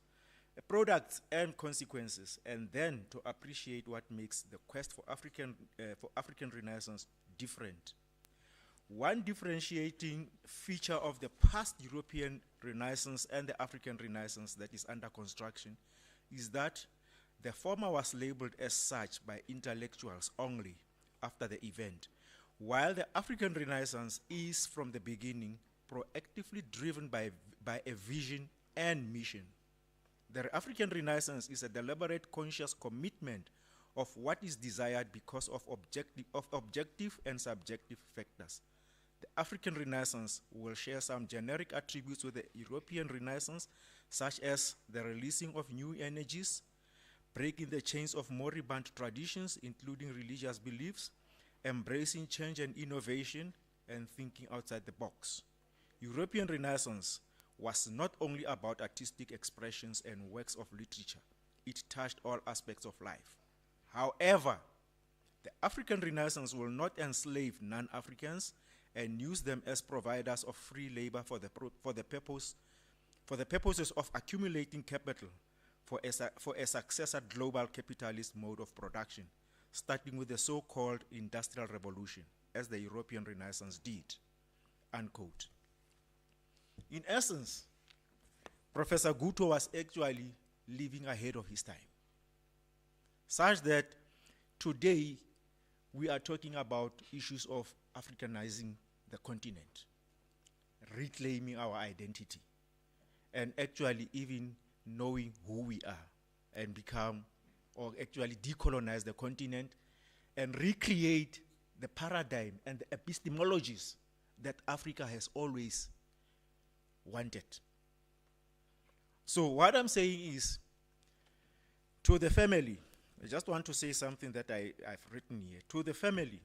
and consequences, and then to appreciate what makes the quest for African Renaissance different. One differentiating feature of the past European Renaissance and the African Renaissance that is under construction is that the former was labeled as such by intellectuals only after the event, while the African Renaissance is, from the beginning, proactively driven by a vision and mission. The African Renaissance is a deliberate, conscious commitment of what is desired because of objective and subjective factors. The African Renaissance will share some generic attributes with the European Renaissance, such as the releasing of new energies, breaking the chains of moribund traditions, including religious beliefs, embracing change and innovation, and thinking outside the box. European Renaissance was not only about artistic expressions and works of literature, it touched all aspects of life. However, the African Renaissance will not enslave non-Africans and use them as providers of free labor for the purposes of accumulating capital for a successor global capitalist mode of production, starting with the so-called Industrial Revolution, as the European Renaissance did, unquote. In essence, Professor Gutto was actually living ahead of his time, such that today we are talking about issues of Africanizing the continent, reclaiming our identity, and actually even knowing who we are and become, or actually decolonize the continent and recreate the paradigm and the epistemologies that Africa has always wanted. So what I'm saying is, to the family, I just want to say something that I've written here. To the family,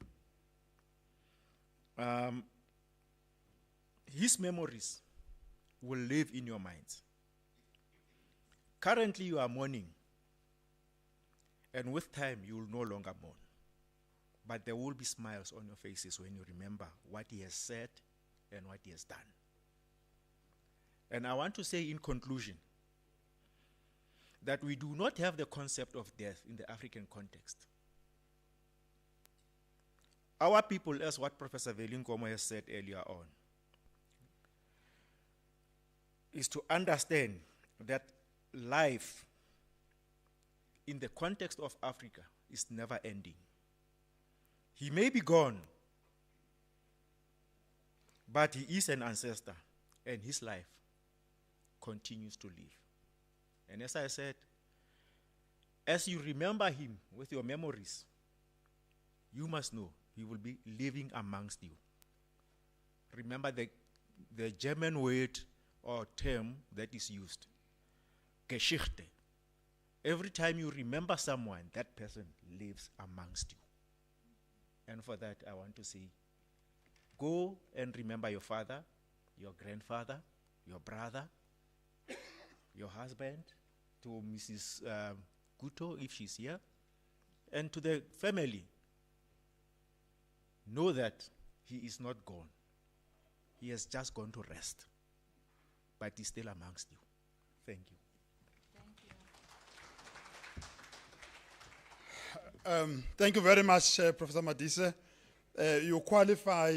his memories will live in your minds. Currently you are mourning, and with time you will no longer mourn. But there will be smiles on your faces when you remember what he has said and what he has done. And I want to say in conclusion that we do not have the concept of death in the African context. Our people, as what Professor Velinkomo has said earlier on, is to understand that life in the context of Africa is never ending. He may be gone, but he is an ancestor, and his life continues to live. And as I said, as you remember him with your memories, you must know he will be living amongst you. Remember the German word or term that is used, Geschichte. Every time you remember someone, that person lives amongst you. And for that, I want to say, go and remember your father, your grandfather, your brother, your husband, to Mrs. Gutto, if she's here, and to the family. Know that he is not gone. He has just gone to rest, but he's still amongst you. Thank you. Thank you very much, Professor Madise. You qualify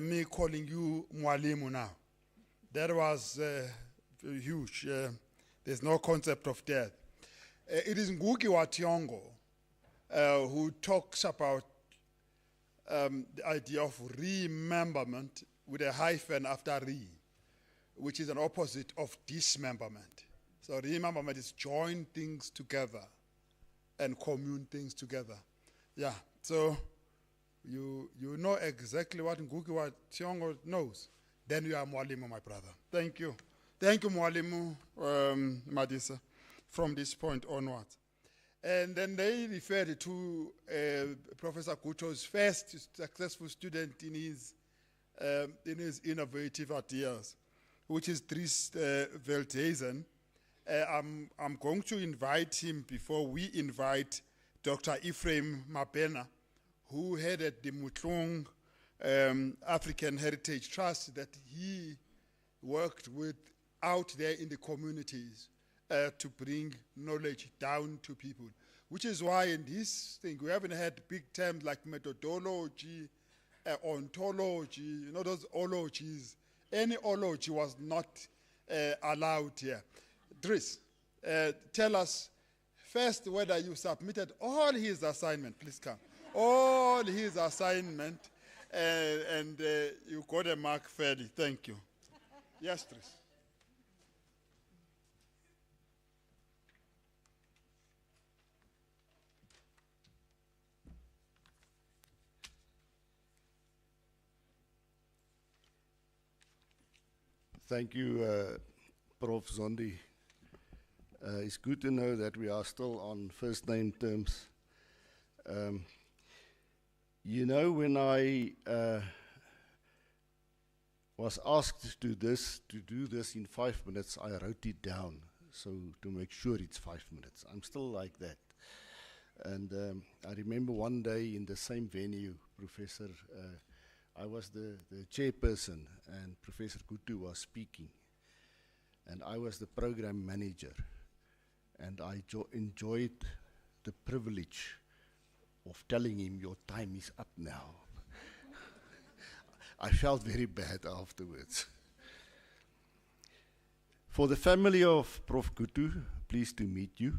me calling you Mwalimu now. That was huge. There's no concept of death. It is Ngugi wa Thiong'o who talks about the idea of rememberment with a hyphen after re, which is an opposite of dismemberment. So rememberment is join things together and commune things together. Yeah, so you know exactly what Ngugi wa Thiong'o knows. Then you are Mwalimu, my brother. Thank you. Thank you, Mwalimu Madisa, from this point onwards. And then they referred to Professor Gutto's first successful student in his innovative ideas, which is Dries Veldhuizen. I'm going to invite him before we invite Dr. Ephraim Mabena, who headed the Mutlung African Heritage Trust that he worked with out there in the communities to bring knowledge down to people. Which is why in this thing, we haven't had big terms like methodology, ontology, you know, those ologies. Any ology was not allowed here. Dries, tell us first whether you submitted all his assignment. Please come. All his assignment, and you got a mark fairly. Thank you. Yes, Dries. Thank you, Prof. Zondi. It's good to know that we are still on first name terms. You know, when I was asked to do this in 5 minutes, I wrote it down, so to make sure it's 5 minutes. I'm still like that. And I remember one day in the same venue, Professor, I was the chairperson and Professor Gutto was speaking, and I was the program manager. and I enjoyed the privilege of telling him, your time is up now. I felt very bad afterwards. For the family of Prof. Gutto, pleased to meet you.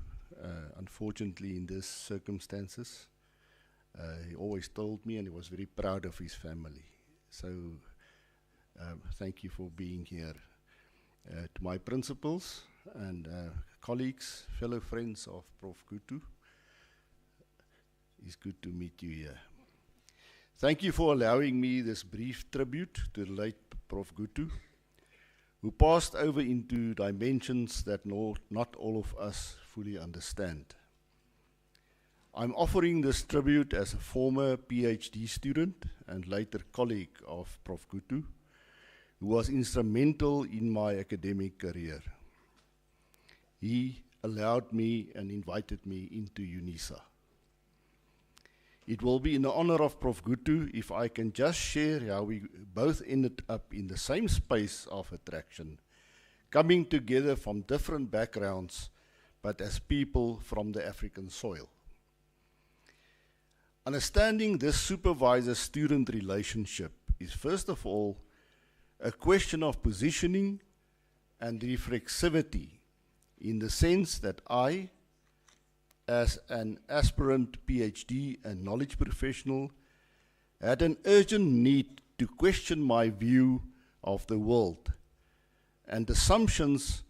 Unfortunately, in these circumstances, he always told me, and he was very proud of his family. So, thank you for being here. To my principals and colleagues, fellow friends of Prof. Gutto, it's good to meet you here. Thank you for allowing me this brief tribute to the late Prof. Gutto, who passed over into dimensions that not all of us fully understand. I'm offering this tribute as a former PhD student and later colleague of Prof. Gutto, who was instrumental in my academic career. He allowed me and invited me into Unisa. It will be in the honor of Prof. Gutto if I can just share how we both ended up in the same space of attraction, coming together from different backgrounds, but as people from the African soil. Understanding this supervisor-student relationship is first of all a question of positioning and reflexivity, in the sense that I, as an aspirant PhD and knowledge professional, had an urgent need to question my view of the world and assumptions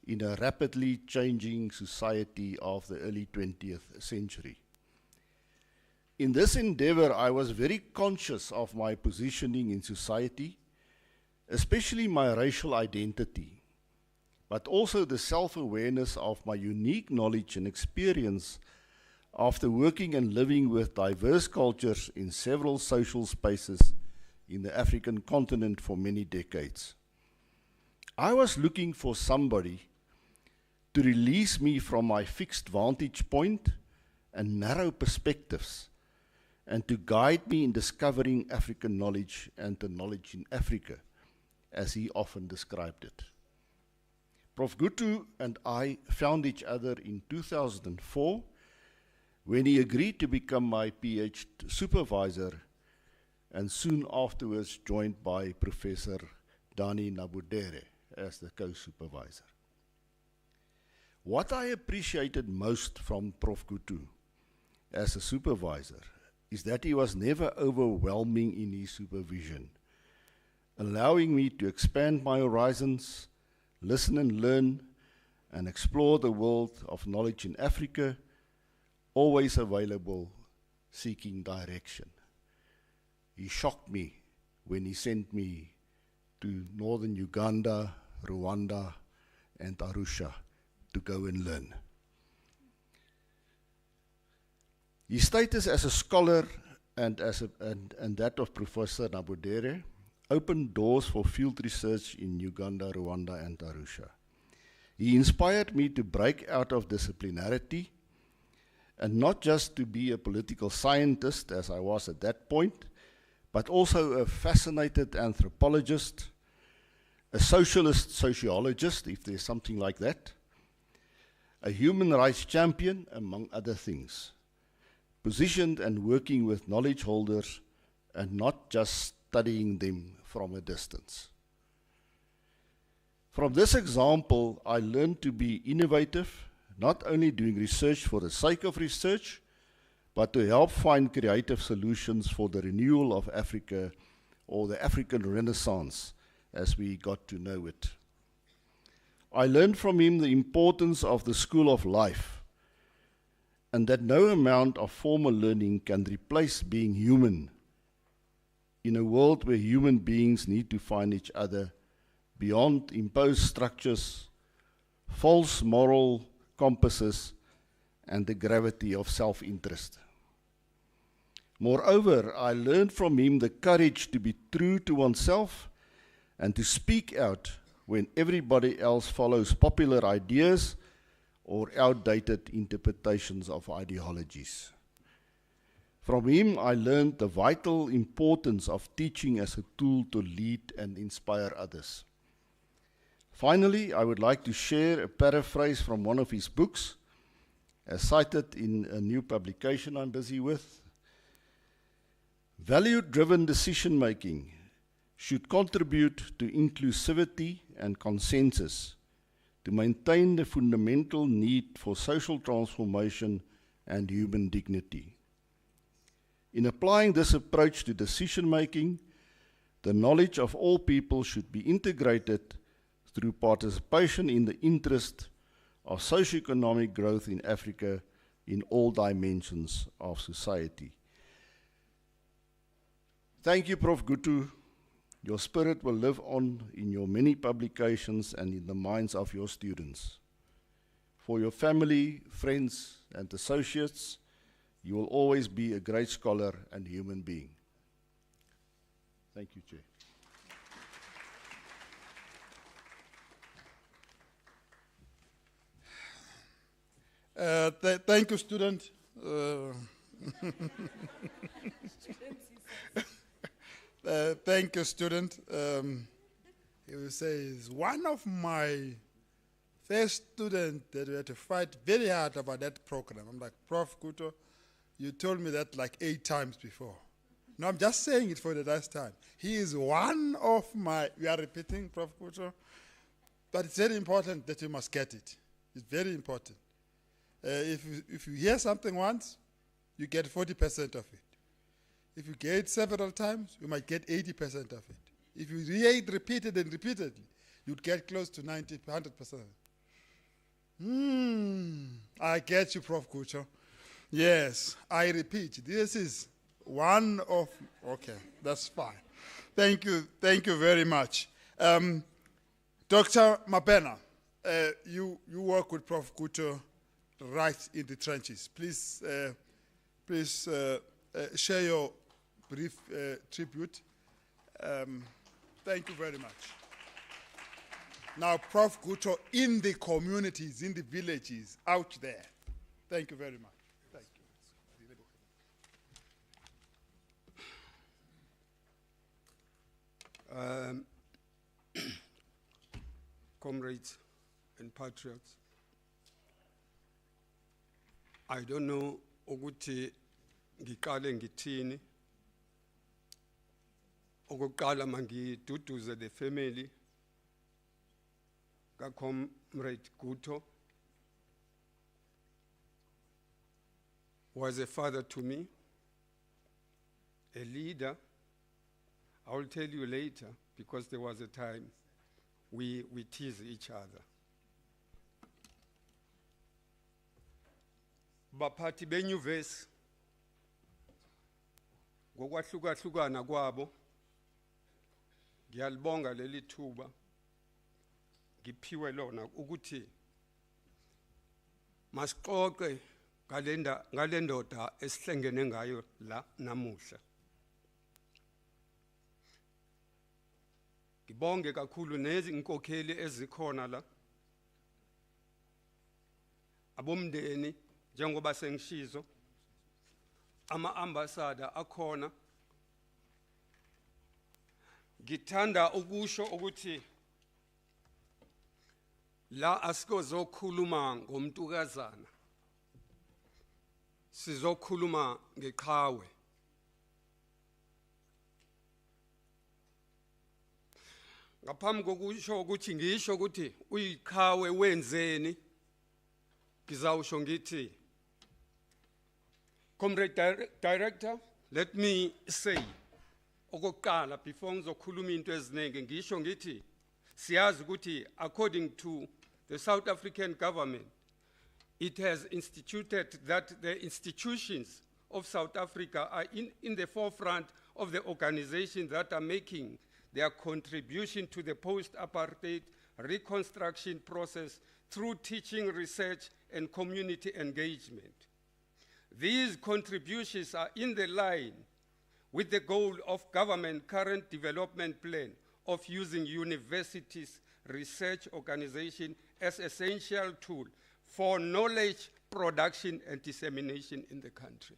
in a rapidly changing society of the early 20th century. In this endeavor, I was very conscious of my positioning in society, especially my racial identity, but also the self-awareness of my unique knowledge and experience after working and living with diverse cultures in several social spaces in the African continent for many decades. I was looking for somebody to release me from my fixed vantage point and narrow perspectives, and to guide me in discovering African knowledge and the knowledge in Africa, as he often described it. Prof. Gutto and I found each other in 2004 when he agreed to become my PhD supervisor, and soon afterwards joined by Professor Dani Nabudere as the co-supervisor. What I appreciated most from Prof. Gutto as a supervisor is that he was never overwhelming in his supervision, allowing me to expand my horizons, listen and learn, and explore the world of knowledge in Africa, always available, seeking direction. He shocked me when he sent me to northern Uganda, Rwanda, and Arusha to go and learn. His status as a scholar and that of Professor Nabudere opened doors for field research in Uganda, Rwanda, and Arusha. He inspired me to break out of disciplinarity and not just to be a political scientist, as I was at that point, but also a fascinated anthropologist, a socialist sociologist, if there's something like that, a human rights champion, among other things, positioned and working with knowledge holders and not just studying them from a distance. From this example, I learned to be innovative, not only doing research for the sake of research, but to help find creative solutions for the renewal of Africa, or the African Renaissance, as we got to know it. I learned from him the importance of the school of life, and that no amount of formal learning can replace being human in a world where human beings need to find each other beyond imposed structures, false moral compasses, and the gravity of self-interest. Moreover, I learned from him the courage to be true to oneself and to speak out when everybody else follows popular ideas or outdated interpretations of ideologies. From him, I learned the vital importance of teaching as a tool to lead and inspire others. Finally, I would like to share a paraphrase from one of his books, as cited in a new publication I'm busy with. Value-driven decision-making should contribute to inclusivity and consensus to maintain the fundamental need for social transformation and human dignity. In applying this approach to decision-making, the knowledge of all people should be integrated through participation in the interest of socio-economic growth in Africa in all dimensions of society. Thank you, Prof. Gutto. Your spirit will live on in your many publications and in the minds of your students. For your family, friends, and associates, you will always be a great scholar and human being. Thank you, Chair. Thank you, student. Thank you, student. He will say, is one of my first students that we had to fight very hard about that program. I'm like, Prof. Gutto, you told me that like 8 times before. No, I'm just saying it for the last time. He is one of my, we are repeating, Prof. Gutto, but it's very important that you must get it. It's very important. If you hear something once, you get 40% of it. If you get it several times, you might get 80% of it. If you hear it repeated and repeatedly, you'd get close to 90, 100%. I get you, Prof. Gutto. Yes, I repeat, this is one of, okay, that's fine. Thank you very much. Dr. Mabena, you work with Prof. Gutto right in the trenches. Please share your brief tribute. Thank you very much. Now, Prof. Gutto in the communities, in the villages, out there. Thank you very much. Thank you. Comrades and patriots, I don't know ukuthi ngiqale ngithini. Okokuqala mangiduduze the family kaComrade Gutto. Was a father to me, a leader. I will tell you later, because there was a time we tease each other. Baphathi benyuvesi ngokwahlukahlukana kwabo, ngiyalibonga leli thuba ngiphiwe lona ukuthi masixoxe ngale ndoda esihlengene ngayo la namuhla. Ngibonge kakhulu nezi inkokheli ezikhona la, abomndeni njengoba sengishizo, ama-ambassador akhona. Ngithanda ukusho ukuthi la asikozokhuluma ngomntukazana, sizokhuluma ngeqhawe. Ngaphambi kokusho ukuthi ngisho ukuthi uyiqhawe wenzeni, ngizawusho ngithi, Comrade Director, let me say, okokuqala before ngizokhuluma into eziningi ngisho ngithi siyazi ukuthi according to the South African government, it has instituted that the institutions of South Africa are in the forefront of the organizations that are making their contribution to the post-apartheid reconstruction process through teaching, research, and community engagement. These contributions are in the line with the goal of government current development plan of using universities, research organization as essential tool for knowledge production and dissemination in the country.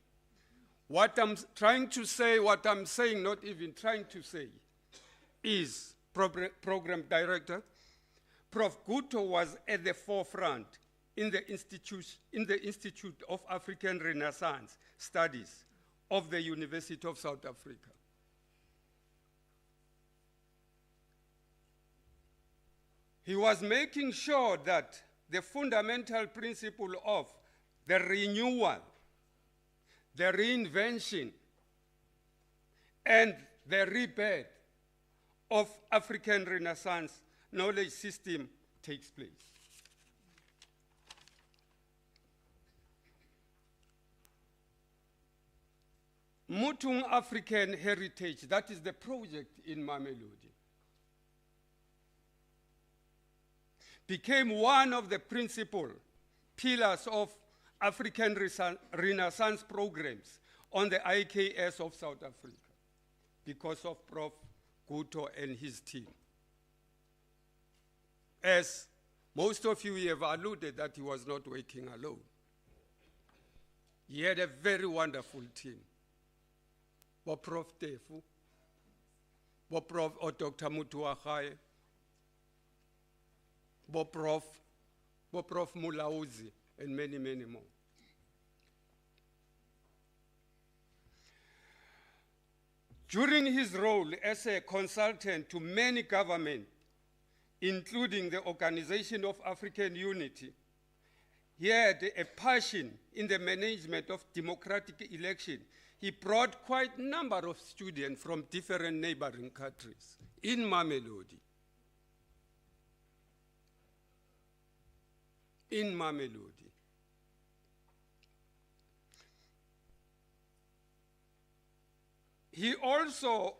What I'm trying to say, what I'm saying, not even trying to say, is, Program Director, Prof. Gutto was at the forefront in the Institute of African Renaissance Studies of the University of South Africa. He was making sure that the fundamental principle of the renewal, the reinvention, and the rebirth of African Renaissance knowledge system takes place. Mutung African Heritage, that is the project in Mamelodi, became one of the principal pillars of African Renaissance programs on the IKS of South Africa because of Prof. Gutto and his team. As most of you have alluded that he was not working alone. He had a very wonderful team. Prof. Tefu, Prof. or Dr. Mutuahaye, Prof. Mulauzi, and many, many more. During his role as a consultant to many governments, including the Organization of African Unity, he had a passion in the management of democratic election. He brought quite a number of students from different neighboring countries in Mamelodi. In Mamelodi. He also,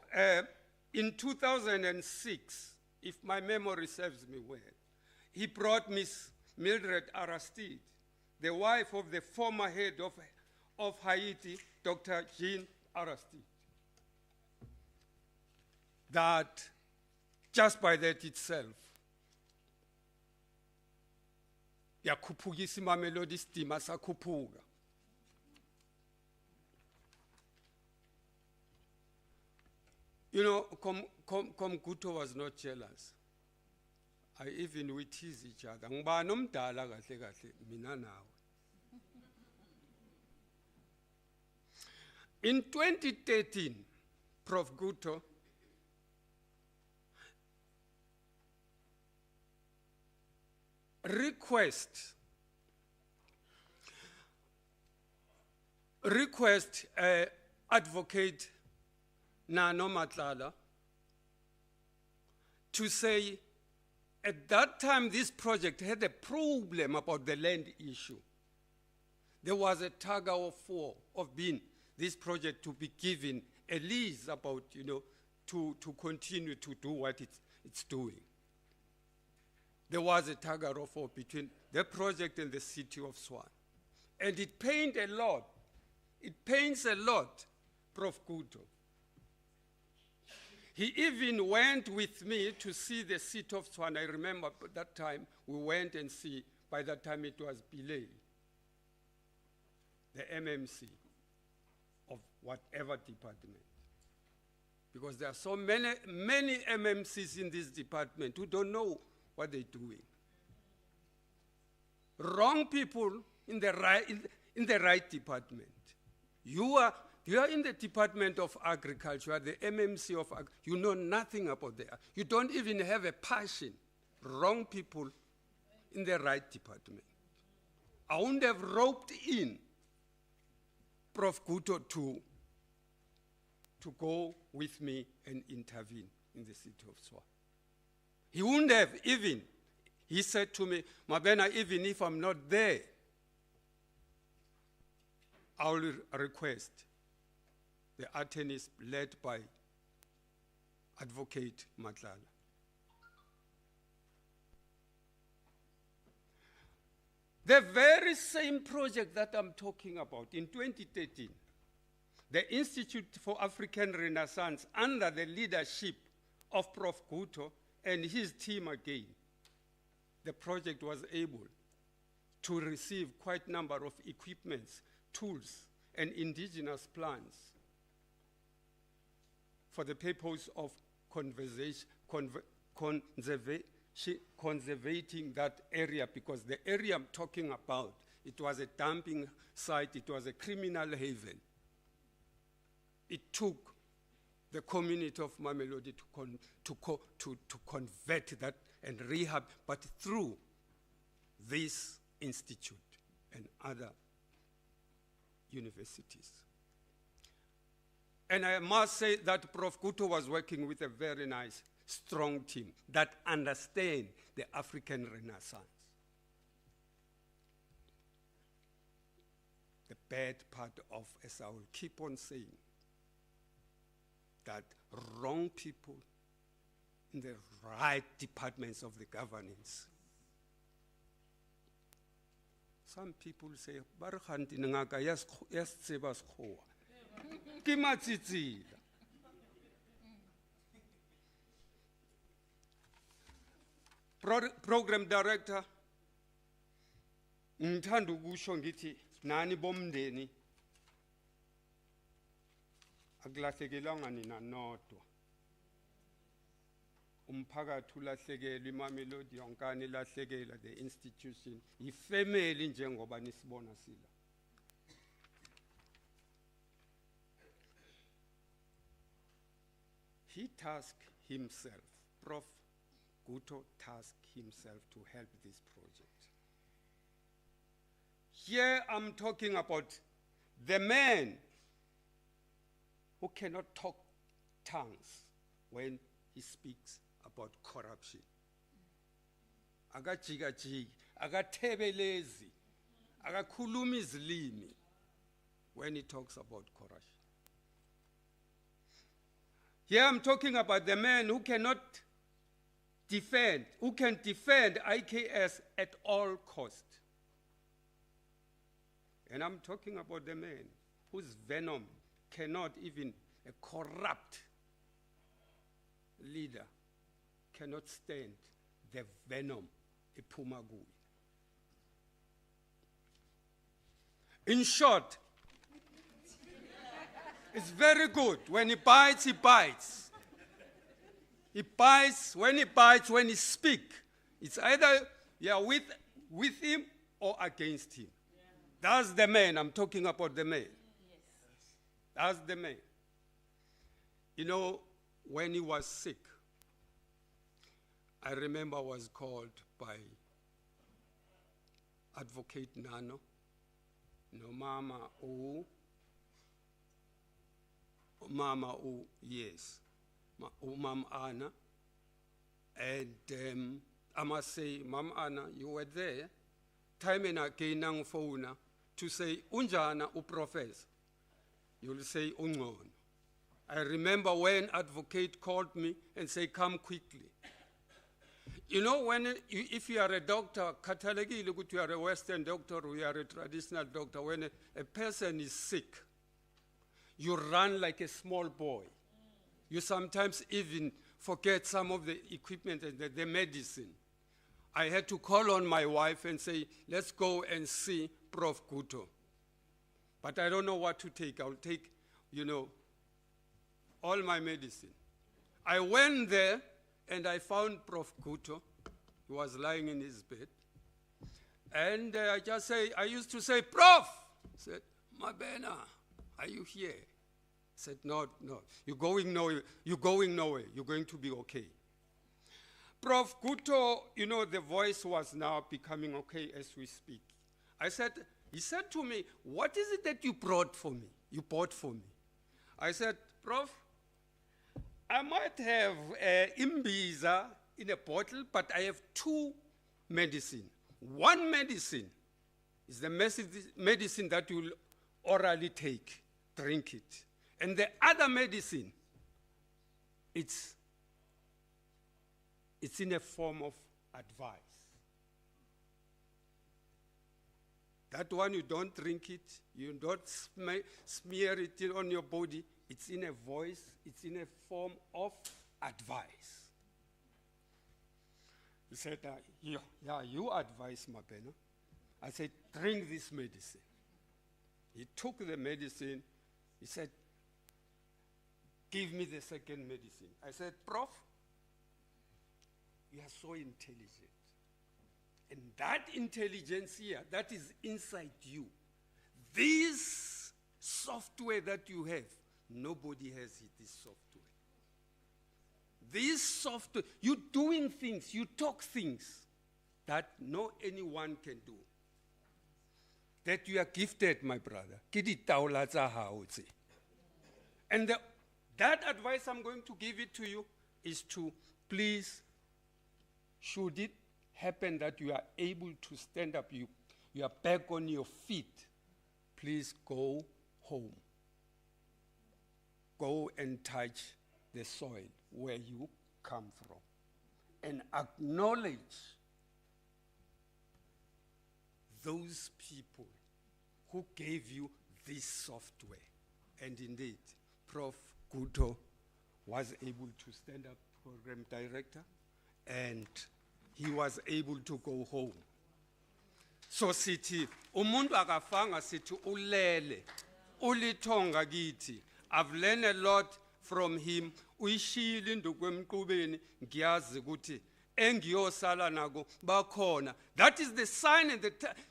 in 2006, if my memory serves me well, he brought Miss Mildred Aristide, the wife of the former head of Haiti, Dr. Jean Aristide. That, just by that itself, yakhuphukisa iMamelodi sidima sakhuphuka. You know, Gutto was not jealous. Even we tease each other. Ngibani omdala kahle kahle mina nawe. In 2013, Prof. Gutto request Advocate Nano Matlala to say, at that time this project had a problem about the land issue. There was a tug of war of being this project to be given a lease about, you know, to continue to do what it's doing. There was a tug of war between the project and the city of Swan. And it pained a lot. It pains a lot, Prof. Gutto. He even went with me to see the seat of Swan. I remember at that time we went and see, by that time it was Belay, the MMC of whatever department. Because there are so many MMCs in this department who don't know what they're doing. Wrong people in the right department. You are in the Department of Agriculture, the MMC of Agriculture. You know nothing about that. You don't even have a passion. Wrong people in the right department. I wouldn't have roped in Prof. Gutto to go with me and intervene in the city of Swan. He wouldn't have even. He said to me, Mabena, even if I'm not there, I will request the attorneys led by Advocate Matlala. The very same project that I'm talking about in 2013, the Institute for African Renaissance, under the leadership of Prof. Gutto and his team again, the project was able to receive quite a number of equipments, tools, and indigenous plants for the purpose of conservating that area, because the area I'm talking about, it was a dumping site, it was a criminal haven. It took the community of Mamelodi to convert that and rehab, but through this institute and other universities. And I must say that Prof. Gutto was working with a very nice, strong team that understand the African Renaissance. The bad part of, as I will keep on saying, that wrong people in the right departments of the governance. Some people say, "Barkhanti ngaka yas tseba sekgowa." Ke matsitsila. Program director, ngithanda ukusho ngithi nani bomndeni akulahlekelanga nina nodwa. Umphakathi ulahlekelwe, iMamelodi yonkana ilahlekela, the institution, ifamily njengoba nisibona sila. He tasked himself, Prof. Gutto tasked himself to help this project. Here I'm talking about the man who cannot talk tongues when he speaks about corruption. Akajigajigi, akathebelezi, akakhuluma izilimi when he talks about corruption. Here I'm talking about the man who cannot defend, who can defend IKS at all costs. And I'm talking about the man whose venom cannot even a corrupt leader cannot stand the venom epumagui. In short, it's very good. When he bites, he bites. He bites, when he speaks, it's either you are with him or against him. Yeah. That's the man. I'm talking about the man. Yes. That's the man. You know, when he was sick, I remember I was called by Advocate Nano, Mama O, Mama O, yes, Mama Anna, and I must say, Mama Anna, you were there, time and again ang phone to say, Unjana u professor. You'll say, Ungon. I remember when Advocate called me and said, come quickly. You know, if you are a doctor, you are a Western doctor or you are a traditional doctor, when a person is sick, you run like a small boy. You sometimes even forget some of the equipment and the medicine. I had to call on my wife and say, let's go and see Prof. Gutto. But I don't know what to take. I'll take, all my medicine. I went there and I found Prof. Gutto. He was lying in his bed. And I used to say, Prof! He said, Mabena, are you here? I said, no, you're going nowhere. You're going nowhere. You're going to be okay. Prof. Gutto, the voice was now becoming okay as we speak. He said to me, what is it that you brought for me? You bought for me? I said, Prof, I might have Imbiza in a bottle, but I have two medicine. One medicine is the medicine that you will orally take, drink it. And the other medicine, it's in a form of advice. That one, you don't drink it, you don't smear it on your body. It's in a voice, it's in a form of advice. He said, yeah, you advise, Mabena. I said, drink this medicine. He took the medicine. He said, give me the second medicine. I said, Prof, You are so intelligent. And that intelligence here, that is inside you. This software that you have, nobody has it, this software. This software, you're doing things, you talk things that no anyone can do. That you are gifted, my brother. And that advice I'm going to give it to you is to please, should it happen that you are able to stand up, you are back on your feet, please go home. Go and touch the soil where you come from and acknowledge those people who gave you this software. And indeed, Prof. Gutto was able to stand up program director, and he was able to go home. So sithi umuntu akafanga sithi ulele ulithonga kithi. I've learned a lot from him. Uyishilo induku emqubeni ngiyazi ukuthi engiyosala nako bakhona. That is the sign and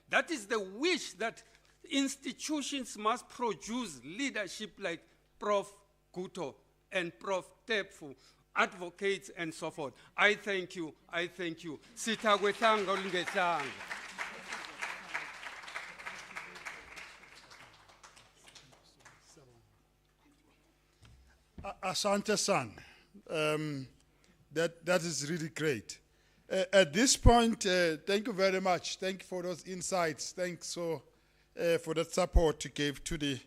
that is the wish that institutions must produce leadership like Prof. Gutto and Prof. Tepfu, advocates and so forth. I thank you. I thank you. Sitagwethanga ulingethanga. Asante san. That is really great. At this point, thank you very much. Thank you for those insights. Thanks for that support you gave to the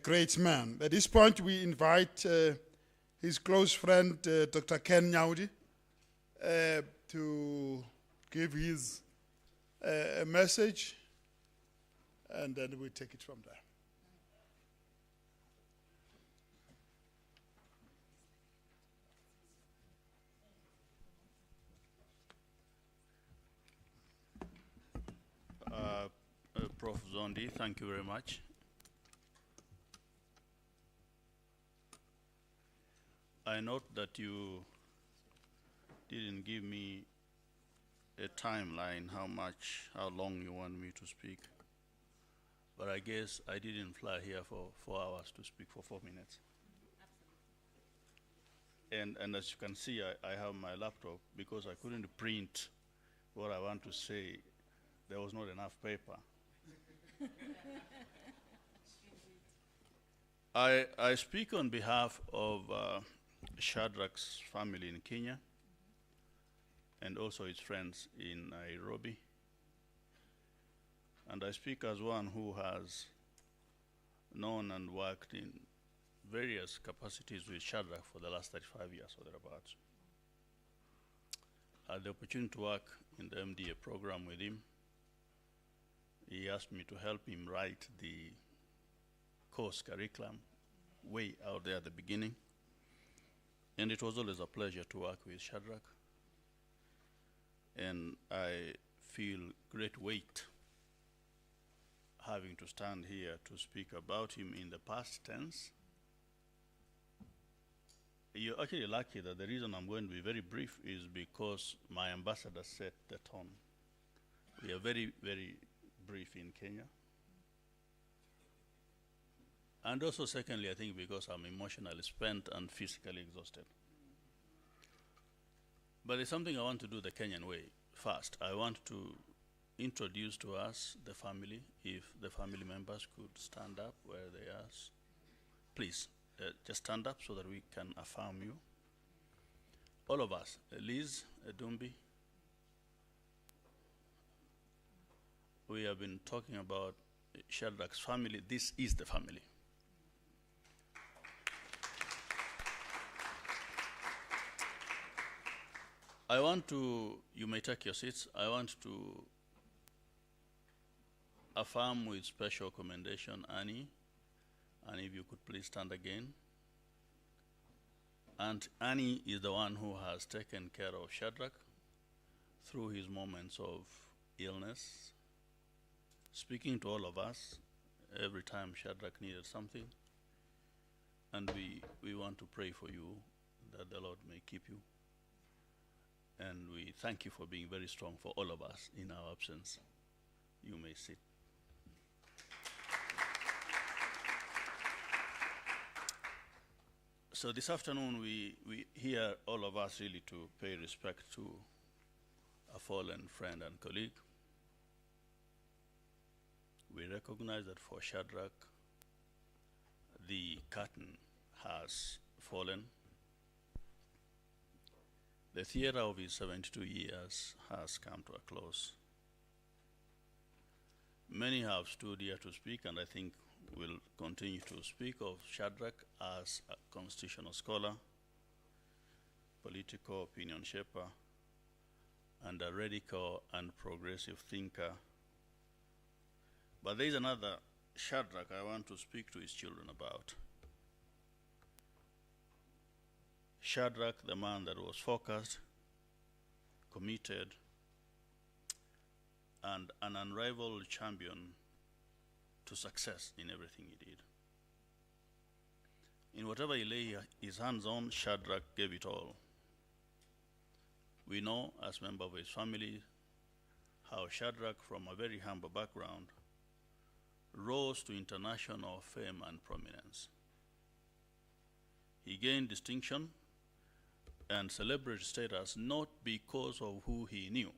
great man. At this point, we invite his close friend, Dr. Ken Nyaudi, to give his message, and then we take it from there. Prof. Zondi, thank you very much. I note that you didn't give me a timeline, how long you want me to speak. But I guess I didn't fly here for 4 hours to speak for 4 minutes. And as you can see, I have my laptop because I couldn't print what I want to say. There was not enough paper. I speak on behalf of SHADRACK's family in Kenya and also its friends in Nairobi. And I speak as one who has known and worked in various capacities with SHADRACK for the last 35 years or thereabouts. I had the opportunity to work in the MDA program with him. He asked me to help him write the course curriculum way out there at the beginning. And it was always a pleasure to work with SHADRACK. And I feel great weight having to stand here to speak about him in the past tense. You're actually lucky that the reason I'm going to be very brief is because my ambassador set the tone. We are very, very brief in Kenya. And also secondly, I think because I'm emotionally spent and physically exhausted. But there's something I want to do the Kenyan way first. I want to introduce to us the family, if the family members could stand up where they are. Please, just stand up so that we can affirm you. All of us, Liz, Dumbi, we have been talking about SHADRACK's family. This is the family. I want to, you may take your seats, I want to affirm with special commendation Annie, and if you could please stand again. And Annie is the one who has taken care of SHADRACK through his moments of illness, speaking to all of us every time SHADRACK needed something. And we want to pray for you that the Lord may keep you. and we thank you for being very strong for all of us in our absence. You may sit. So this afternoon, we here, all of us, really to pay respect to a fallen friend and colleague. We recognize that for Shadrach, the curtain has fallen. The theater of his 72 years has come to a close. Many have stood here to speak, and I think will continue to speak of Shadrach as a constitutional scholar, political opinion shaper, and a radical and progressive thinker. But there is another Shadrach I want to speak to his children about. Shadrach, the man that was focused, committed, and an unrivaled champion to success in everything he did. In whatever he lay his hands on, Shadrach gave it all. We know, as member of his family, how Shadrach, from a very humble background, rose to international fame and prominence. He gained distinction and celebrity status not because of who he knew,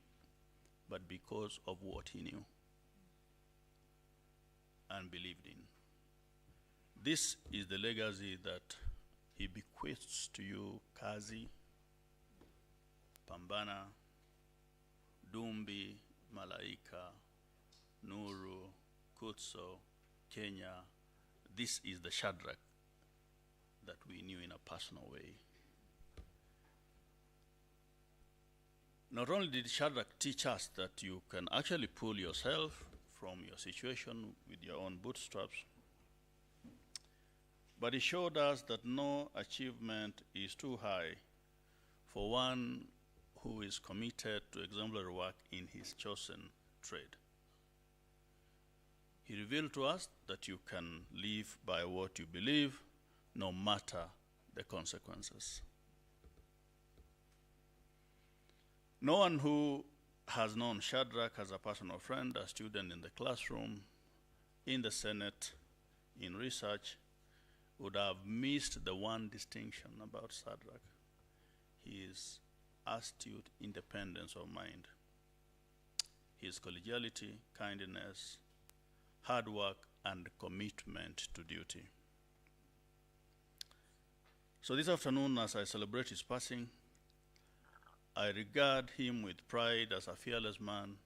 but because of what he knew and believed in. This is the legacy that he bequeaths to you, Kazi, Pambana, Dumbi, Malaika, Nuru, Kutso, Kenya. This is the Shadrach that we knew in a personal way. Not only did Shadrach teach us that you can actually pull yourself from your situation with your own bootstraps, but he showed us that no achievement is too high for one who is committed to exemplary work in his chosen trade. He revealed to us that you can live by what you believe, no matter the consequences. No one who has known Shadrach as a personal friend, a student in the classroom, in the Senate, in research, would have missed the one distinction about Shadrach: his astute independence of mind, his collegiality, kindness, hard work, and commitment to duty. So this afternoon, as I celebrate his passing, I regard him with pride as a fearless man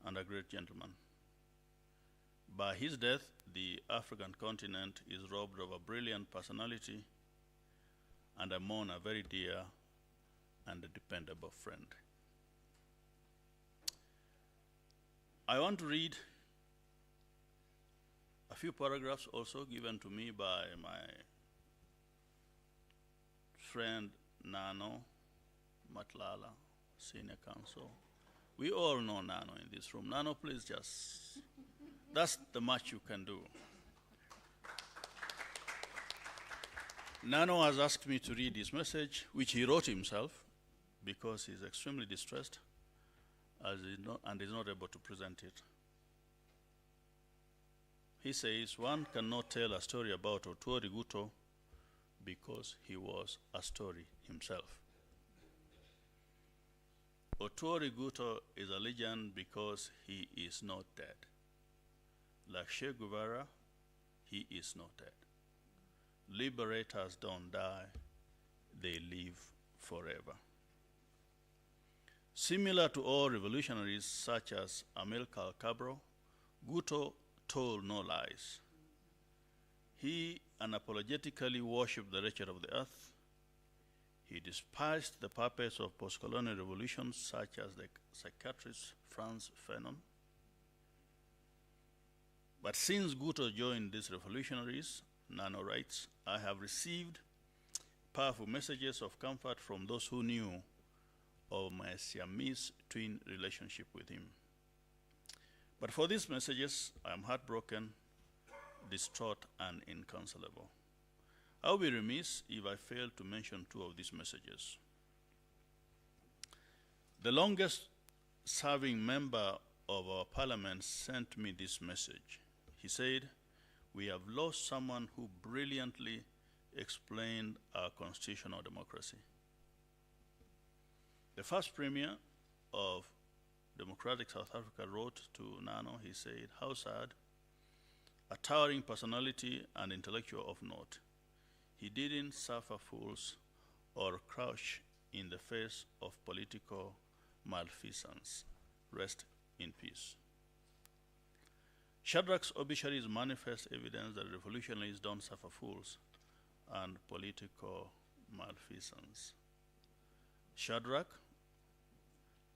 and a great gentleman. By his death, the African continent is robbed of a brilliant personality, and I mourn a very dear and a dependable friend. I want to read a few paragraphs also given to me by my friend Nano Matlala, Senior Counsel. We all know Nano in this room. Nano, please just, that's the much you can do. Nano has asked me to read his message, which he wrote himself, because he's extremely distressed and is not able to present it. He says, one cannot tell a story about Otuori Gutto because he was a story himself. Otuori Gutto is a legend because he is not dead. Like Che Guevara, he is not dead. Liberators don't die, they live forever. Similar to all revolutionaries such as Amilcar Cabral, Gutto told no lies. He unapologetically worshipped the wretched of the earth. He despised the puppets of post-colonial revolutions such as the psychiatrist Frantz Fanon. But since Gutto joined these revolutionaries, Nano writes, I have received powerful messages of comfort from those who knew of my Siamese twin relationship with him. But for these messages, I am heartbroken, distraught, and inconsolable. I will be remiss if I fail to mention two of these messages. The longest serving member of our parliament sent me this message. He said, "We have lost someone who brilliantly explained our constitutional democracy." The first premier of democratic South Africa wrote to Nano, he said, "How sad, a towering personality and intellectual of note. He didn't suffer fools or crouch in the face of political malfeasance. Rest in peace." Shadrack's obituary is manifest evidence that revolutionaries don't suffer fools and political malfeasance. Shadrack,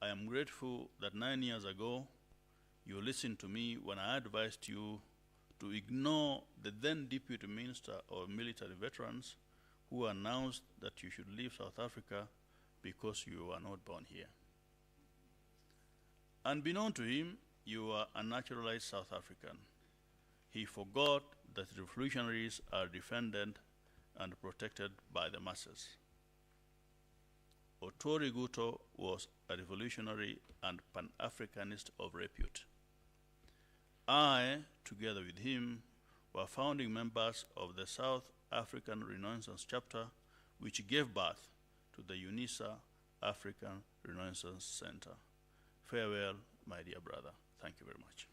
I am grateful that 9 years ago you listened to me when I advised you to ignore the then Deputy Minister of Military Veterans who announced that you should leave South Africa because you were not born here. Unbeknown to him, you are a naturalized South African. He forgot that revolutionaries are defended and protected by the masses. Otori Gutto was a revolutionary and Pan-Africanist of repute. I, together with him, were founding members of the South African Renaissance chapter, which gave birth to the Unisa African Renaissance Center. Farewell, my dear brother. Thank you very much.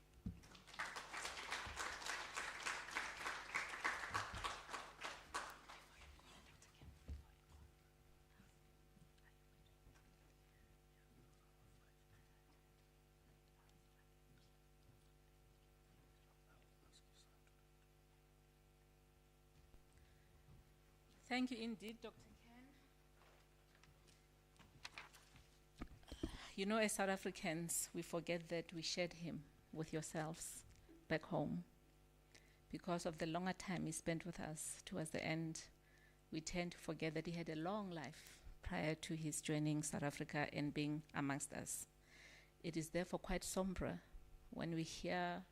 Thank you indeed, Dr. Ken. You know, as South Africans, we forget that we shared him with yourselves back home. Because of the longer time he spent with us towards the end, we tend to forget that he had a long life prior to his joining South Africa and being amongst us. It is therefore quite somber when we hear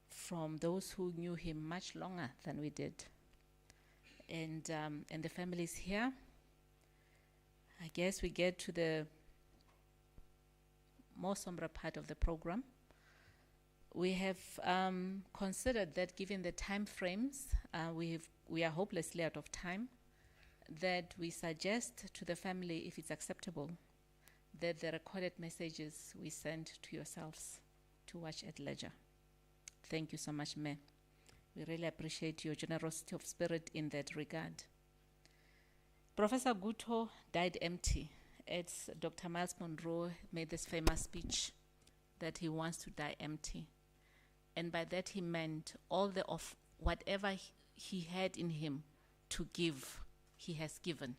from those who knew him much longer than we did. And the families here. I guess we get to the more somber part of the program. We have considered that given the time frames, we are hopelessly out of time, that we suggest to the family, if it's acceptable, that the recorded messages we send to yourselves to watch at leisure. Thank you so much, Mayor. We really appreciate your generosity of spirit in that regard. Professor Gutto died empty. As Dr. Miles Monroe made this famous speech that he wants to die empty. And by that he meant all of whatever he had in him to give, he has given.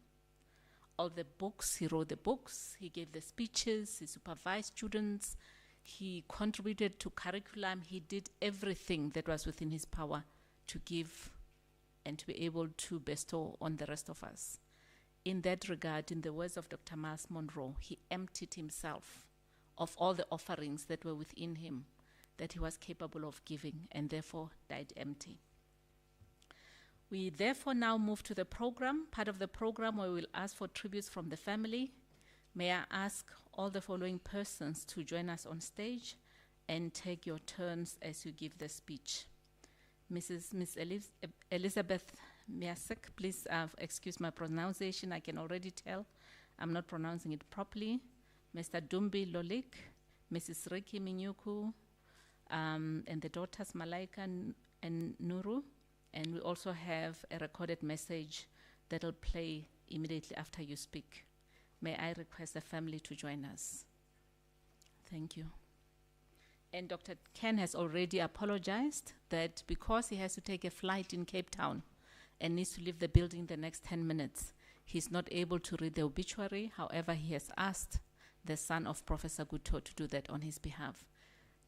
All the books, he wrote the books, he gave the speeches, he supervised students, he contributed to curriculum, he did everything that was within his power to give and to be able to bestow on the rest of us. In that regard, in the words of Dr. Miles Monroe, he emptied himself of all the offerings that were within him that he was capable of giving, and therefore died empty. We therefore now move to the program, part of the program where we'll ask for tributes from the family. May I ask all the following persons to join us on stage and take your turns as you give the speech. Miss Elizabeth Miasek, please excuse my pronunciation. I can already tell I'm not pronouncing it properly. Mr. Dumbi Lolik, Mrs. Riki Minyuku, and the daughters Malaika and Nuru. And we also have a recorded message that will play immediately after you speak. May I request the family to join us? Thank you. And Dr. Ken has already apologized that because he has to take a flight in Cape Town and needs to leave the building the next 10 minutes, he's not able to read the obituary. However, he has asked the son of Professor Gutto to do that on his behalf.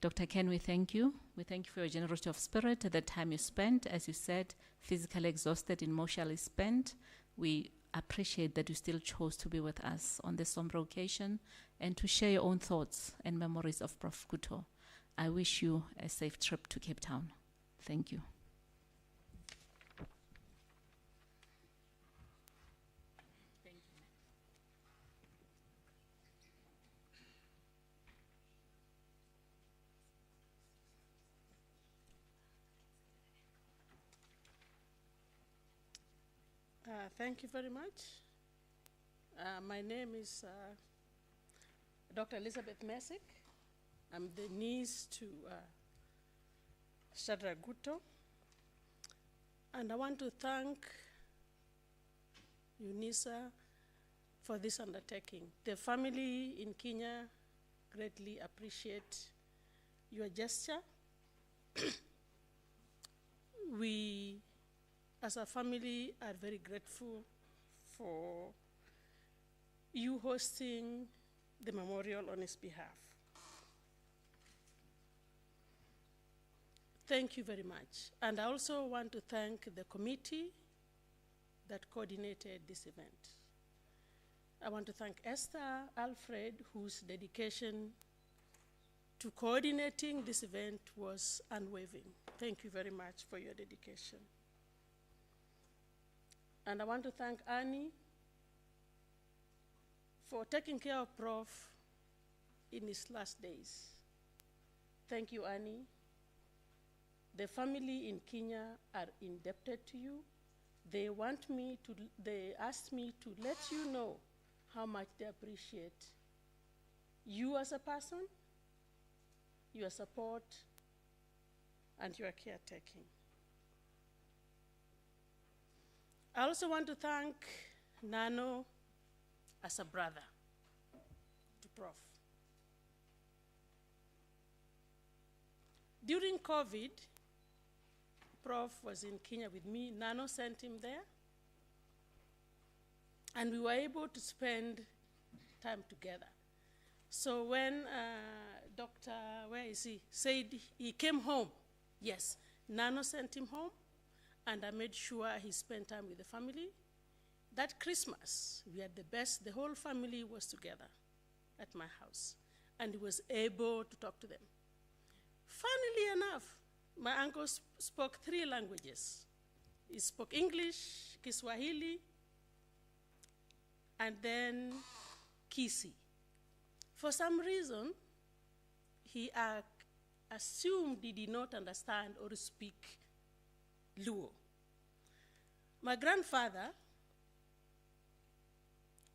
Dr. Ken, we thank you. We thank you for your generosity of spirit, the time you spent, as you said, physically exhausted, emotionally spent. We appreciate that you still chose to be with us on this somber occasion and to share your own thoughts and memories of Prof. Gutto. I wish you a safe trip to Cape Town. Thank you. Thank you very much. My name is Dr. Elizabeth Messick. I'm the niece to SHADRACK GUTTO. And I want to thank Unisa for this undertaking. The family in Kenya greatly appreciate your gesture. We, as a family, are very grateful for you hosting the memorial on his behalf. Thank you very much. And I also want to thank the committee that coordinated this event. I want to thank Esther Alfred, whose dedication to coordinating this event was unwavering. Thank you very much for your dedication. And I want to thank Annie for taking care of Prof in his last days. Thank you, Annie. The family in Kenya are indebted to you. They asked me to let you know how much they appreciate you as a person, your support, and your caretaking. I also want to thank Nano as a brother to Prof. During COVID, Prof was in Kenya with me. Nano sent him there. And we were able to spend time together. So when Dr. Where is he? Said he came home, yes, Nano sent him home, and I made sure he spent time with the family. That Christmas, we had the best, the whole family was together at my house, and he was able to talk to them. Funnily enough, my uncle spoke 3 languages. He spoke English, Kiswahili, and then Kisi. For some reason, he assumed he did not understand or speak Luo. My grandfather,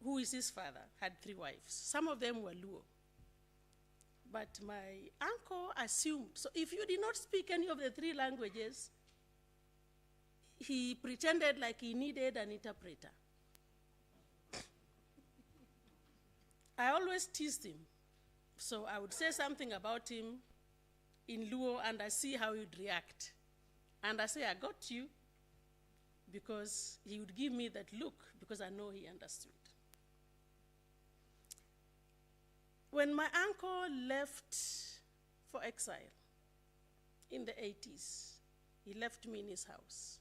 who is his father, had 3 wives. Some of them were Luo. But my uncle assumed, so if you did not speak any of the 3 languages, he pretended like he needed an interpreter. I always teased him. So I would say something about him in Luo, and I see how he'd react. And I say, I got you, because he would give me that look, because I know he understood. When my uncle left for exile in the 80s, he left me in his house.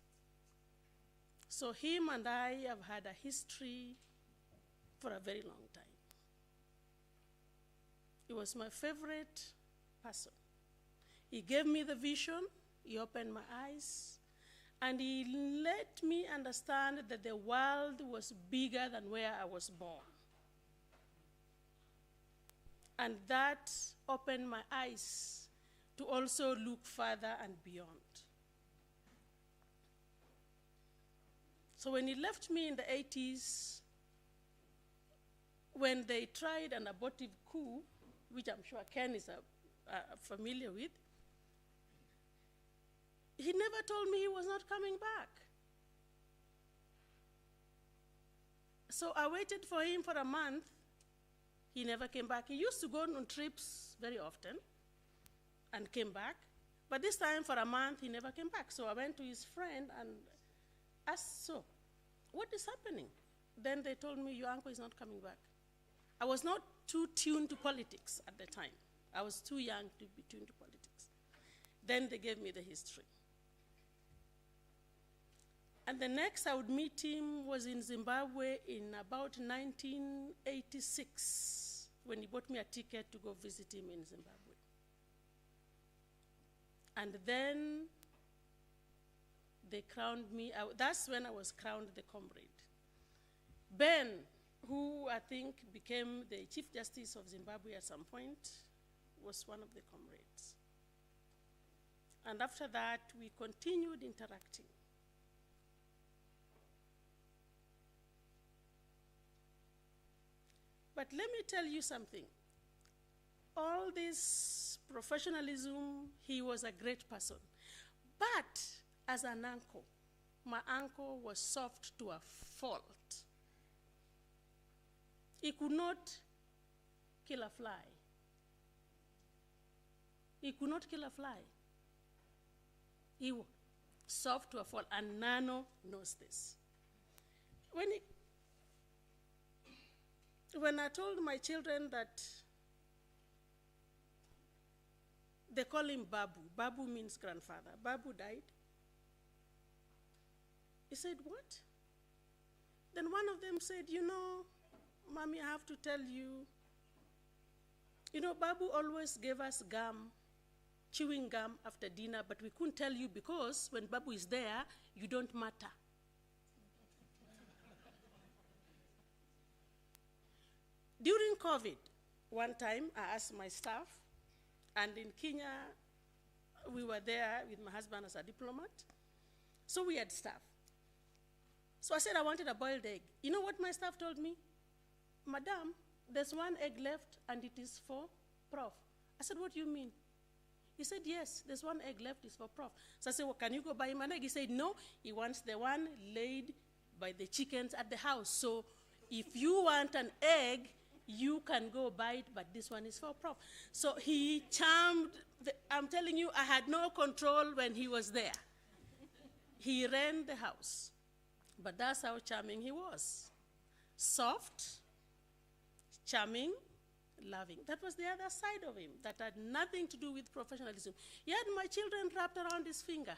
So him and I have had a history for a very long time. He was my favorite person. He gave me the vision, he opened my eyes, and he let me understand that the world was bigger than where I was born. And that opened my eyes to also look further and beyond. So when he left me in the 80s, when they tried an abortive coup, which I'm sure Ken is familiar with, he never told me he was not coming back. So I waited for him for a month. He never came back. He used to go on trips very often and came back. But this time, for a month, he never came back. So I went to his friend and asked, so, what is happening? Then they told me, your uncle is not coming back. I was not too tuned to politics at the time. I was too young to be tuned to politics. Then they gave me the history. And the next I would meet him was in Zimbabwe in about 1986, when he bought me a ticket to go visit him in Zimbabwe. And then they crowned me, that's when I was crowned the comrade. Ben, who I think became the Chief Justice of Zimbabwe at some point, was one of the comrades. And after that, we continued interacting. But let me tell you something. All this professionalism, he was a great person. But as an uncle, my uncle was soft to a fault. He could not kill a fly. He could not kill a fly. He was soft to a fault, and Nano knows this. When I told my children that they call him Babu. Babu means grandfather. Babu died. He said, what? Then one of them said, you know, Mommy, I have to tell you, Babu always gave us gum, chewing gum after dinner, but we couldn't tell you because when Babu is there, you don't matter. During COVID, one time I asked my staff, and in Kenya, we were there with my husband as a diplomat, so we had staff. So I said I wanted a boiled egg. You know what my staff told me? Madam, there's one egg left, and it is for Prof. I said, what do you mean? He said, yes, there's one egg left, it's for Prof. So I said, well, can you go buy him an egg? He said, no, he wants the one laid by the chickens at the house. So if you want an egg, you can go buy it, but this one is for Prof. So he charmed, I'm telling you, I had no control when he was there. He ran the house, but that's how charming he was. Soft, charming, loving. That was the other side of him that had nothing to do with professionalism. He had my children wrapped around his finger.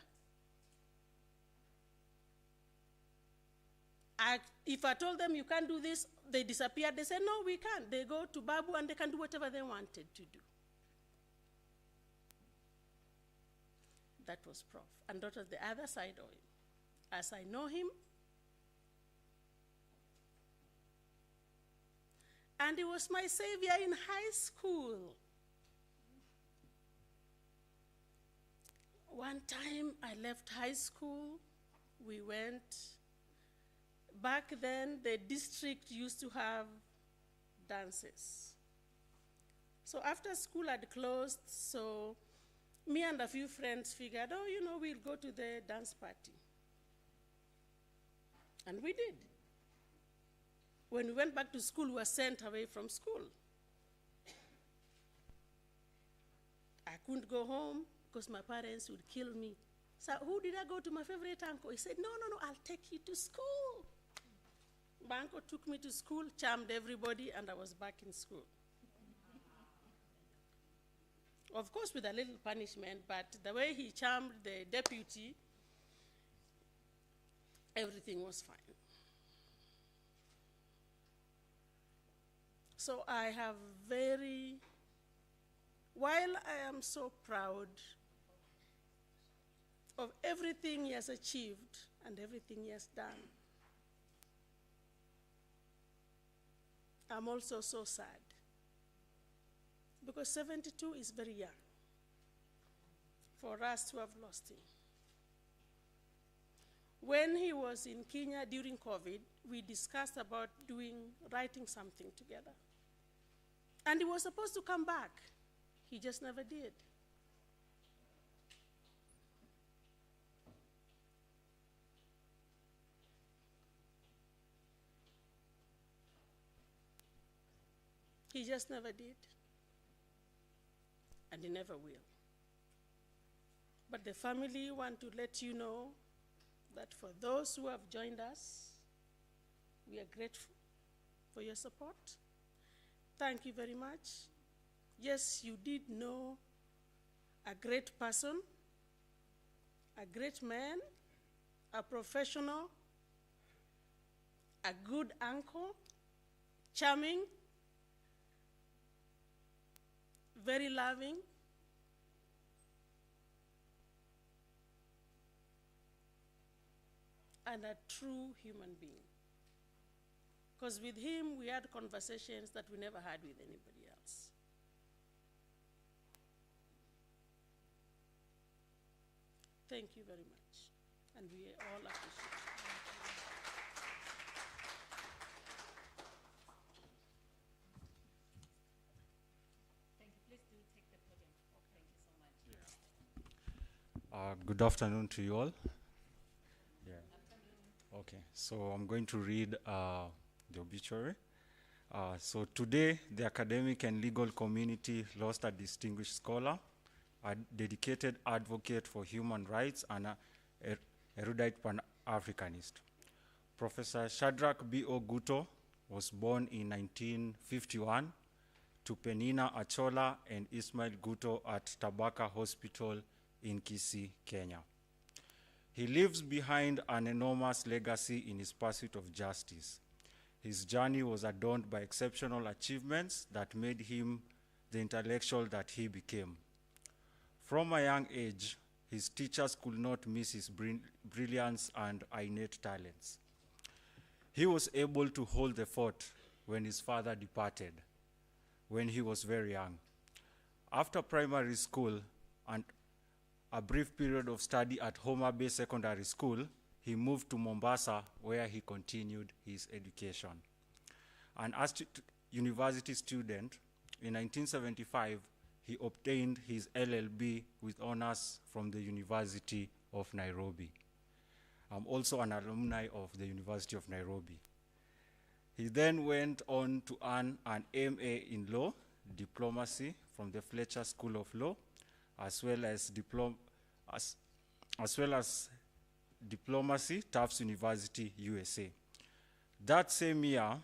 If I told them you can't do this, they disappeared. They said, no, we can't. They go to Babu and they can do whatever they wanted to do. That was Prof. And that was the other side of him. As I know him, and he was my savior in high school. One time I left high school, we went. Back then, the district used to have dances. So after school had closed, so me and a few friends figured, oh, we'll go to the dance party. And we did. When we went back to school, we were sent away from school. I couldn't go home because my parents would kill me. So who did I go to? My favorite uncle. He said, no, I'll take you to school. My uncle took me to school, charmed everybody, and I was back in school. Of course, with a little punishment, but the way he charmed the deputy, everything was fine. So I have while I am so proud of everything he has achieved and everything he has done, I'm also so sad because 72 is very young for us to have lost him. When he was in Kenya during COVID, we discussed about writing something together. And he was supposed to come back. He just never did. He just never did. And he never will. But the family want to let you know that for those who have joined us, we are grateful for your support. Thank you very much. Yes, you did know a great person, a great man, a professional, a good uncle, charming, very loving, and a true human being. Because with him, we had conversations that we never had with anybody else. Thank you very much, and we all appreciate it. Good afternoon to you all. Yeah. Okay, so I'm going to read the obituary. So today, the academic and legal community lost a distinguished scholar, a dedicated advocate for human rights, and a erudite Pan-Africanist. Professor Shadrack B.O. Gutto was born in 1951 to Penina Achola and Ismail Gutto at Tabaka Hospital in Kisii, Kenya. He leaves behind an enormous legacy in his pursuit of justice. His journey was adorned by exceptional achievements that made him the intellectual that he became. From a young age, his teachers could not miss his brilliance and innate talents. He was able to hold the fort when his father departed, when he was very young. After primary school and a brief period of study at Homa Bay Secondary School, he moved to Mombasa, where he continued his education. And as a university student, in 1975, he obtained his LLB with honors from the University of Nairobi. I'm also an alumni of the University of Nairobi. He then went on to earn an MA in law, diplomacy from the Fletcher School of Law, as well as diplomacy, Tufts University, USA. That same year,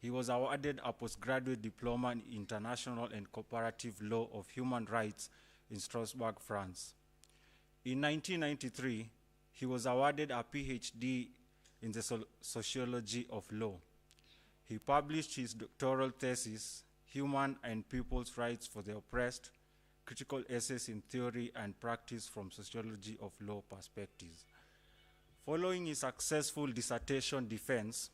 he was awarded a postgraduate diploma in international and comparative law of human rights in Strasbourg, France. In 1993, he was awarded a PhD in the sociology of law. He published his doctoral thesis, Human and People's Rights for the Oppressed, Critical Essays in Theory and Practice from Sociology of Law Perspectives. Following his successful dissertation defense,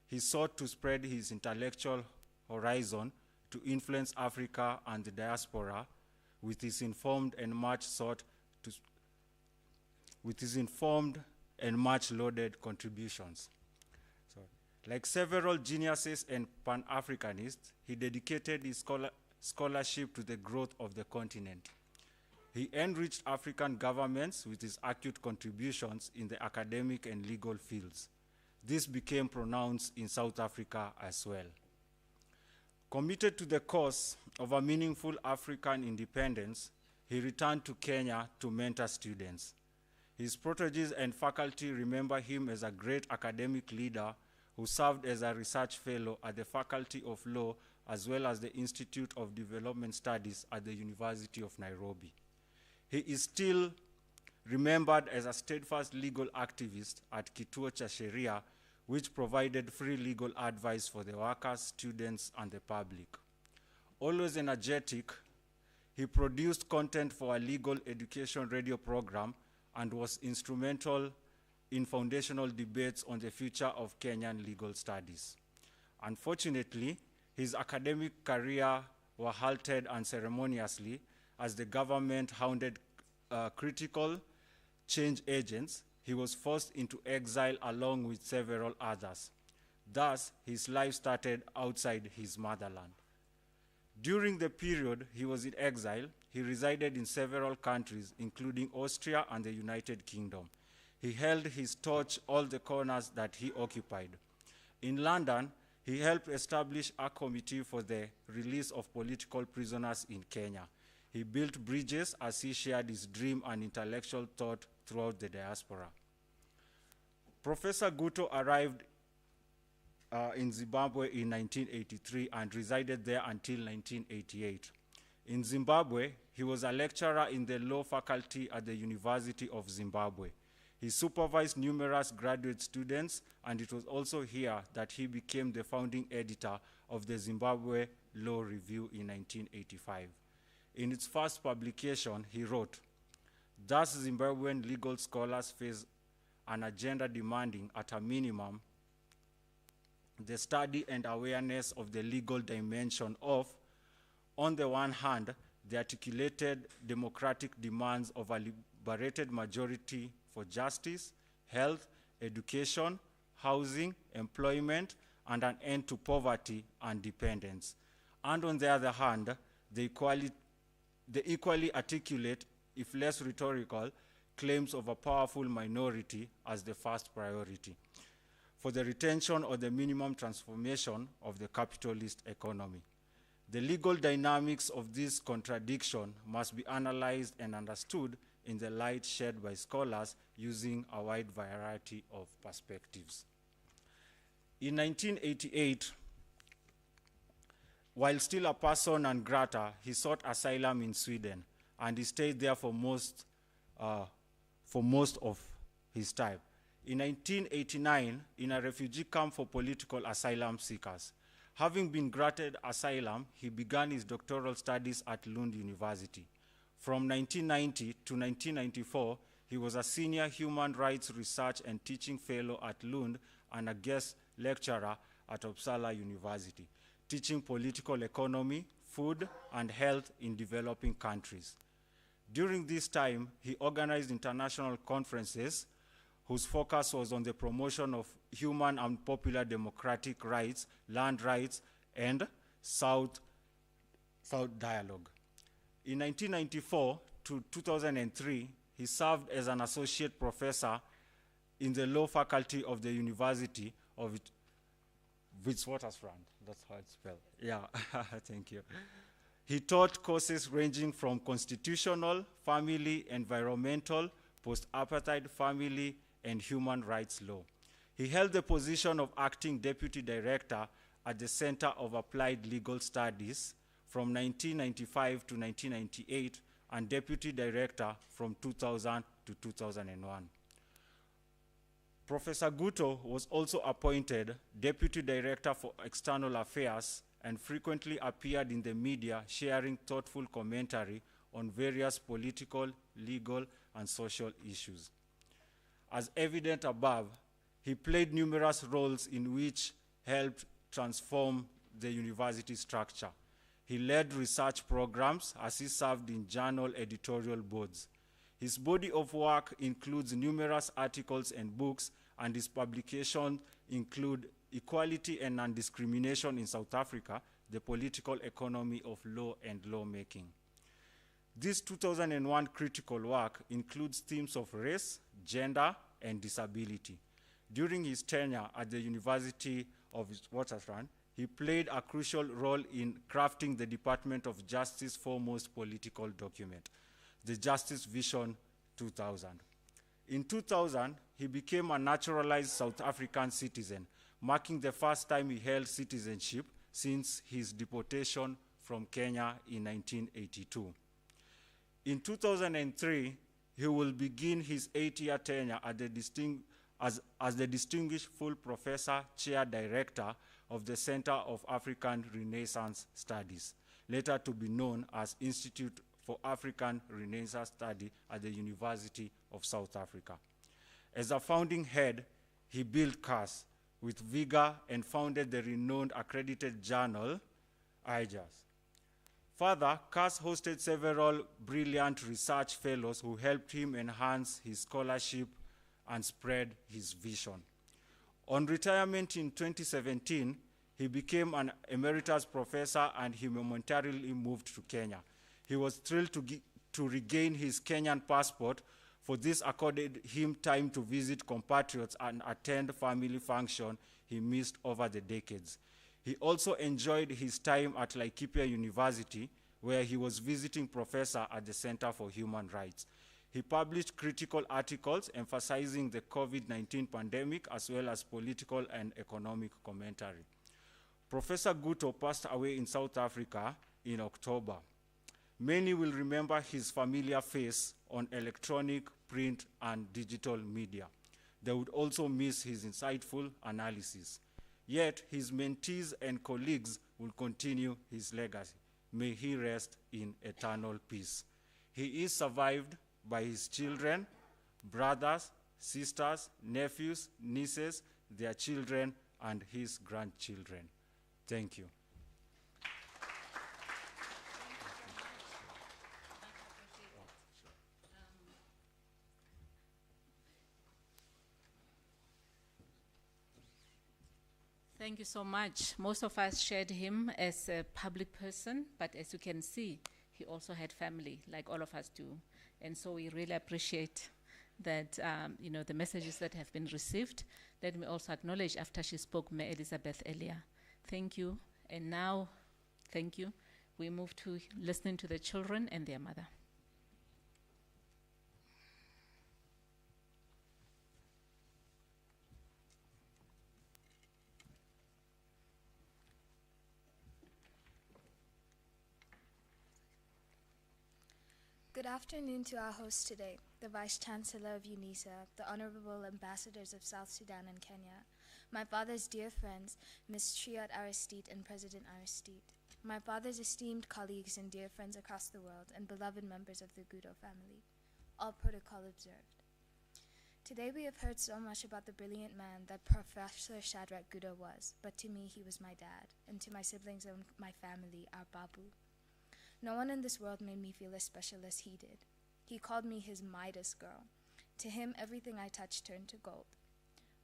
he sought to spread his intellectual horizon to influence Africa and the diaspora with his informed and much loaded contributions. So, like several geniuses and Pan-Africanists, he dedicated his scholarship to the growth of the continent. He enriched African governments with his acute contributions in the academic and legal fields. This became pronounced in South Africa as well. Committed to the cause of a meaningful African independence, he returned to Kenya to mentor students. His proteges and faculty remember him as a great academic leader who served as a research fellow at the Faculty of Law as well as the Institute of Development Studies at the University of Nairobi. He is still remembered as a steadfast legal activist at Kituo cha Sheria, which provided free legal advice for the workers, students, and the public. Always energetic, he produced content for a legal education radio program and was instrumental in foundational debates on the future of Kenyan legal studies. Unfortunately, his academic career was halted unceremoniously as the government hounded critical change agents. He was forced into exile along with several others. Thus, his life started outside his motherland. During the period he was in exile, he resided in several countries, including Austria and the United Kingdom. He held his torch all the corners that he occupied. In London, he helped establish a committee for the release of political prisoners in Kenya. He built bridges as he shared his dream and intellectual thought throughout the diaspora. Professor Gutto arrived in Zimbabwe in 1983 and resided there until 1988. In Zimbabwe, he was a lecturer in the law faculty at the University of Zimbabwe. He supervised numerous graduate students, and it was also here that he became the founding editor of the Zimbabwe Law Review in 1985. In its first publication, he wrote, "Thus Zimbabwean legal scholars face an agenda demanding, at a minimum, the study and awareness of the legal dimension of, on the one hand, the articulated democratic demands of a liberated majority for justice, health, education, housing, employment, and an end to poverty and dependence. And on the other hand, the equally articulate if less rhetorical, claims of a powerful minority as the first priority for the retention or the minimum transformation of the capitalist economy. The legal dynamics of this contradiction must be analyzed and understood in the light shed by scholars using a wide variety of perspectives. In 1988, while still a person non grata, he sought asylum in Sweden, and he stayed there for most of his time. In 1989, in a refugee camp for political asylum seekers. Having been granted asylum, he began his doctoral studies at Lund University. From 1990 to 1994, he was a senior human rights research and teaching fellow at Lund and a guest lecturer at Uppsala University, teaching political economy, food, and health in developing countries. During this time, he organized international conferences whose focus was on the promotion of human and popular democratic rights, land rights, and South dialogue. In 1994 to 2003, he served as an associate professor in the law faculty of the University of Witwatersrand. That's how it's spelled. Yeah, thank you. He taught courses ranging from constitutional, family, environmental, post-apartheid family, and human rights law. He held the position of acting deputy director at the Center of Applied Legal Studies from 1995 to 1998 and deputy director from 2000 to 2001. Professor Gutto was also appointed deputy director for external affairs and frequently appeared in the media sharing thoughtful commentary on various political, legal, and social issues. As evident above, he played numerous roles in which helped transform the university structure. He led research programs as he served in journal editorial boards. His body of work includes numerous articles and books, and his publications include Equality and Non-Discrimination in South Africa, the Political Economy of Law and Lawmaking. This 2001 critical work includes themes of race, gender, and disability. During his tenure at the University of Witwatersrand, he played a crucial role in crafting the Department of Justice's foremost political document, the Justice Vision 2000. In 2000, he became a naturalized South African citizen, marking the first time he held citizenship since his deportation from Kenya in 1982. In 2003, he will begin his 8-year tenure at the as the Distinguished Full Professor, Chair Director of the Center of African Renaissance Studies, later to be known as Institute for African Renaissance Study at the University of South Africa. As a founding head, he built CAS with vigor and founded the renowned accredited journal, IJAS. Further, CAS hosted several brilliant research fellows who helped him enhance his scholarship and spread his vision. On retirement in 2017, he became an emeritus professor and he momentarily moved to Kenya. He was thrilled to regain his Kenyan passport, for this accorded him time to visit compatriots and attend family function he missed over the decades. He also enjoyed his time at Laikipia University, where he was visiting professor at the Center for Human Rights. He published critical articles emphasizing the COVID-19 pandemic as well as political and economic commentary. Professor Gutto passed away in South Africa in October. Many will remember his familiar face on electronic, print, and digital media. They would also miss his insightful analysis. Yet, his mentees and colleagues will continue his legacy. May he rest in eternal peace. He is survived by his children, brothers, sisters, nephews, nieces, their children, and his grandchildren. Thank you. Thank you so much. Most of us shared him as a public person, but as you can see, he also had family, like all of us do. And so we really appreciate that, the messages that have been received. Let me also acknowledge, after she spoke, May Elizabeth earlier. Thank you. And now, thank you. We move to listening to the children and their mother. Good afternoon to our host today, the Vice Chancellor of Unisa, the Honorable Ambassadors of South Sudan and Kenya, my father's dear friends, Ms. Triot Aristide and President Aristide, my father's esteemed colleagues and dear friends across the world, and beloved members of the GUTTO family, all protocol observed. Today we have heard so much about the brilliant man that Professor SHADRACK GUTTO was, but to me he was my dad, and to my siblings and my family, our Babu. No one in this world made me feel as special as he did. He called me his Midas girl. To him, everything I touched turned to gold.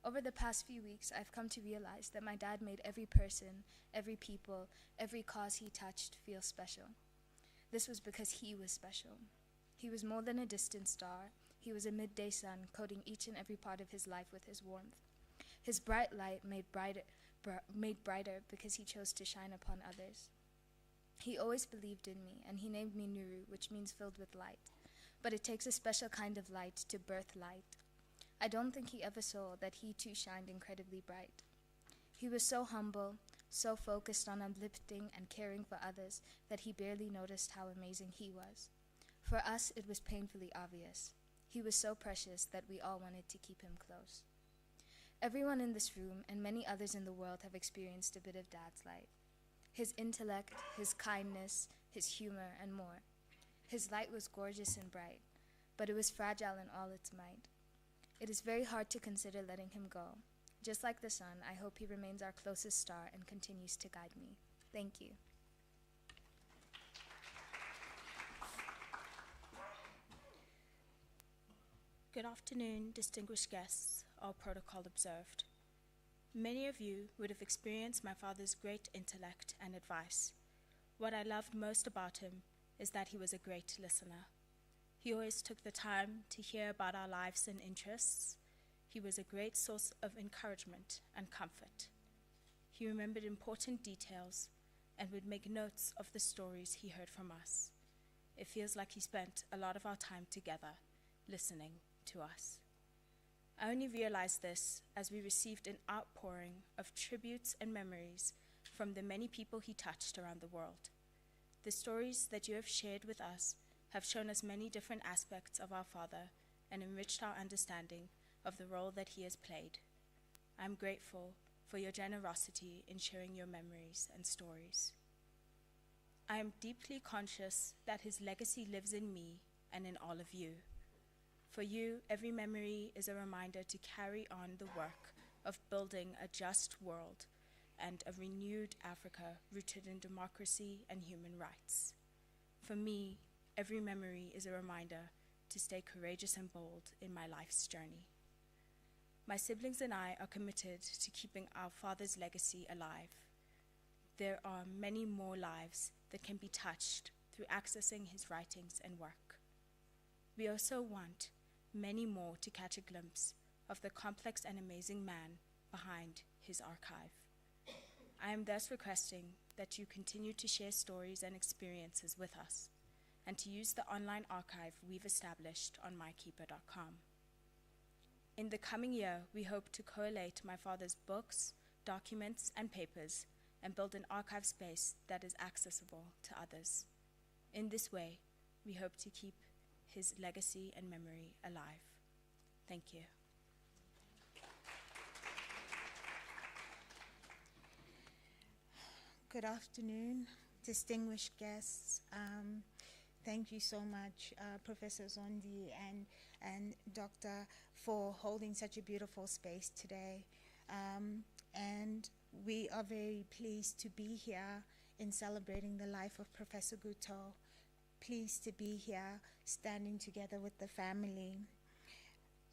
Over the past few weeks, I've come to realize that my dad made every person, every people, every cause he touched feel special. This was because he was special. He was more than a distant star. He was a midday sun, coating each and every part of his life with his warmth. His bright light made brighter because he chose to shine upon others. He always believed in me, and he named me Nuru, which means filled with light. But it takes a special kind of light to birth light. I don't think he ever saw that he too shined incredibly bright. He was so humble, so focused on uplifting and caring for others that he barely noticed how amazing he was. For us, it was painfully obvious. He was so precious that we all wanted to keep him close. Everyone in this room and many others in the world have experienced a bit of Dad's light. His intellect, his kindness, his humor, and more. His light was gorgeous and bright, but it was fragile in all its might. It is very hard to consider letting him go. Just like the sun, I hope he remains our closest star and continues to guide me. Thank you. Good afternoon, distinguished guests, all protocol observed. Many of you would have experienced my father's great intellect and advice. What I loved most about him is that he was a great listener. He always took the time to hear about our lives and interests. He was a great source of encouragement and comfort. He remembered important details and would make notes of the stories he heard from us. It feels like he spent a lot of our time together, listening to us. I only realized this as we received an outpouring of tributes and memories from the many people he touched around the world. The stories that you have shared with us have shown us many different aspects of our father and enriched our understanding of the role that he has played. I'm grateful for your generosity in sharing your memories and stories. I am deeply conscious that his legacy lives in me and in all of you. For you, every memory is a reminder to carry on the work of building a just world and a renewed Africa rooted in democracy and human rights. For me, every memory is a reminder to stay courageous and bold in my life's journey. My siblings and I are committed to keeping our father's legacy alive. There are many more lives that can be touched through accessing his writings and work. We also want many more to catch a glimpse of the complex and amazing man behind his archive. I am thus requesting that you continue to share stories and experiences with us and to use the online archive we've established on mykeeper.com. In the coming year, we hope to collate my father's books, documents, and papers and build an archive space that is accessible to others. In this way, we hope to keep his legacy and memory alive. Thank you. Good afternoon, distinguished guests. Thank you so much, Professor Zondi and Doctor, for holding such a beautiful space today. And we are very pleased to be here in celebrating the life of Professor GUTTO. Pleased to be here, standing together with the family.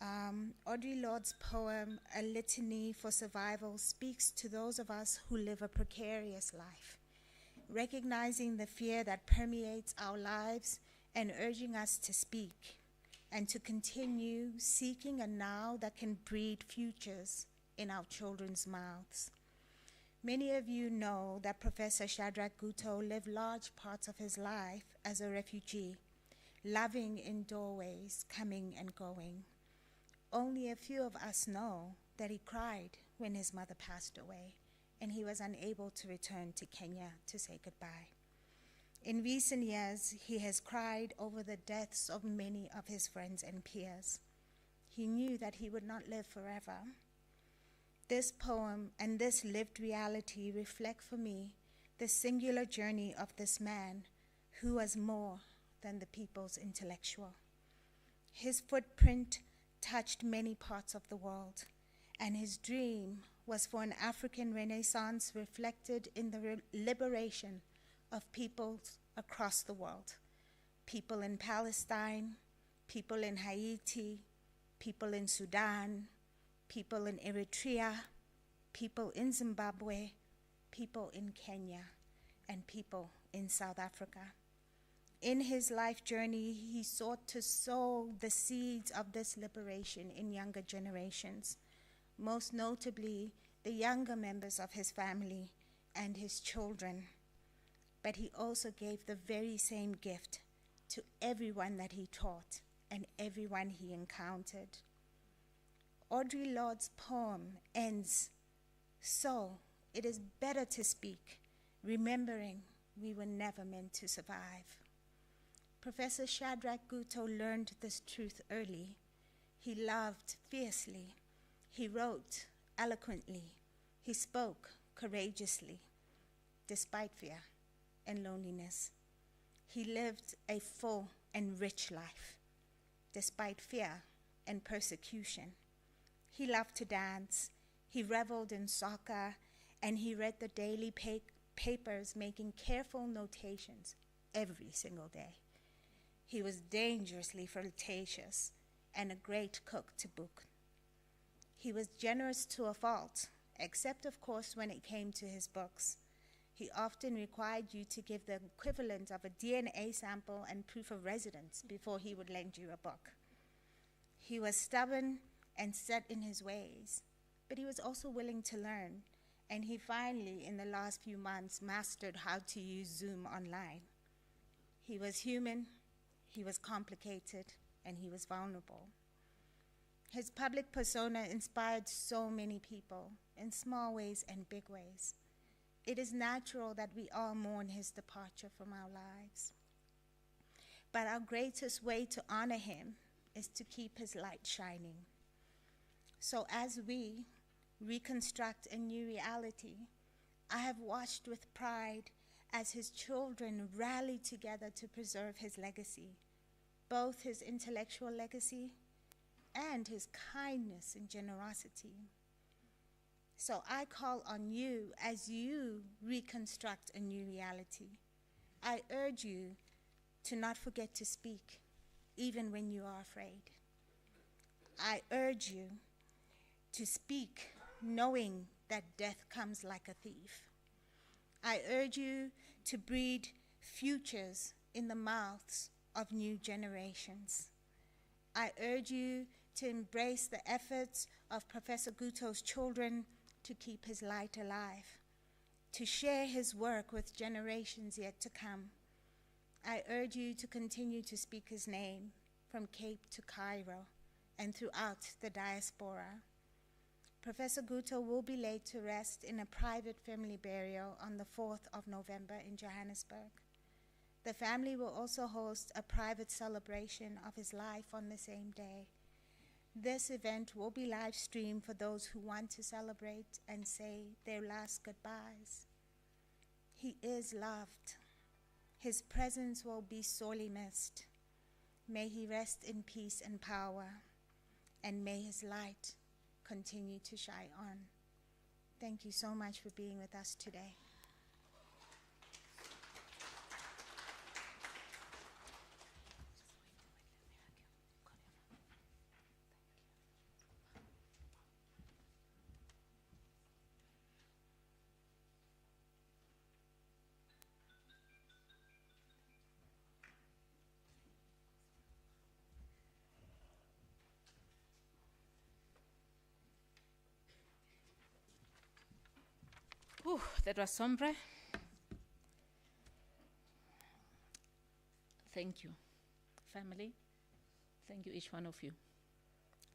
Audre Lorde's poem, A Litany for Survival, speaks to those of us who live a precarious life. recognizing the fear that permeates our lives and urging us to speak and to continue seeking a now that can breed futures in our children's mouths. Many of you know that Professor SHADRACK GUTTO lived large parts of his life as a refugee, loving in doorways, coming and going. Only a few of us know that he cried when his mother passed away and he was unable to return to Kenya to say goodbye. In recent years, he has cried over the deaths of many of his friends and peers. He knew that he would not live forever. This poem and this lived reality reflect for me the singular journey of this man who was more than the people's intellectual. His footprint touched many parts of the world, and his dream was for an African Renaissance reflected in the liberation of peoples across the world. People in Palestine, people in Haiti, people in Sudan, people in Eritrea, people in Zimbabwe, people in Kenya, and people in South Africa. In his life journey, he sought to sow the seeds of this liberation in younger generations, most notably the younger members of his family and his children. But he also gave the very same gift to everyone that he taught and everyone he encountered. Audre Lorde's poem ends, "So it is better to speak, remembering we were never meant to survive." Professor SHADRACK GUTTO learned this truth early. He loved fiercely. He wrote eloquently. He spoke courageously, despite fear and loneliness. He lived a full and rich life, despite fear and persecution. He loved to dance. He reveled in soccer, and he read the daily papers, making careful notations every single day. He was dangerously flirtatious and a great cook to boot. He was generous to a fault, except, of course, when it came to his books. He often required you to give the equivalent of a DNA sample and proof of residence before he would lend you a book. He was stubborn and set in his ways, but he was also willing to learn, and he finally, in the last few months, mastered how to use Zoom online. He was human, he was complicated, and he was vulnerable. His public persona inspired so many people in small ways and big ways. It is natural that we all mourn his departure from our lives. But our greatest way to honor him is to keep his light shining. So as we reconstruct a new reality, I have watched with pride as his children rally together to preserve his legacy, both his intellectual legacy and his kindness and generosity. So I call on you as you reconstruct a new reality. I urge you to not forget to speak, even when you are afraid. I urge you to speak knowing that death comes like a thief. I urge you to breed futures in the mouths of new generations. I urge you to embrace the efforts of Professor Gutto's children to keep his light alive, to share his work with generations yet to come. I urge you to continue to speak his name from Cape to Cairo and throughout the diaspora. Professor Gutto will be laid to rest in a private family burial on the 4th of November in Johannesburg. The family will also host a private celebration of his life on the same day. This event will be live streamed for those who want to celebrate and say their last goodbyes. He is loved. His presence will be sorely missed. May he rest in peace and power, and may his light continue to shine on. Thank you so much for being with us today. Whew, that was sombre. Thank you, family. Thank you, each one of you.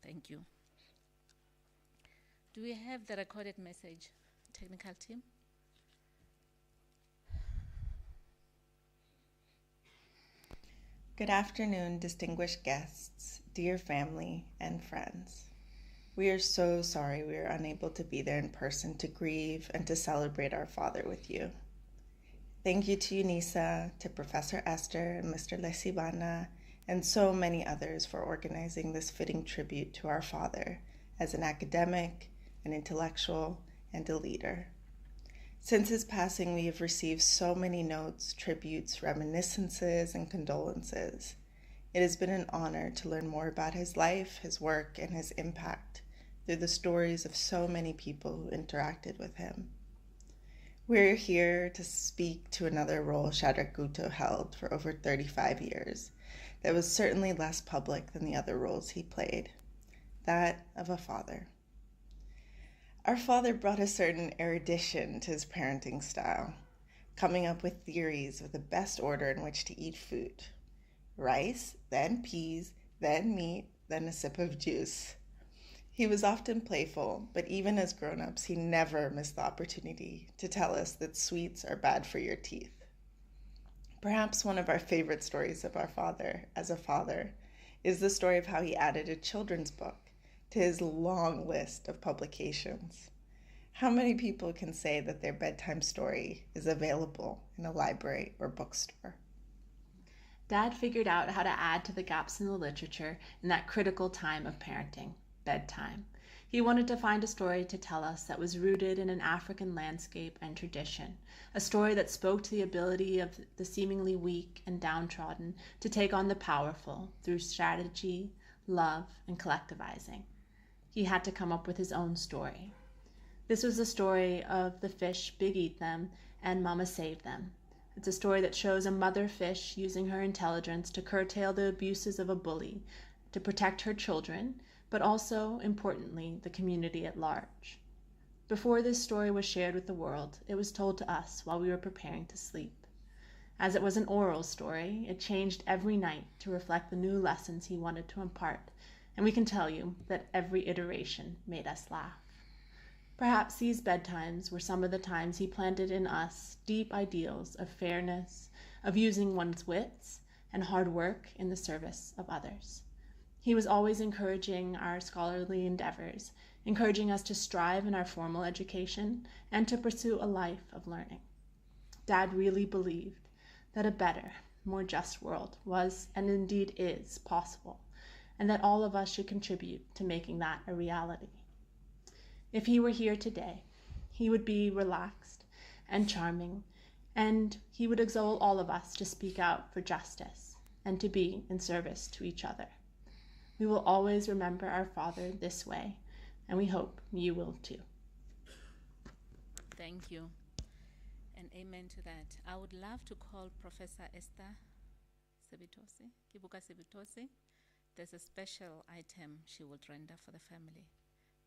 Thank you. Do we have the recorded message, technical team? Good afternoon, distinguished guests, dear family, and friends. We are so sorry we are unable to be there in person to grieve and to celebrate our father with you. Thank you to Unisa, to Professor Esther and Mr. Lesibana, and so many others for organizing this fitting tribute to our father as an academic, an intellectual, and a leader. Since his passing, we have received so many notes, tributes, reminiscences, and condolences. It has been an honor to learn more about his life, his work, and his impact through the stories of so many people who interacted with him. We're here to speak to another role SHADRACK GUTTO held for over 35 years that was certainly less public than the other roles he played, that of a father. Our father brought a certain erudition to his parenting style, coming up with theories of the best order in which to eat food. Rice, then peas, then meat, then a sip of juice. He was often playful, but even as grown-ups, he never missed the opportunity to tell us that sweets are bad for your teeth. Perhaps one of our favorite stories of our father as a father is the story of how he added a children's book to his long list of publications. How many people can say that their bedtime story is available in a library or bookstore? Dad figured out how to add to the gaps in the literature in that critical time of parenting, bedtime. He wanted to find a story to tell us that was rooted in an African landscape and tradition, a story that spoke to the ability of the seemingly weak and downtrodden to take on the powerful through strategy, love, and collectivizing. He had to come up with his own story. This was the story of the fish Big Eat Them and Mama Saved Them. It's a story that shows a mother fish using her intelligence to curtail the abuses of a bully, to protect her children, but also, importantly, the community at large. Before this story was shared with the world, it was told to us while we were preparing to sleep. As it was an oral story, it changed every night to reflect the new lessons he wanted to impart, and we can tell you that every iteration made us laugh. Perhaps these bedtimes were some of the times he planted in us deep ideals of fairness, of using one's wits, and hard work in the service of others. He was always encouraging our scholarly endeavors, encouraging us to strive in our formal education and to pursue a life of learning. Dad really believed that a better, more just world was, and indeed is, possible, and that all of us should contribute to making that a reality. If he were here today, he would be relaxed and charming, and he would exalt all of us to speak out for justice and to be in service to each other. We will always remember our father this way, and we hope you will too. Thank you, and amen to that. I would love to call Professor Esther Sebitosi, Kibuka Sebitosi. There's a special item she will render for the family.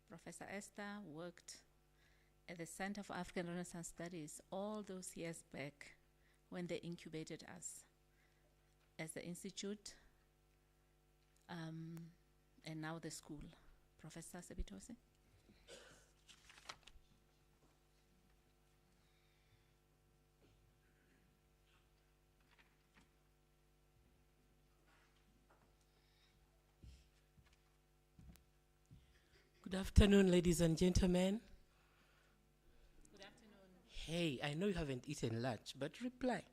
Professor Esther worked at the Center for African Renaissance Studies all those years back when they incubated us as the institute and now the school. Professor Sebitosi. Good afternoon, ladies and gentlemen. Good afternoon. Hey, I know you haven't eaten lunch, but reply.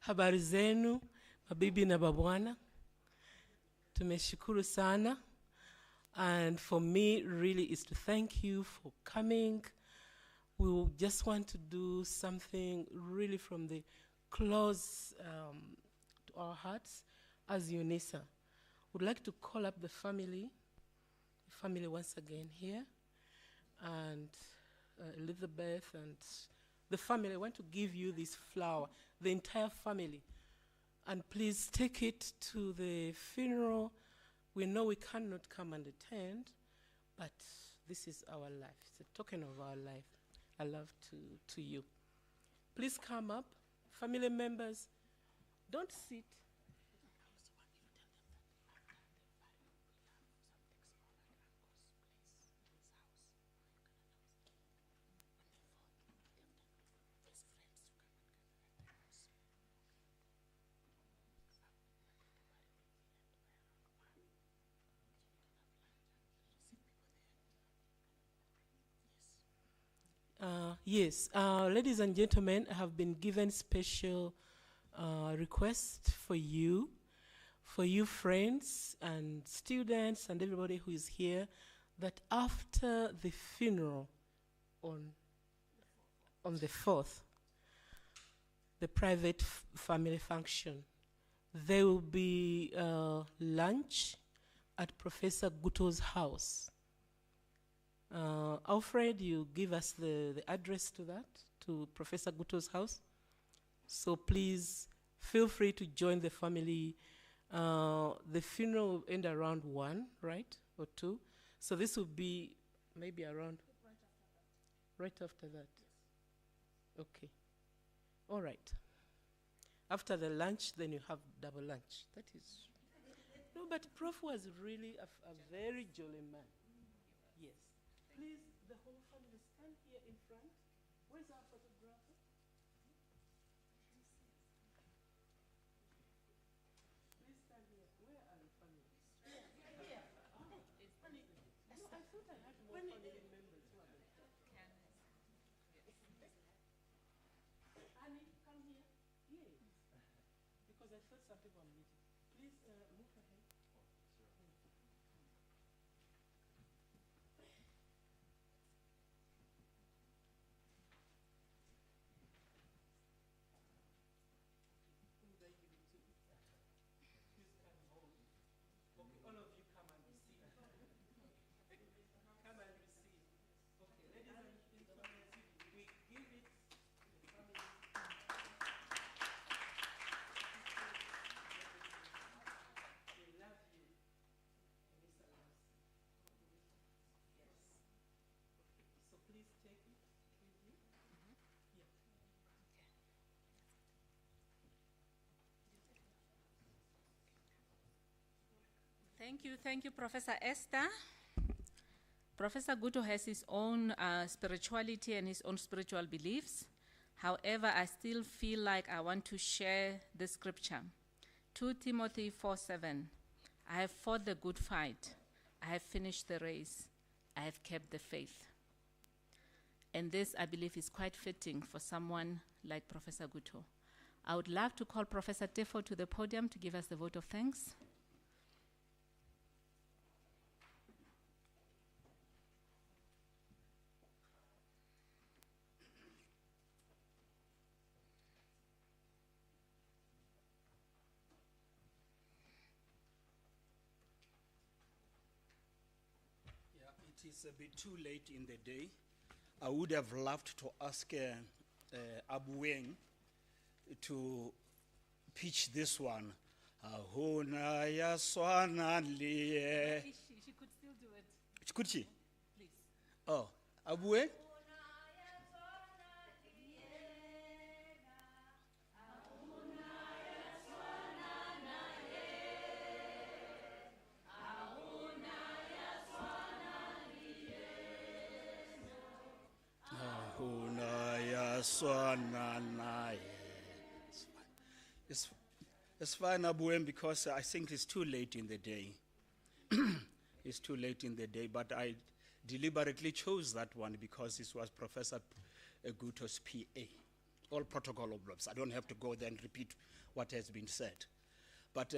Habari zenu, mabibi na babwana. Tumeshukuru sana. And for me, really, is to thank you for coming. We will just want to do something really from the close to our hearts as Unisa. Would like to call up the family once again here, and Elizabeth and the family. I want to give you this flower, the entire family, and please take it to the funeral. We know we cannot come and attend, but this is our life. It's a token of our life. Our love to you. Please come up. Family members, don't sit. Yes, ladies and gentlemen, I have been given special request for you friends and students and everybody who is here, that after the funeral on the 4th, the private family function, there will be lunch at Professor Gutto's house. Alfred, you give us the address to that, to Professor Gutto's house. So please feel free to join the family. The funeral will end around 1, right, or 2. So this will be maybe around right after that. Okay. All right. After the lunch, then you have double lunch. That is. No, but Prof was really a very jolly man. Yes. Please, the whole family, stand here in front. Where's our photographer? Please stand here. Where are the family? Here. Oh, honey, no, I thought I had more family members. Who are they? Annie, come here. Yes. Because I thought some people were meeting. Please move ahead. Thank you, Professor Esther. Professor Gutto has his own spirituality and his own spiritual beliefs. However, I still feel like I want to share the scripture. 2 Timothy 4:7. I have fought the good fight. I have finished the race. I have kept the faith. And this, I believe, is quite fitting for someone like Professor Gutto. I would love to call Professor Tefo to the podium to give us the vote of thanks. It is a bit too late in the day. I would have loved to ask Abueng to pitch this one. She could still do it. Could she? Please. Oh, Abueng? It's fine, Abuem, because I think it's too late in the day. It's too late in the day, but I deliberately chose that one because this was Professor Gutto's PA. All protocol observers. I don't have to go there and repeat what has been said. But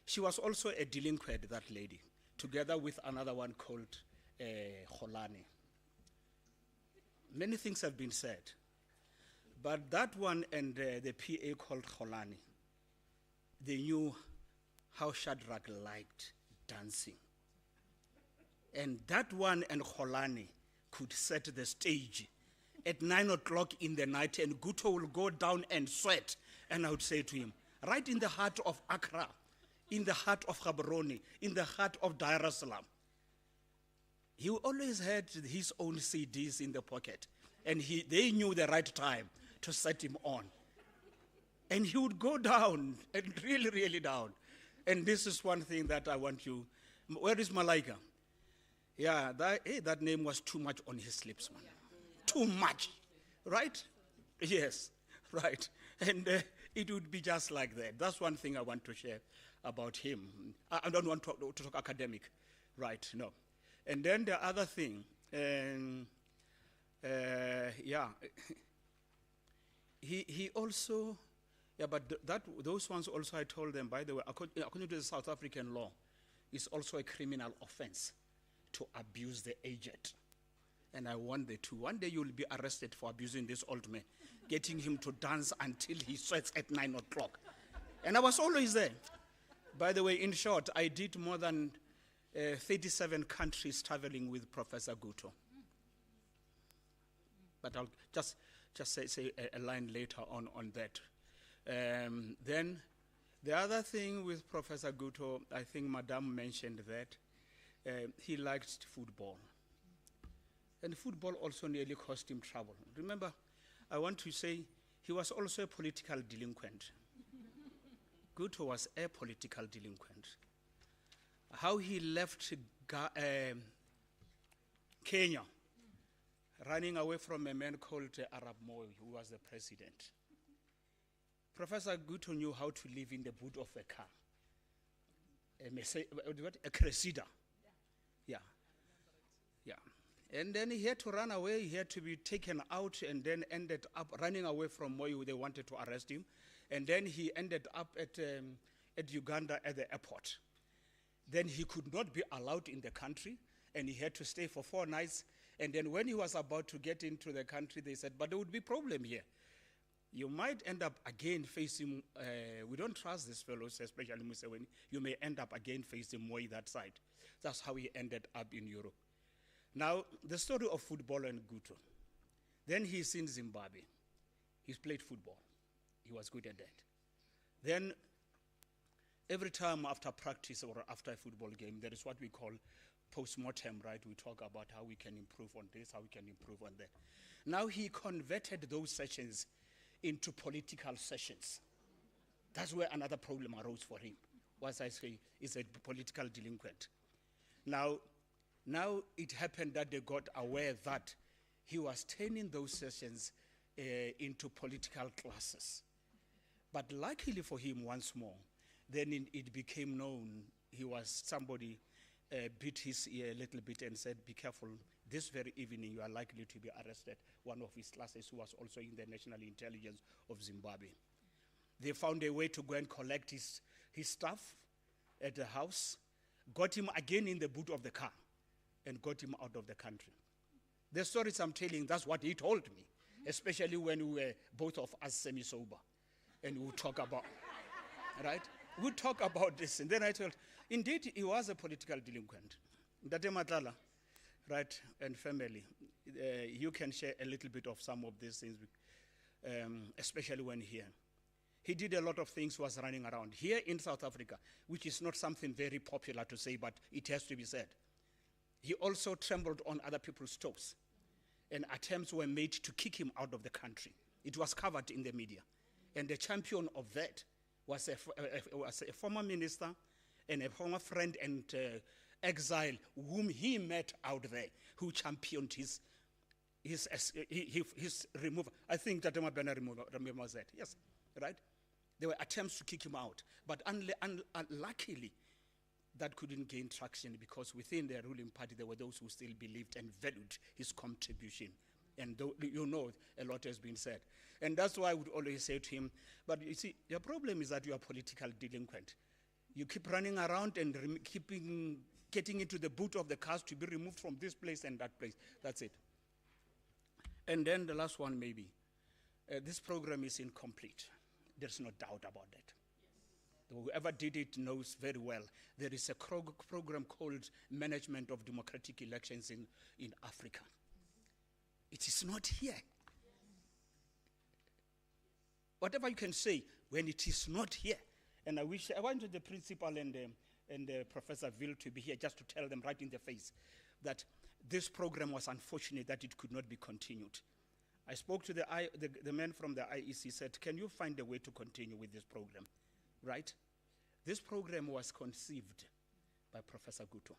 she was also a delinquent, that lady, together with another one called Kholane. Many things have been said. But that one and the PA called Kholane, they knew how Shadrach liked dancing. And that one and Kholane could set the stage at 9 o'clock in the night, and Gutto will go down and sweat. And I would say to him, right in the heart of Accra, in the heart of Gaborone, in the heart of Dar es Salaam, He always had his own CDs in the pocket, and they knew the right time to set him on. And he would go down, and really, really down. And this is one thing that I want you. Where is Malaika? Yeah, that name was too much on his lips, man. Too much, right? Yes, right. And it would be just like that. That's one thing I want to share about him. I don't want to talk academic, right? No. And then the other thing, he also, but those ones also I told them, by the way, according to the South African law, it's also a criminal offense to abuse the aged. And I warned the two. One day you'll be arrested for abusing this old man, getting him to dance until he sweats at 9 o'clock. And I was always there. By the way, in short, I did more than 37 countries traveling with Professor Gutto. But I'll just say a line later on that. Then the other thing with Professor Gutto, I think Madame mentioned that he liked football. And football also nearly cost him trouble. Remember, I want to say he was also a political delinquent. Gutto was a political delinquent. How he left Kenya, running away from a man called Arab Moi, who was the president. Professor Gutto knew how to live in the boot of a car. A Cressida. Yeah. Yeah. And then he had to run away. He had to be taken out and then ended up running away from Moi. They wanted to arrest him. And then he ended up at Uganda at the airport. Then he could not be allowed in the country, and he had to stay for 4 nights. And then when he was about to get into the country, they said, but there would be a problem here. You might end up again facing, we don't trust these fellows, especially Museveni. You may end up again facing Moi that side. That's how he ended up in Europe. Now, the story of football and Gutto. Then he's in Zimbabwe. He's played football. He was good at that. Then every time after practice or after a football game, there is what we call post-mortem, right? We talk about how we can improve on this, how we can improve on that. Now he converted those sessions into political sessions. That's where another problem arose for him. What I say is a political delinquent. Now it happened that they got aware that he was turning those sessions into political classes. But luckily for him, once more, then it became known he was somebody beat his ear a little bit and said, be careful, this very evening you are likely to be arrested. One of his classes who was also in the National Intelligence of Zimbabwe. They found a way to go and collect his stuff at the house, got him again in the boot of the car, and got him out of the country. The stories I'm telling, that's what he told me, especially when we were both of us semi-sober. And we would talk about, right? We would talk about this. And then I told, indeed, he was a political delinquent. Ndate Matala, right, and family, you can share a little bit of some of these things, especially when here. He did a lot of things, was running around. Here in South Africa, which is not something very popular to say, but it has to be said. He also trembled on other people's toes. And attempts were made to kick him out of the country. It was covered in the media. And the champion of that was a former minister and a former friend and exile whom he met out there, who championed his removal. I that Tatema Bena remembers that. Yes, right? There were attempts to kick him out. But luckily, that couldn't gain traction because within the ruling party, there were those who still believed and valued his contribution. And you know, a lot has been said. And that's why I would always say to him, but you see, your problem is that you are political delinquent. You keep running around and getting into the boot of the cars to be removed from this place and that place. That's it. And then the last one maybe. This program is incomplete. There's no doubt about that. Whoever did it knows very well. There is a program called Management of Democratic Elections in Africa. It is not here. Whatever you can say, when it is not here, and I wanted the principal and Professor Ville to be here just to tell them right in the face that this program was unfortunate that it could not be continued. I spoke to the man from the IEC, said, can you find a way to continue with this program, right? This program was conceived by Professor Gutto,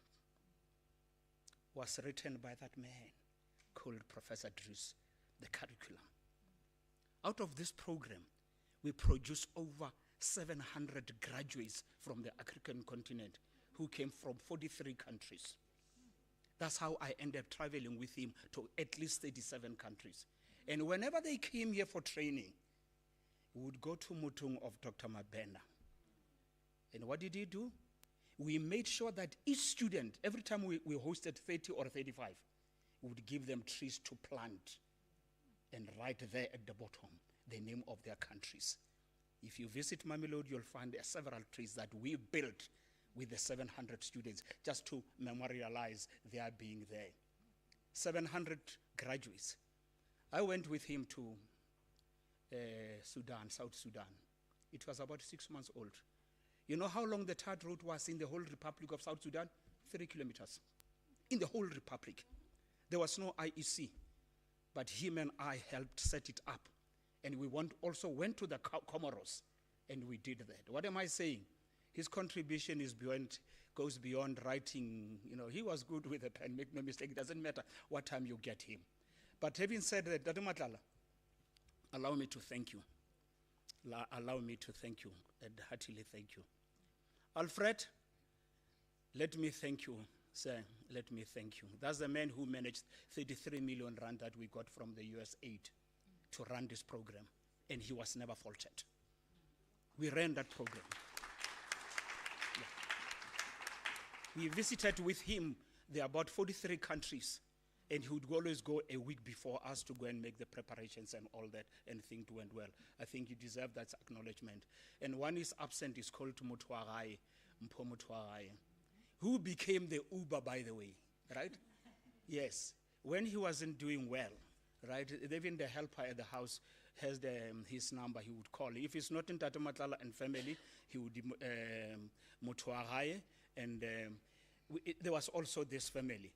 was written by that man called Professor Drus, the curriculum. Out of this program, we produced over 700 graduates from the African continent who came from 43 countries. That's how I ended up traveling with him to at least 37 countries. And whenever they came here for training, we would go to Mutung of Dr. Mabena. And what did he do? We made sure that each student, every time we hosted 30 or 35, we would give them trees to plant and write there at the bottom the name of their countries. If you visit Mamelodi, you'll find there are several trees that we built with the 700 students just to memorialize their being there. 700 graduates. I went with him to Sudan, South Sudan. It was about 6 months old. You know how long the third route was in the whole Republic of South Sudan? 3 kilometers. In the whole Republic. There was no IEC, but him and I helped set it up. And we also went to the Comoros, and we did that. What am I saying? His contribution goes beyond writing. You know, he was good with a pen, make no mistake. It doesn't matter what time you get him. But having said that, Dr. Matlala, allow me to thank you. Allow me to thank you, and heartily thank you. Alfred, let me thank you, sir. Let me thank you. That's the man who managed 33 million rand that we got from the US aid to run this program, and he was never faulted. We ran that program. Yeah. We visited with him. There are about 43 countries, and he would always go a week before us to go and make the preparations and all that, and things went well. I think you deserve that acknowledgement. And one is absent is called Mutwarai, Mpho Mutwarai, who became the Uber, by the way, right? Yes. When he wasn't doing well, right, even the helper at the house has his number, he would call. If it's not in Tata Matlala and family, he would Mutwarai, and there was also this family.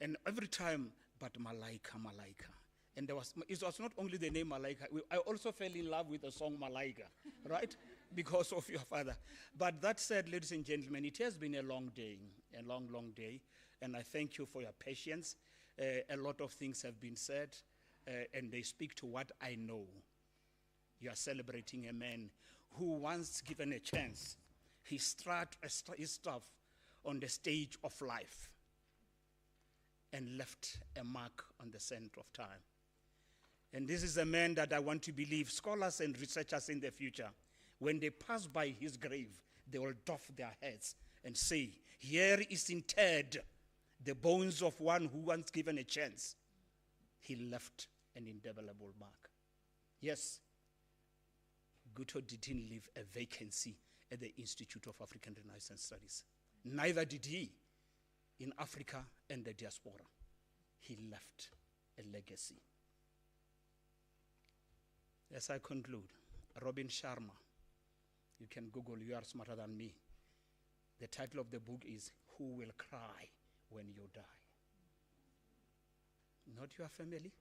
And every time, but Malaika, Malaika. And it was not only the name Malaika, I also fell in love with the song Malaika, right? Because of your father. But that said, ladies and gentlemen, it has been a long day, a long, long day. And I thank you for your patience. A lot of things have been said, and they speak to what I know. You are celebrating a man who, once given a chance, he struck his stuff on the stage of life and left a mark on the sand of time. And this is a man that I want to believe scholars and researchers in the future, when they pass by his grave, they will doff their heads and say, here is interred the bones of one who once given a chance. He left an indelible mark. Yes, Gutto didn't leave a vacancy at the Institute of African Renaissance Studies. Neither did he in Africa and the diaspora. He left a legacy. As I conclude, Robin Sharma, you can Google, you are smarter than me. The title of the book is Who Will Cry When You Die? Not your family,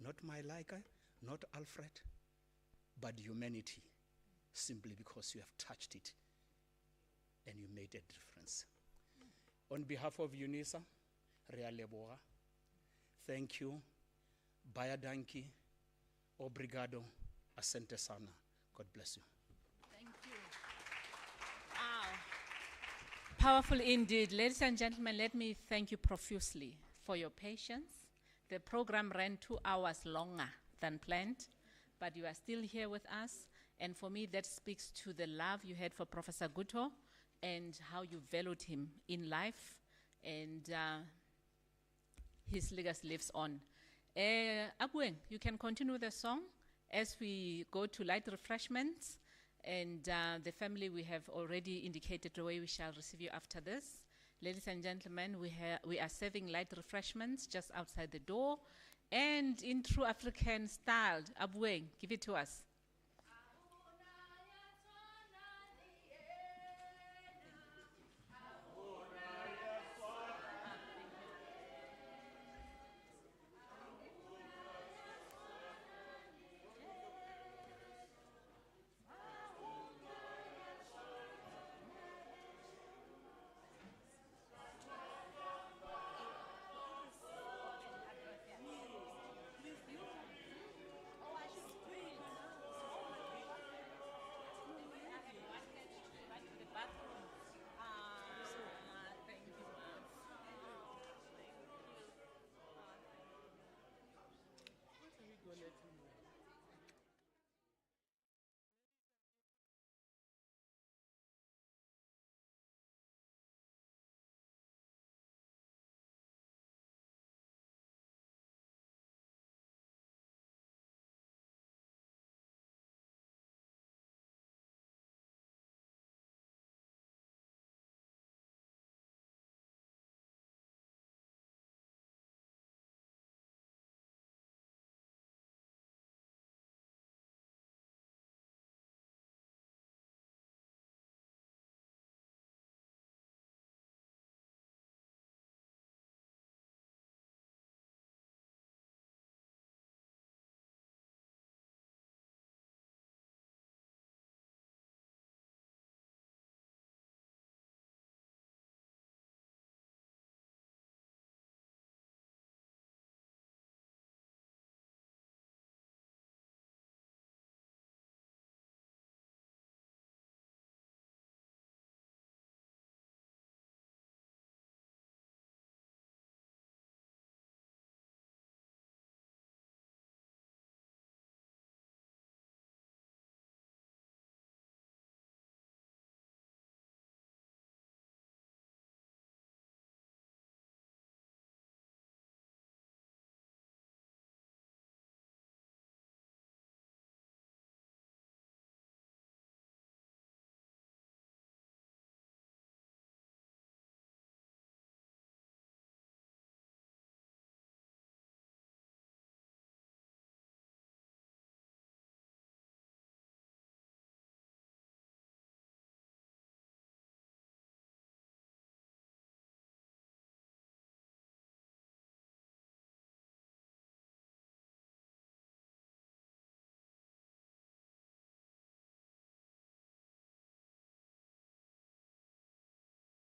not Malaika, not Alfred, but humanity, simply because you have touched it and you made a difference. On behalf of Unisa, Rea Leboa, thank you, Baya Danki, Obrigado, Asante Sana. God bless you. Thank you. Wow. Powerful indeed. Ladies and gentlemen, let me thank you profusely for your patience. The program ran 2 hours longer than planned, but you are still here with us. And for me, that speaks to the love you had for Professor Gutto and how you valued him in life, and his legacy lives on. Abueng, you can continue the song as we go to light refreshments, and the family, we have already indicated the way we shall receive you after this. Ladies and gentlemen, we are serving light refreshments just outside the door, and in true African style, Abueng, give it to us.